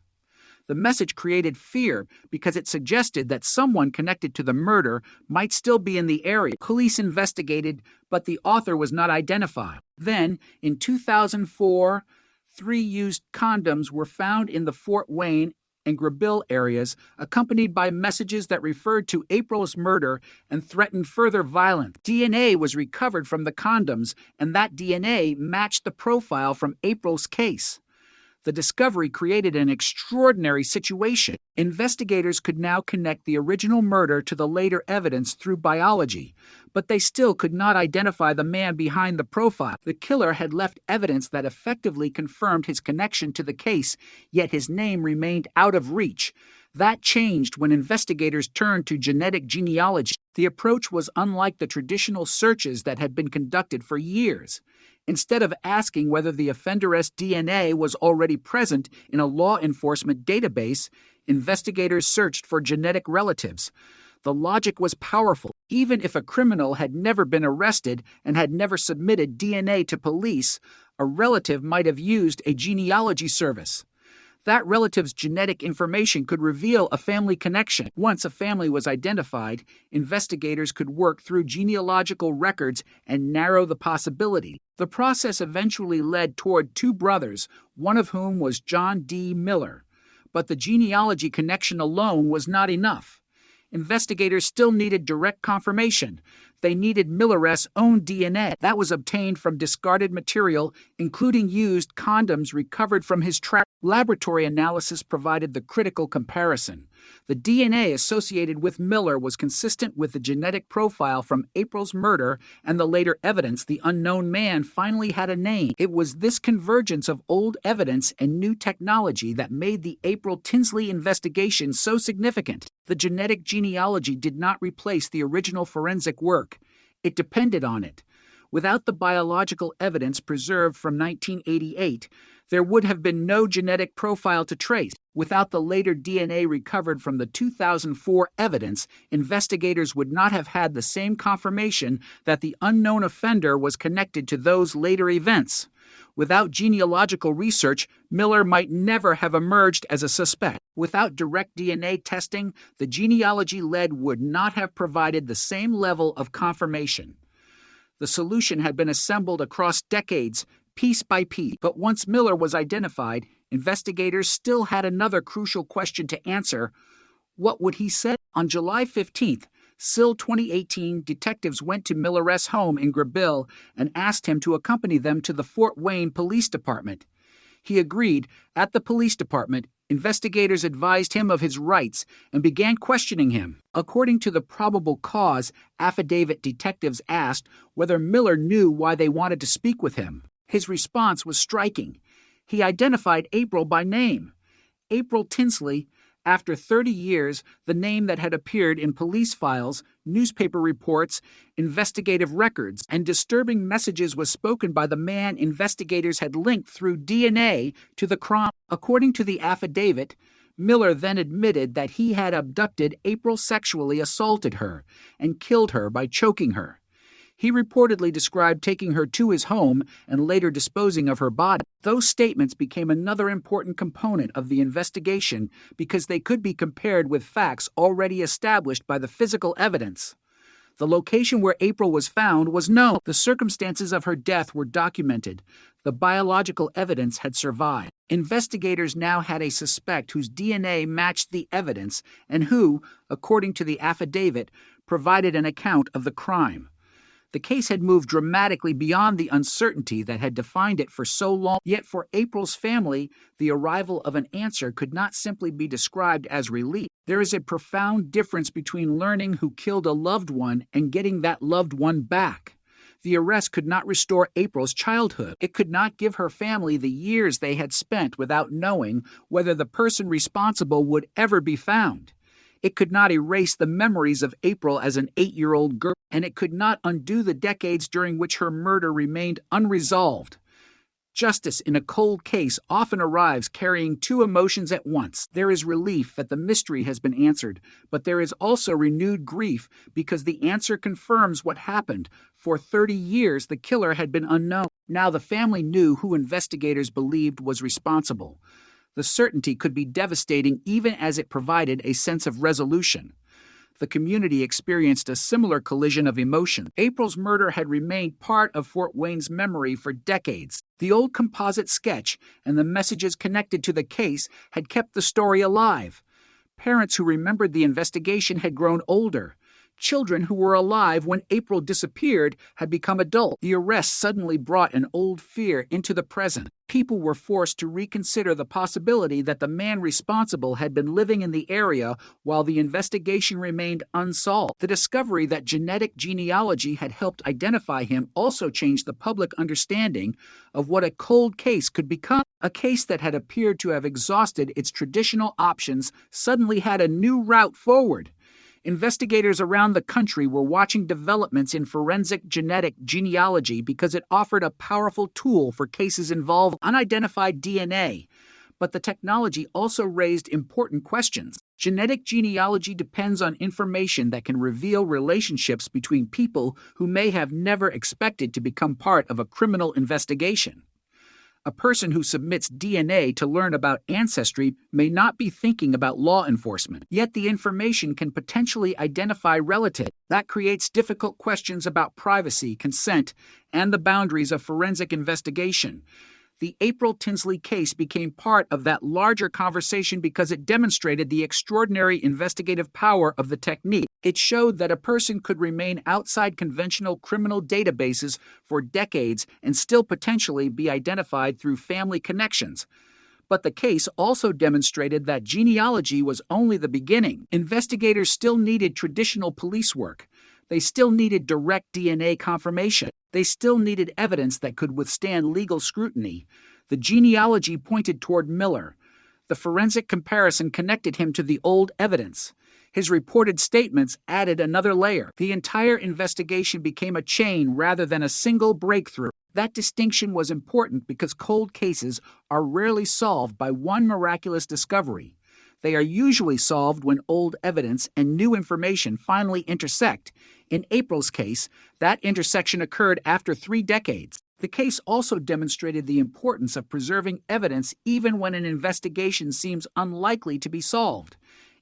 The message created fear because it suggested that someone connected to the murder might still be in the area. Police investigated, but the author was not identified. Then, in 2004, 3 used condoms were found in the Fort Wayne and Grabille areas, accompanied by messages that referred to April's murder and threatened further violence. DNA was recovered from the condoms, and that DNA matched the profile from April's case. The discovery created an extraordinary situation. Investigators could now connect the original murder to the later evidence through biology, but they still could not identify the man behind the profile. The killer had left evidence that effectively confirmed his connection to the case, yet his name remained out of reach. That changed when investigators turned to genetic genealogy. The approach was unlike the traditional searches that had been conducted for years. Instead of asking whether the offender's DNA was already present in a law enforcement database, investigators searched for genetic relatives. The logic was powerful. Even if a criminal had never been arrested and had never submitted DNA to police, a relative might have used a genealogy service. That relative's genetic information could reveal a family connection. Once a family was identified, investigators could work through genealogical records and narrow the possibility. The process eventually led toward 2 brothers, one of whom was John D. Miller. But the genealogy connection alone was not enough. Investigators still needed direct confirmation. they needed Miller's own DNA that was obtained from discarded material, including used condoms recovered from his trap. Laboratory analysis provided the critical comparison. The DNA associated with Miller was consistent with the genetic profile from April's murder, and the later evidence the unknown man finally had a name. It was this convergence of old evidence and new technology that made the April Tinsley investigation so significant. The genetic genealogy did not replace the original forensic work. It depended on it. Without the biological evidence preserved from 1988, there would have been no genetic profile to trace. Without the later DNA recovered from the 2004 evidence, investigators would not have had the same confirmation that the unknown offender was connected to those later events. Without genealogical research, Miller might never have emerged as a suspect. Without direct DNA testing, the genealogy lead would not have provided the same level of confirmation. The solution had been assembled across decades, piece by piece. But once Miller was identified, investigators still had another crucial question to answer. What would he say? On July 15th, SIL 2018, detectives went to Miller's home in Greville and asked him to accompany them to the Fort Wayne Police Department. He agreed. At the police department, investigators advised him of his rights and began questioning him. According to the probable cause affidavit, detectives asked whether Miller knew why they wanted to speak with him. His response was striking. He identified April by name. April Tinsley. After 30 years, the name that had appeared in police files, newspaper reports, investigative records, and disturbing messages was spoken by the man investigators had linked through DNA to the crime. According to the affidavit, Miller then admitted that he had abducted April, sexually assaulted her, and killed her by choking her. He reportedly described taking her to his home and later disposing of her body. Those statements became another important component of the investigation because they could be compared with facts already established by the physical evidence. The location where April was found was known. The circumstances of her death were documented. The biological evidence had survived. Investigators now had a suspect whose DNA matched the evidence and who, according to the affidavit, provided an account of the crime. The case had moved dramatically beyond the uncertainty that had defined it for so long. Yet for April's family, the arrival of an answer could not simply be described as relief. There is a profound difference between learning who killed a loved one and getting that loved one back. The arrest could not restore April's childhood. It could not give her family the years they had spent without knowing whether the person responsible would ever be found. It could not erase the memories of April as an 8-year-old girl, and it could not undo the decades during which her murder remained unresolved. Justice in a cold case often arrives carrying two emotions at once. There is relief that the mystery has been answered, but there is also renewed grief because the answer confirms what happened. For 30 years, the killer had been unknown. Now the family knew who investigators believed was responsible. The certainty could be devastating even as it provided a sense of resolution. The community experienced a similar collision of emotion. April's murder had remained part of Fort Wayne's memory for decades. The old composite sketch and the messages connected to the case had kept the story alive. Parents who remembered the investigation had grown older. Children who were alive when April disappeared had become adults. The arrest suddenly brought an old fear into the present. People were forced to reconsider the possibility that the man responsible had been living in the area while the investigation remained unsolved. The discovery that genetic genealogy had helped identify him also changed the public understanding of what a cold case could become. A case that had appeared to have exhausted its traditional options suddenly had a new route forward. Investigators around the country were watching developments in forensic genetic genealogy because it offered a powerful tool for cases involving unidentified DNA. But the technology also raised important questions. Genetic genealogy depends on information that can reveal relationships between people who may have never expected to become part of a criminal investigation. A person who submits DNA to learn about ancestry may not be thinking about law enforcement, yet the information can potentially identify relatives. That creates difficult questions about privacy, consent, and the boundaries of forensic investigation. The April Tinsley case became part of that larger conversation because it demonstrated the extraordinary investigative power of the technique. It showed that a person could remain outside conventional criminal databases for decades and still potentially be identified through family connections. But the case also demonstrated that genealogy was only the beginning. Investigators still needed traditional police work. They still needed direct DNA confirmation. They still needed evidence that could withstand legal scrutiny. The genealogy pointed toward Miller. The forensic comparison connected him to the old evidence. His reported statements added another layer. The entire investigation became a chain rather than a single breakthrough. That distinction was important because cold cases are rarely solved by one miraculous discovery. They are usually solved when old evidence and new information finally intersect. In April's case, that intersection occurred after 3 decades. The case also demonstrated the importance of preserving evidence even when an investigation seems unlikely to be solved.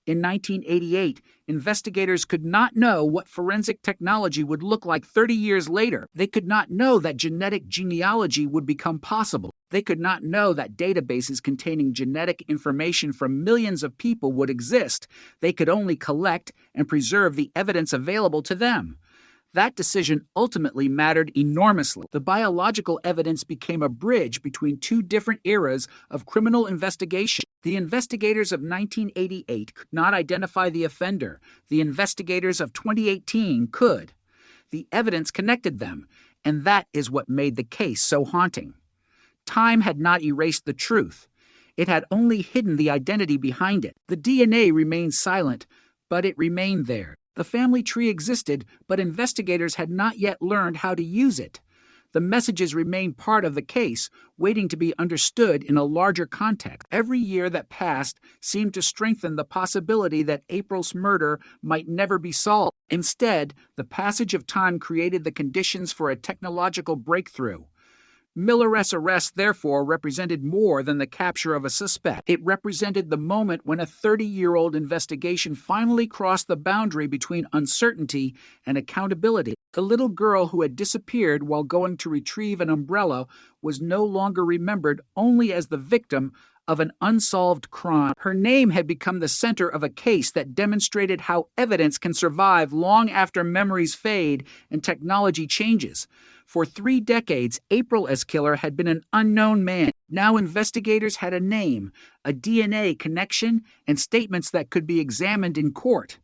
In 1988, investigators could not know what forensic technology would look like 30 years later. They could not know that genetic genealogy would become possible. They could not know that databases containing genetic information from millions of people would exist. They could only collect and preserve the evidence available to them. That decision ultimately mattered enormously. The biological evidence became a bridge between 2 different eras of criminal investigation. The investigators of 1988 could not identify the offender. The investigators of 2018 could. The evidence connected them, and that is what made the case so haunting. Time had not erased the truth. It had only hidden the identity behind it. The DNA remained silent, but it remained there. The family tree existed, but investigators had not yet learned how to use it. The messages remained part of the case, waiting to be understood in a larger context. Every year that passed seemed to strengthen the possibility that April's murder might never be solved. Instead, the passage of time created the conditions for a technological breakthrough. Miller's arrest, therefore, represented more than the capture of a suspect. It represented the moment when a 30-year-old investigation finally crossed the boundary between uncertainty and accountability. The little girl who had disappeared while going to retrieve an umbrella was no longer remembered only as the victim of an unsolved crime. Her name had become the center of a case that demonstrated how evidence can survive long after memories fade and technology changes. For 3 decades, IAmAKiller had been an unknown man. Now investigators had a name, a DNA connection, and statements that could be examined in court.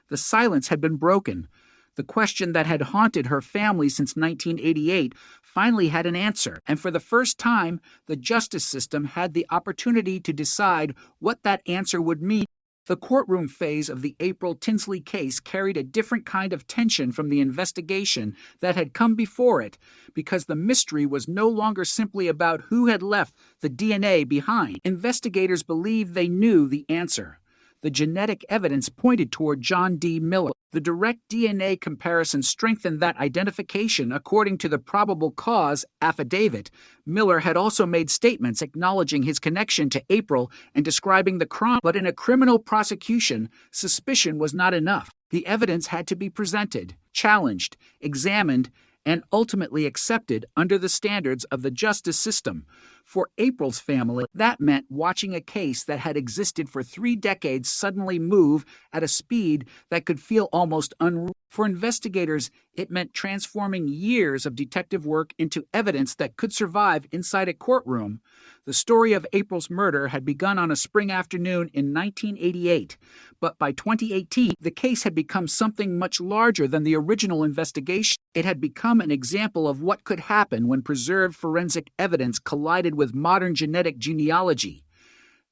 The silence had been broken. The question that had haunted her family since 1988 finally had an answer, and for the first time, the justice system had the opportunity to decide what that answer would mean. The courtroom phase of the April Tinsley case carried a different kind of tension from the investigation that had come before it, because the mystery was no longer simply about who had left the DNA behind. Investigators believed they knew the answer. The genetic evidence pointed toward John D. Miller. The direct DNA comparison strengthened that identification. According to the probable cause affidavit, Miller had also made statements acknowledging his connection to April and describing the crime. But in a criminal prosecution, suspicion was not enough. The evidence had to be presented, challenged, examined, and ultimately accepted under the standards of the justice system. For April's family, that meant watching a case that had existed for 3 decades suddenly move at a speed that could feel almost unreal. For investigators, it meant transforming years of detective work into evidence that could survive inside a courtroom. The story of April's murder had begun on a spring afternoon in 1988, but by 2018, the case had become something much larger than the original investigation. It had become an example of what could happen when preserved forensic evidence collided with modern genetic genealogy.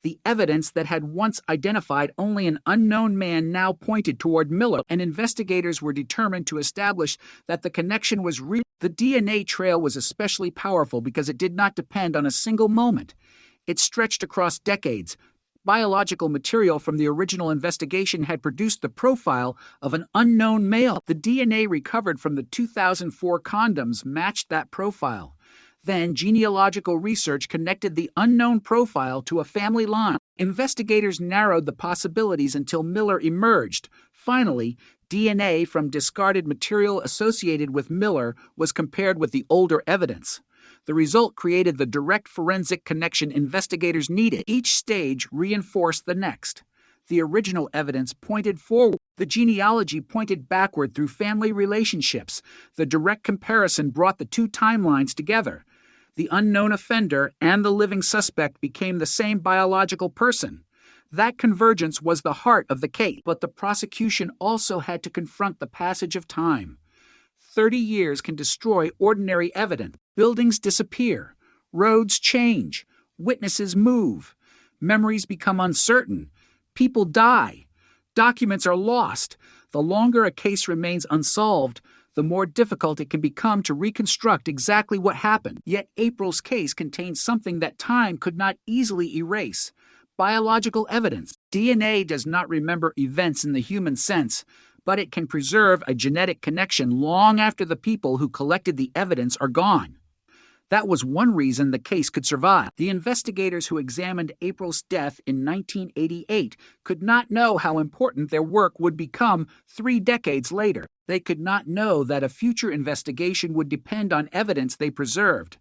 The evidence that had once identified only an unknown man now pointed toward Miller, and investigators were determined to establish that the connection was real. The DNA trail was especially powerful because it did not depend on a single moment. It stretched across decades. Biological material from the original investigation had produced the profile of an unknown male. The DNA recovered from the 2004 condoms matched that profile. Then, genealogical research connected the unknown profile to a family line. Investigators narrowed the possibilities until Miller emerged. Finally, DNA from discarded material associated with Miller was compared with the older evidence. The result created the direct forensic connection investigators needed. Each stage reinforced the next. The original evidence pointed forward. The genealogy pointed backward through family relationships. The direct comparison brought the two timelines together. The unknown offender and the living suspect became the same biological person. That convergence was the heart of the case, but the prosecution also had to confront the passage of time. 30 years can destroy ordinary evidence. Buildings disappear. Roads change. Witnesses move. Memories become uncertain. People die. Documents are lost. The longer a case remains unsolved, the more difficult it can become to reconstruct exactly what happened. Yet April's case contains something that time could not easily erase: biological evidence. DNA does not remember events in the human sense, but it can preserve a genetic connection long after the people who collected the evidence are gone. That was one reason the case could survive. The investigators who examined April's death in 1988 could not know how important their work would become 3 decades later. They could not know that a future investigation would depend on evidence they preserved.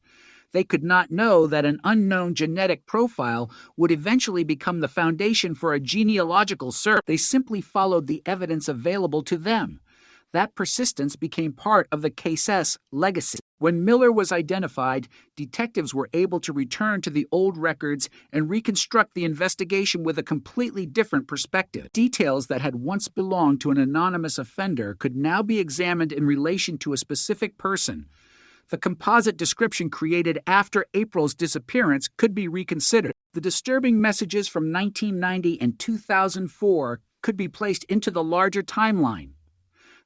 They could not know that an unknown genetic profile would eventually become the foundation for a genealogical search. They simply followed the evidence available to them. That persistence became part of the case's legacy. When Miller was identified, detectives were able to return to the old records and reconstruct the investigation with a completely different perspective. Details that had once belonged to an anonymous offender could now be examined in relation to a specific person. The composite description created after April's disappearance could be reconsidered. The disturbing messages from 1990 and 2004 could be placed into the larger timeline.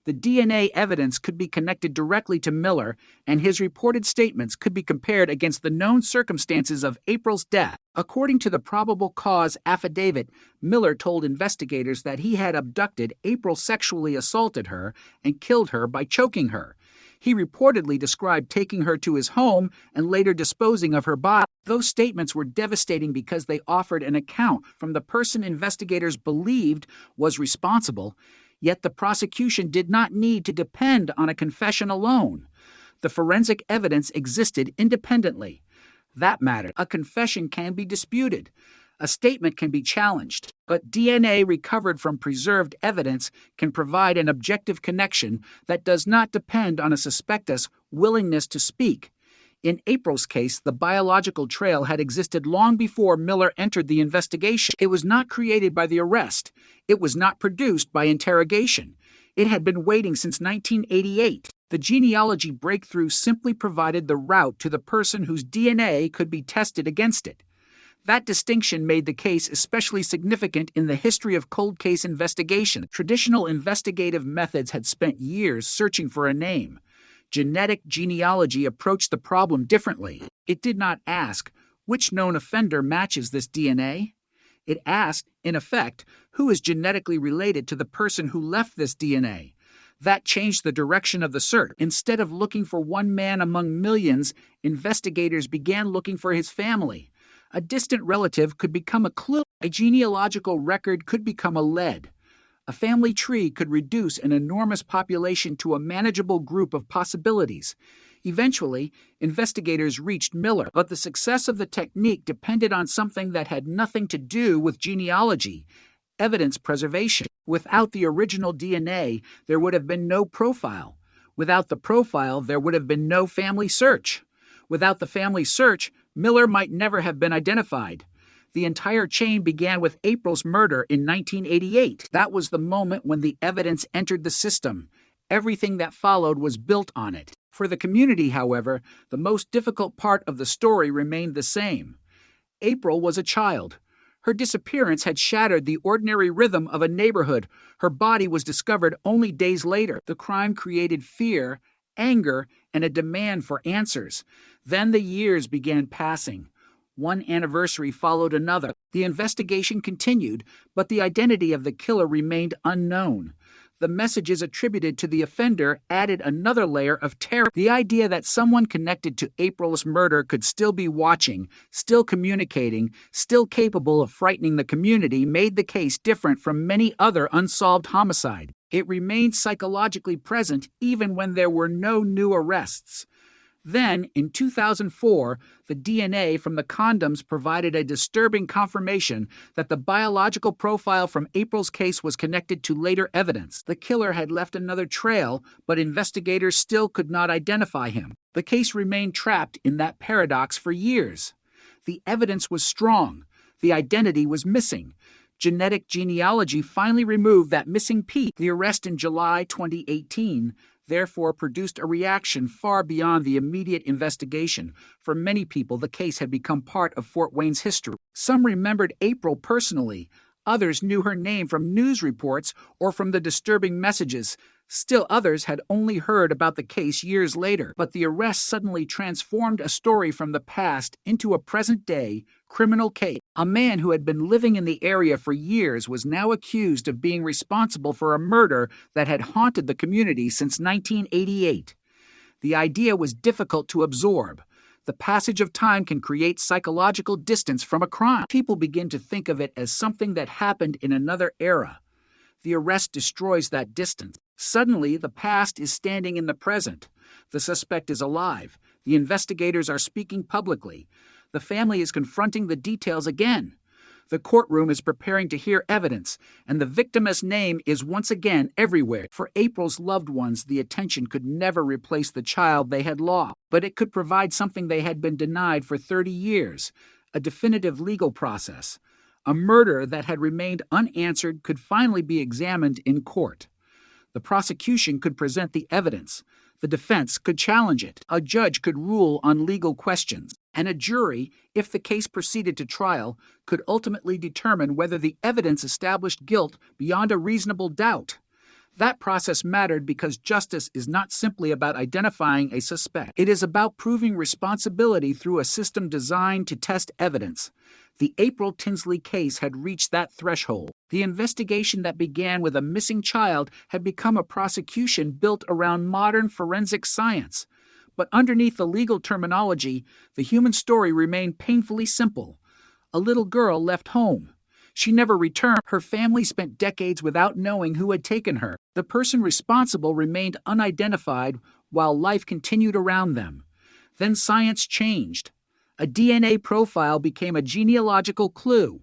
The DNA evidence could be connected directly to Miller, and his reported statements could be compared against the known circumstances of April's death. According to the probable cause affidavit, Miller told investigators that he had abducted April, sexually assaulted her, and killed her by choking her. He reportedly described taking her to his home and later disposing of her body. Those statements were devastating because they offered an account from the person investigators believed was responsible. Yet the prosecution did not need to depend on a confession alone. The forensic evidence existed independently. That mattered. A confession can be disputed. A statement can be challenged. But DNA recovered from preserved evidence can provide an objective connection that does not depend on a suspect's willingness to speak. In April's case, the biological trail had existed long before Miller entered the investigation. It was not created by the arrest. It was not produced by interrogation. It had been waiting since 1988. The genealogy breakthrough simply provided the route to the person whose DNA could be tested against it. That distinction made the case especially significant in the history of cold case investigation. Traditional investigative methods had spent years searching for a name. Genetic genealogy approached the problem differently. It did not ask, which known offender matches this DNA? It asked, in effect, who is genetically related to the person who left this DNA? That changed the direction of the search. Instead of looking for one man among millions, investigators began looking for his family. A distant relative could become a clue. A genealogical record could become a lead. A family tree could reduce an enormous population to a manageable group of possibilities. Eventually, investigators reached Miller, but the success of the technique depended on something that had nothing to do with genealogy: evidence preservation. Without the original DNA, there would have been no profile. Without the profile, there would have been no family search. Without the family search, Miller might never have been identified. The entire chain began with April's murder in 1988. That was the moment when the evidence entered the system. Everything that followed was built on it. For the community, however, the most difficult part of the story remained the same. April was a child. Her disappearance had shattered the ordinary rhythm of a neighborhood. Her body was discovered only days later. The crime created fear, anger, and a demand for answers. Then the years began passing. One anniversary followed another. The investigation continued, but the identity of the killer remained unknown. The messages attributed to the offender added another layer of terror. The idea that someone connected to April's murder could still be watching, still communicating, still capable of frightening the community made the case different from many other unsolved homicides. It remained psychologically present even when there were no new arrests. Then, in 2004, the DNA from the condoms provided a disturbing confirmation that the biological profile from April's case was connected to later evidence. The killer had left another trail, but investigators still could not identify him. The case remained trapped in that paradox for years. The evidence was strong. The identity was missing. Genetic genealogy finally removed that missing piece. The arrest in July 2018 therefore produced a reaction far beyond the immediate investigation. For many people, the case had become part of Fort Wayne's history. Some remembered April personally. Others knew her name from news reports or from the disturbing messages. Still others had only heard about the case years later. But the arrest suddenly transformed a story from the past into a present-day criminal case. A man who had been living in the area for years was now accused of being responsible for a murder that had haunted the community since 1988. The idea was difficult to absorb. The passage of time can create psychological distance from a crime. People begin to think of it as something that happened in another era. The arrest destroys that distance. Suddenly, the past is standing in the present. The suspect is alive. The investigators are speaking publicly. The family is confronting the details again. The courtroom is preparing to hear evidence, and the victim's name is once again everywhere. For April's loved ones, the attention could never replace the child they had lost, but it could provide something they had been denied for 30 years, a definitive legal process. A murder that had remained unanswered could finally be examined in court. The prosecution could present the evidence. The defense could challenge it. A judge could rule on legal questions. And a jury, if the case proceeded to trial, could ultimately determine whether the evidence established guilt beyond a reasonable doubt. That process mattered because justice is not simply about identifying a suspect. It is about proving responsibility through a system designed to test evidence. The April Tinsley case had reached that threshold. The investigation that began with a missing child had become a prosecution built around modern forensic science. But underneath the legal terminology, the human story remained painfully simple. A little girl left home. She never returned. Her family spent decades without knowing who had taken her. The person responsible remained unidentified while life continued around them. Then science changed. A DNA profile became a genealogical clue.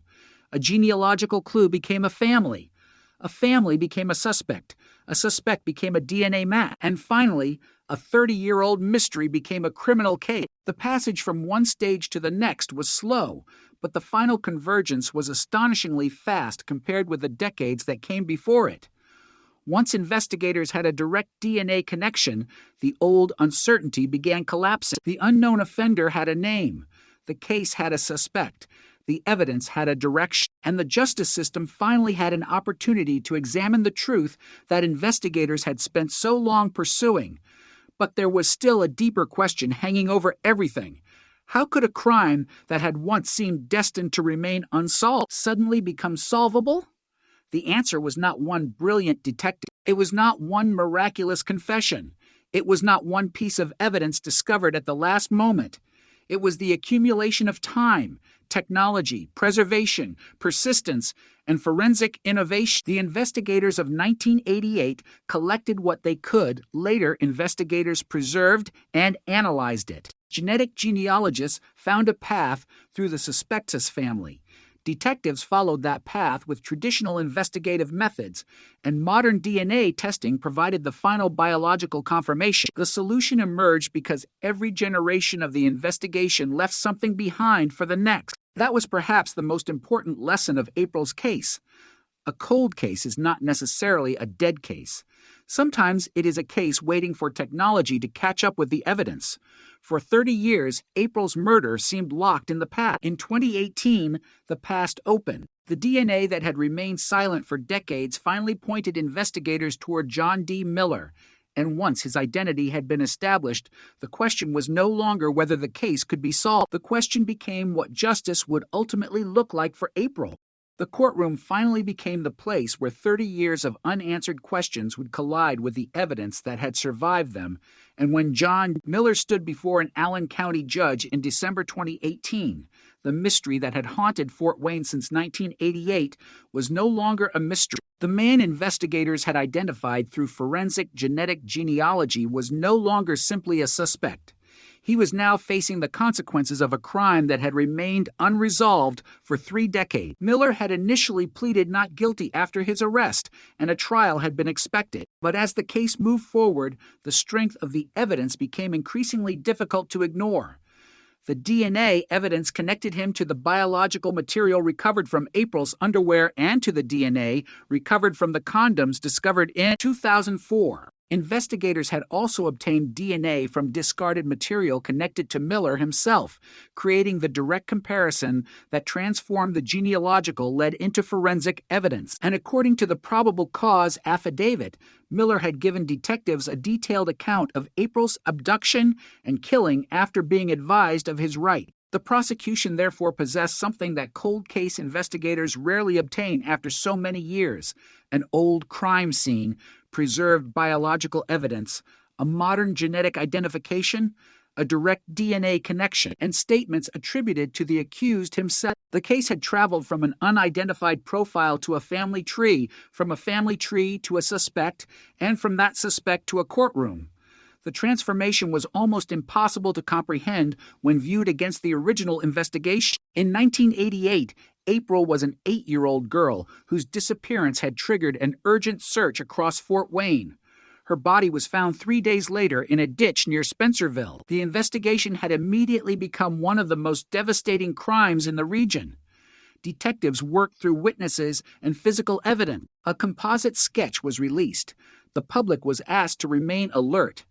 A genealogical clue became a family. A family became a suspect. A suspect became a DNA match. And finally, a 30-year-old mystery became a criminal case. The passage from one stage to the next was slow, but the final convergence was astonishingly fast compared with the decades that came before it. Once investigators had a direct DNA connection, the old uncertainty began collapsing. The unknown offender had a name. The case had a suspect. The evidence had a direction. And the justice system finally had an opportunity to examine the truth that investigators had spent so long pursuing. But there was still a deeper question hanging over everything. How could a crime that had once seemed destined to remain unsolved suddenly become solvable? The answer was not one brilliant detective. It was not one miraculous confession. It was not one piece of evidence discovered at the last moment. It was the accumulation of time, technology, preservation, persistence, and forensic innovation. The investigators of 1988 collected what they could. Later, investigators preserved and analyzed it. Genetic genealogists found a path through the Suspectus family. Detectives followed that path with traditional investigative methods, and modern DNA testing provided the final biological confirmation. The solution emerged because every generation of the investigation left something behind for the next. That was perhaps the most important lesson of April's case. A cold case is not necessarily a dead case. Sometimes it is a case waiting for technology to catch up with the evidence. For 30 years, April's murder seemed locked in the past. In 2018, the past opened. The DNA that had remained silent for decades finally pointed investigators toward John D. Miller. And once his identity had been established, the question was no longer whether the case could be solved. The question became what justice would ultimately look like for April. The courtroom finally became the place where 30 years of unanswered questions would collide with the evidence that had survived them. And when John Miller stood before an Allen County judge in December 2018, the mystery that had haunted Fort Wayne since 1988 was no longer a mystery. The man investigators had identified through forensic genetic genealogy was no longer simply a suspect. He was now facing the consequences of a crime that had remained unresolved for 3 decades. Miller had initially pleaded not guilty after his arrest, and a trial had been expected. But as the case moved forward, the strength of the evidence became increasingly difficult to ignore. The DNA evidence connected him to the biological material recovered from April's underwear and to the DNA recovered from the condoms discovered in 2004. Investigators had also obtained DNA from discarded material connected to Miller himself, creating the direct comparison that transformed the genealogical led into forensic evidence. And according to the probable cause affidavit, Miller had given detectives a detailed account of April's abduction and killing after being advised of his right. The prosecution therefore possessed something that cold case investigators rarely obtain after so many years: an old crime scene, preserved biological evidence, a modern genetic identification, a direct DNA connection, and statements attributed to the accused himself. The case had traveled from an unidentified profile to a family tree, from a family tree to a suspect, and from that suspect to a courtroom. The transformation was almost impossible to comprehend when viewed against the original investigation. In 1988, April was an 8-year-old girl whose disappearance had triggered an urgent search across Fort Wayne. Her body was found 3 days later in a ditch near Spencerville. The investigation had immediately become one of the most devastating crimes in the region. Detectives worked through witnesses and physical evidence. A composite sketch was released. The public was asked to remain alert,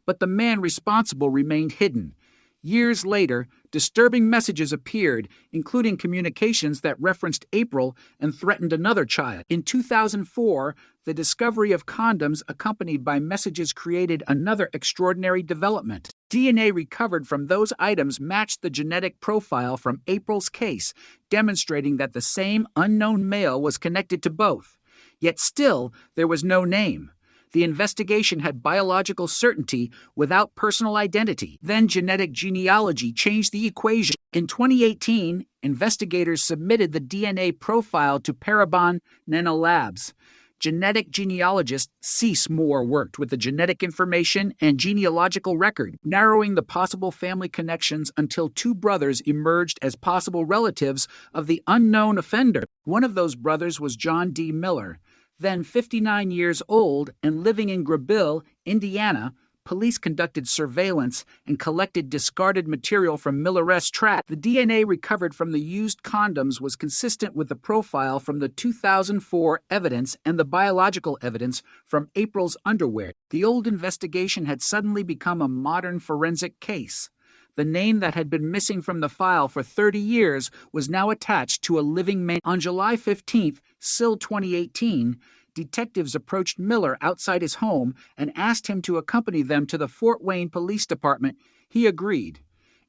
but the man responsible remained hidden. Years later, disturbing messages appeared, including communications that referenced April and threatened another child. In 2004, the discovery of condoms accompanied by messages created another extraordinary development. DNA recovered from those items matched the genetic profile from April's case, demonstrating that the same unknown male was connected to both. Yet still, there was no name. The investigation had biological certainty without personal identity. Then genetic genealogy changed the equation. In 2018, investigators submitted the DNA profile to Parabon Nanolabs. Genetic genealogist Cease Moore worked with the genetic information and genealogical record, narrowing the possible family connections until 2 brothers emerged as possible relatives of the unknown offender. One of those brothers was John D. Miller. Then 59 years old and living in Grabille, Indiana, police conducted surveillance and collected discarded material from Miller's track. The DNA recovered from the used condoms was consistent with the profile from the 2004 evidence and the biological evidence from April's underwear. The old investigation had suddenly become a modern forensic case. The name that had been missing from the file for 30 years was now attached to a living man. On July 15, still 2018, detectives approached Miller outside his home and asked him to accompany them to the Fort Wayne Police Department. He agreed.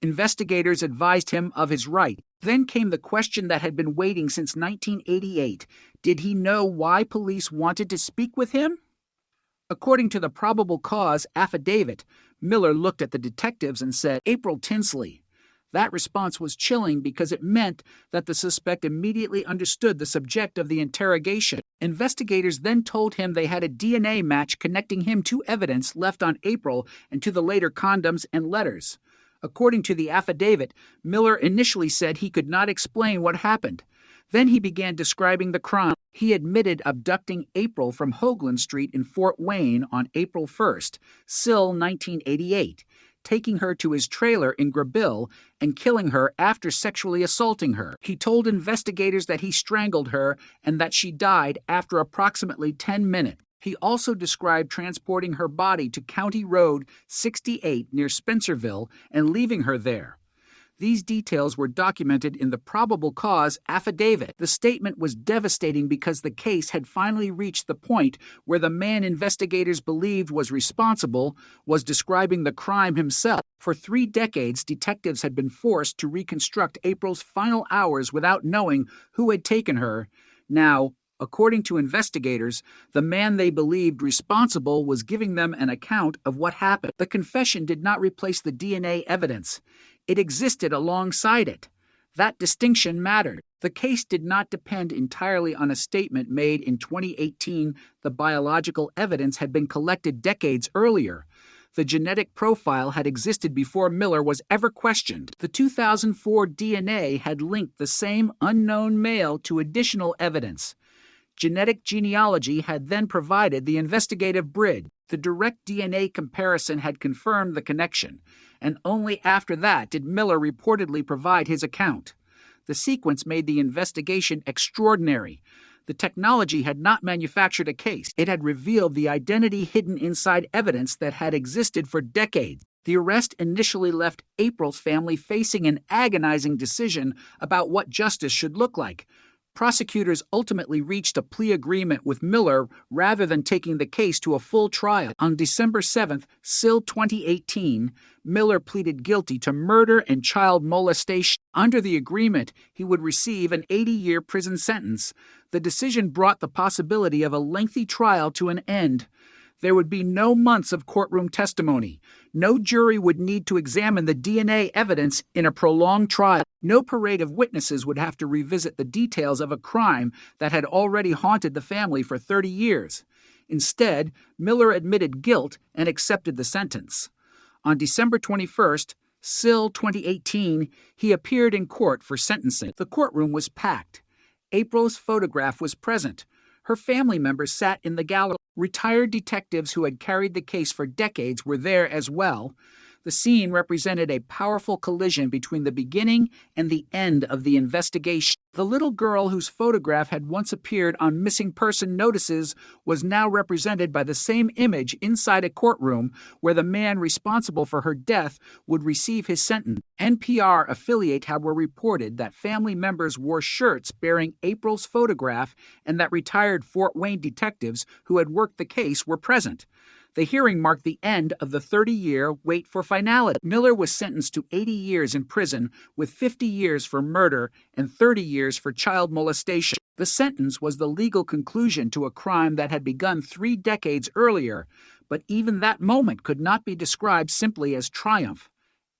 Investigators advised him of his right. Then came the question that had been waiting since 1988. Did he know why police wanted to speak with him? According to the probable cause affidavit, Miller looked at the detectives and said, "April Tinsley." That response was chilling because it meant that the suspect immediately understood the subject of the interrogation. Investigators then told him they had a DNA match connecting him to evidence left on April and to the later condoms and letters. According to the affidavit, Miller initially said he could not explain what happened. Then he began describing the crime. He admitted abducting April from Hoagland Street in Fort Wayne on April 1st, still 1988, taking her to his trailer in Grabille and killing her after sexually assaulting her. He told investigators that he strangled her and that she died after approximately 10 minutes. He also described transporting her body to County Road 68 near Spencerville and leaving her there. These details were documented in the probable cause affidavit. The statement was devastating because the case had finally reached the point where the man investigators believed was responsible was describing the crime himself. For 3 decades, detectives had been forced to reconstruct April's final hours without knowing who had taken her. Now, according to investigators, the man they believed responsible was giving them an account of what happened. The confession did not replace the DNA evidence. It existed alongside it. That distinction mattered. The case did not depend entirely on a statement made in 2018. The biological evidence had been collected decades earlier. The genetic profile had existed before Miller was ever questioned. The 2004 DNA had linked the same unknown male to additional evidence. Genetic genealogy had then provided the investigative bridge. The direct DNA comparison had confirmed the connection, and only after that did Miller reportedly provide his account. The sequence made the investigation extraordinary. The technology had not manufactured a case. It had revealed the identity hidden inside evidence that had existed for decades. The arrest initially left April's family facing an agonizing decision about what justice should look like. Prosecutors ultimately reached a plea agreement with Miller rather than taking the case to a full trial. On December 7, 2018, Miller pleaded guilty to murder and child molestation. Under the agreement, he would receive an 80-year prison sentence. The decision brought the possibility of a lengthy trial to an end. There would be no months of courtroom testimony. No jury would need to examine the DNA evidence in a prolonged trial. No parade of witnesses would have to revisit the details of a crime that had already haunted the family for 30 years. Instead, Miller admitted guilt and accepted the sentence. On December 21st, 2018, he appeared in court for sentencing. The courtroom was packed. April's photograph was present. Her family members sat in the gallery. Retired detectives who had carried the case for decades were there as well. The scene represented a powerful collision between the beginning and the end of the investigation. The little girl whose photograph had once appeared on missing person notices was now represented by the same image inside a courtroom where the man responsible for her death would receive his sentence. NPR affiliate had reported that family members wore shirts bearing April's photograph and that retired Fort Wayne detectives who had worked the case were present. The hearing marked the end of the 30-year wait for finality. Miller was sentenced to 80 years in prison, with 50 years for murder and 30 years for child molestation. The sentence was the legal conclusion to a crime that had begun 3 decades earlier, but even that moment could not be described simply as triumph.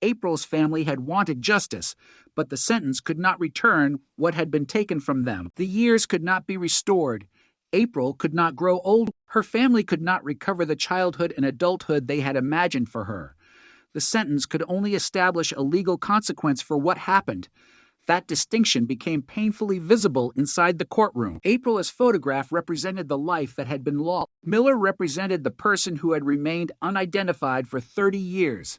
April's family had wanted justice, but the sentence could not return what had been taken from them. The years could not be restored. April could not grow old. Her family could not recover the childhood and adulthood they had imagined for her. The sentence could only establish a legal consequence for what happened. That distinction became painfully visible inside the courtroom. April's photograph represented the life that had been lost. Miller represented the person who had remained unidentified for 30 years.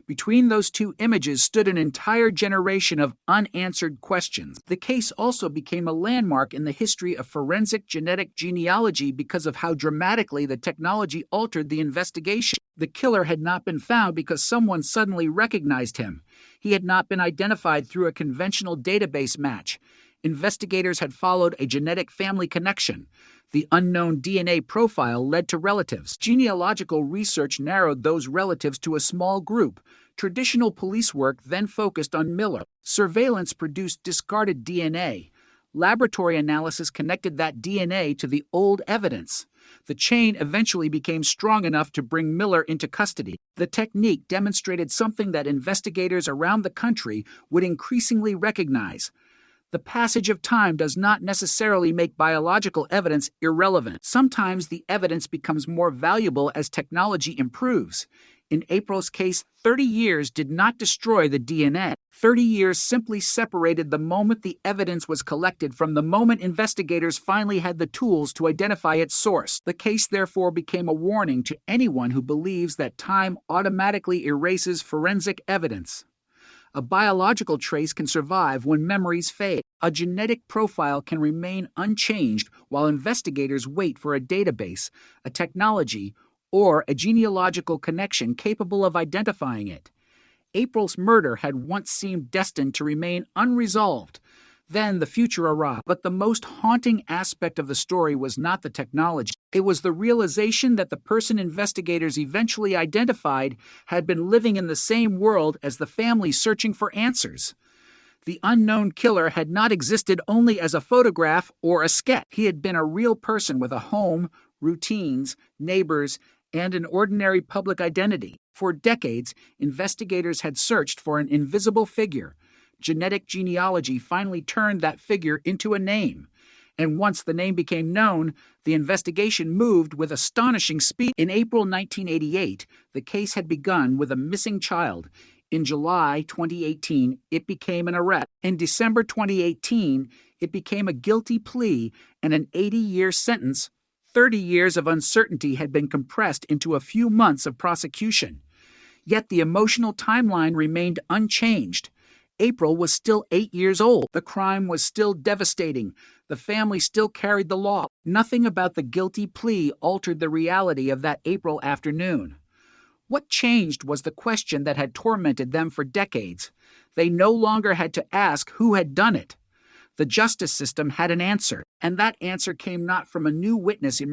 Between those two images stood an entire generation of unanswered questions. The case also became a landmark in the history of forensic genetic genealogy because of how dramatically the technology altered the investigation. The killer had not been found because someone suddenly recognized him. He had not been identified through a conventional database match. Investigators had followed a genetic family connection. The unknown DNA profile led to relatives. Genealogical research narrowed those relatives to a small group. Traditional police work then focused on Miller. Surveillance produced discarded DNA. Laboratory analysis connected that DNA to the old evidence. The chain eventually became strong enough to bring Miller into custody. The technique demonstrated something that investigators around the country would increasingly recognize. The passage of time does not necessarily make biological evidence irrelevant. Sometimes the evidence becomes more valuable as technology improves. In April's case, 30 years did not destroy the DNA. 30 years simply separated the moment the evidence was collected from the moment investigators finally had the tools to identify its source. The case therefore became a warning to anyone who believes that time automatically erases forensic evidence. A biological trace can survive when memories fade. A genetic profile can remain unchanged while investigators wait for a database, a technology, or a genealogical connection capable of identifying it. April's murder had once seemed destined to remain unresolved. Then the future arrived. But the most haunting aspect of the story was not the technology. It was the realization that the person investigators eventually identified had been living in the same world as the family searching for answers. The unknown killer had not existed only as a photograph or a sketch. He had been a real person with a home, routines, neighbors, and an ordinary public identity. For decades, investigators had searched for an invisible figure. Genetic genealogy finally turned that figure into a name. And once the name became known, the investigation moved with astonishing speed. In April 1988, the case had begun with a missing child. In July 2018, it became an arrest. In December 2018, it became a guilty plea and an 80-year sentence. 30 years of uncertainty had been compressed into a few months of prosecution. Yet the emotional timeline remained unchanged. April was still 8 years old. The crime was still devastating. The family still carried the law. Nothing about the guilty plea altered the reality of that April afternoon. What changed was the question that had tormented them for decades. They no longer had to ask who had done it. The justice system had an answer, and that answer came not from a new witness emerging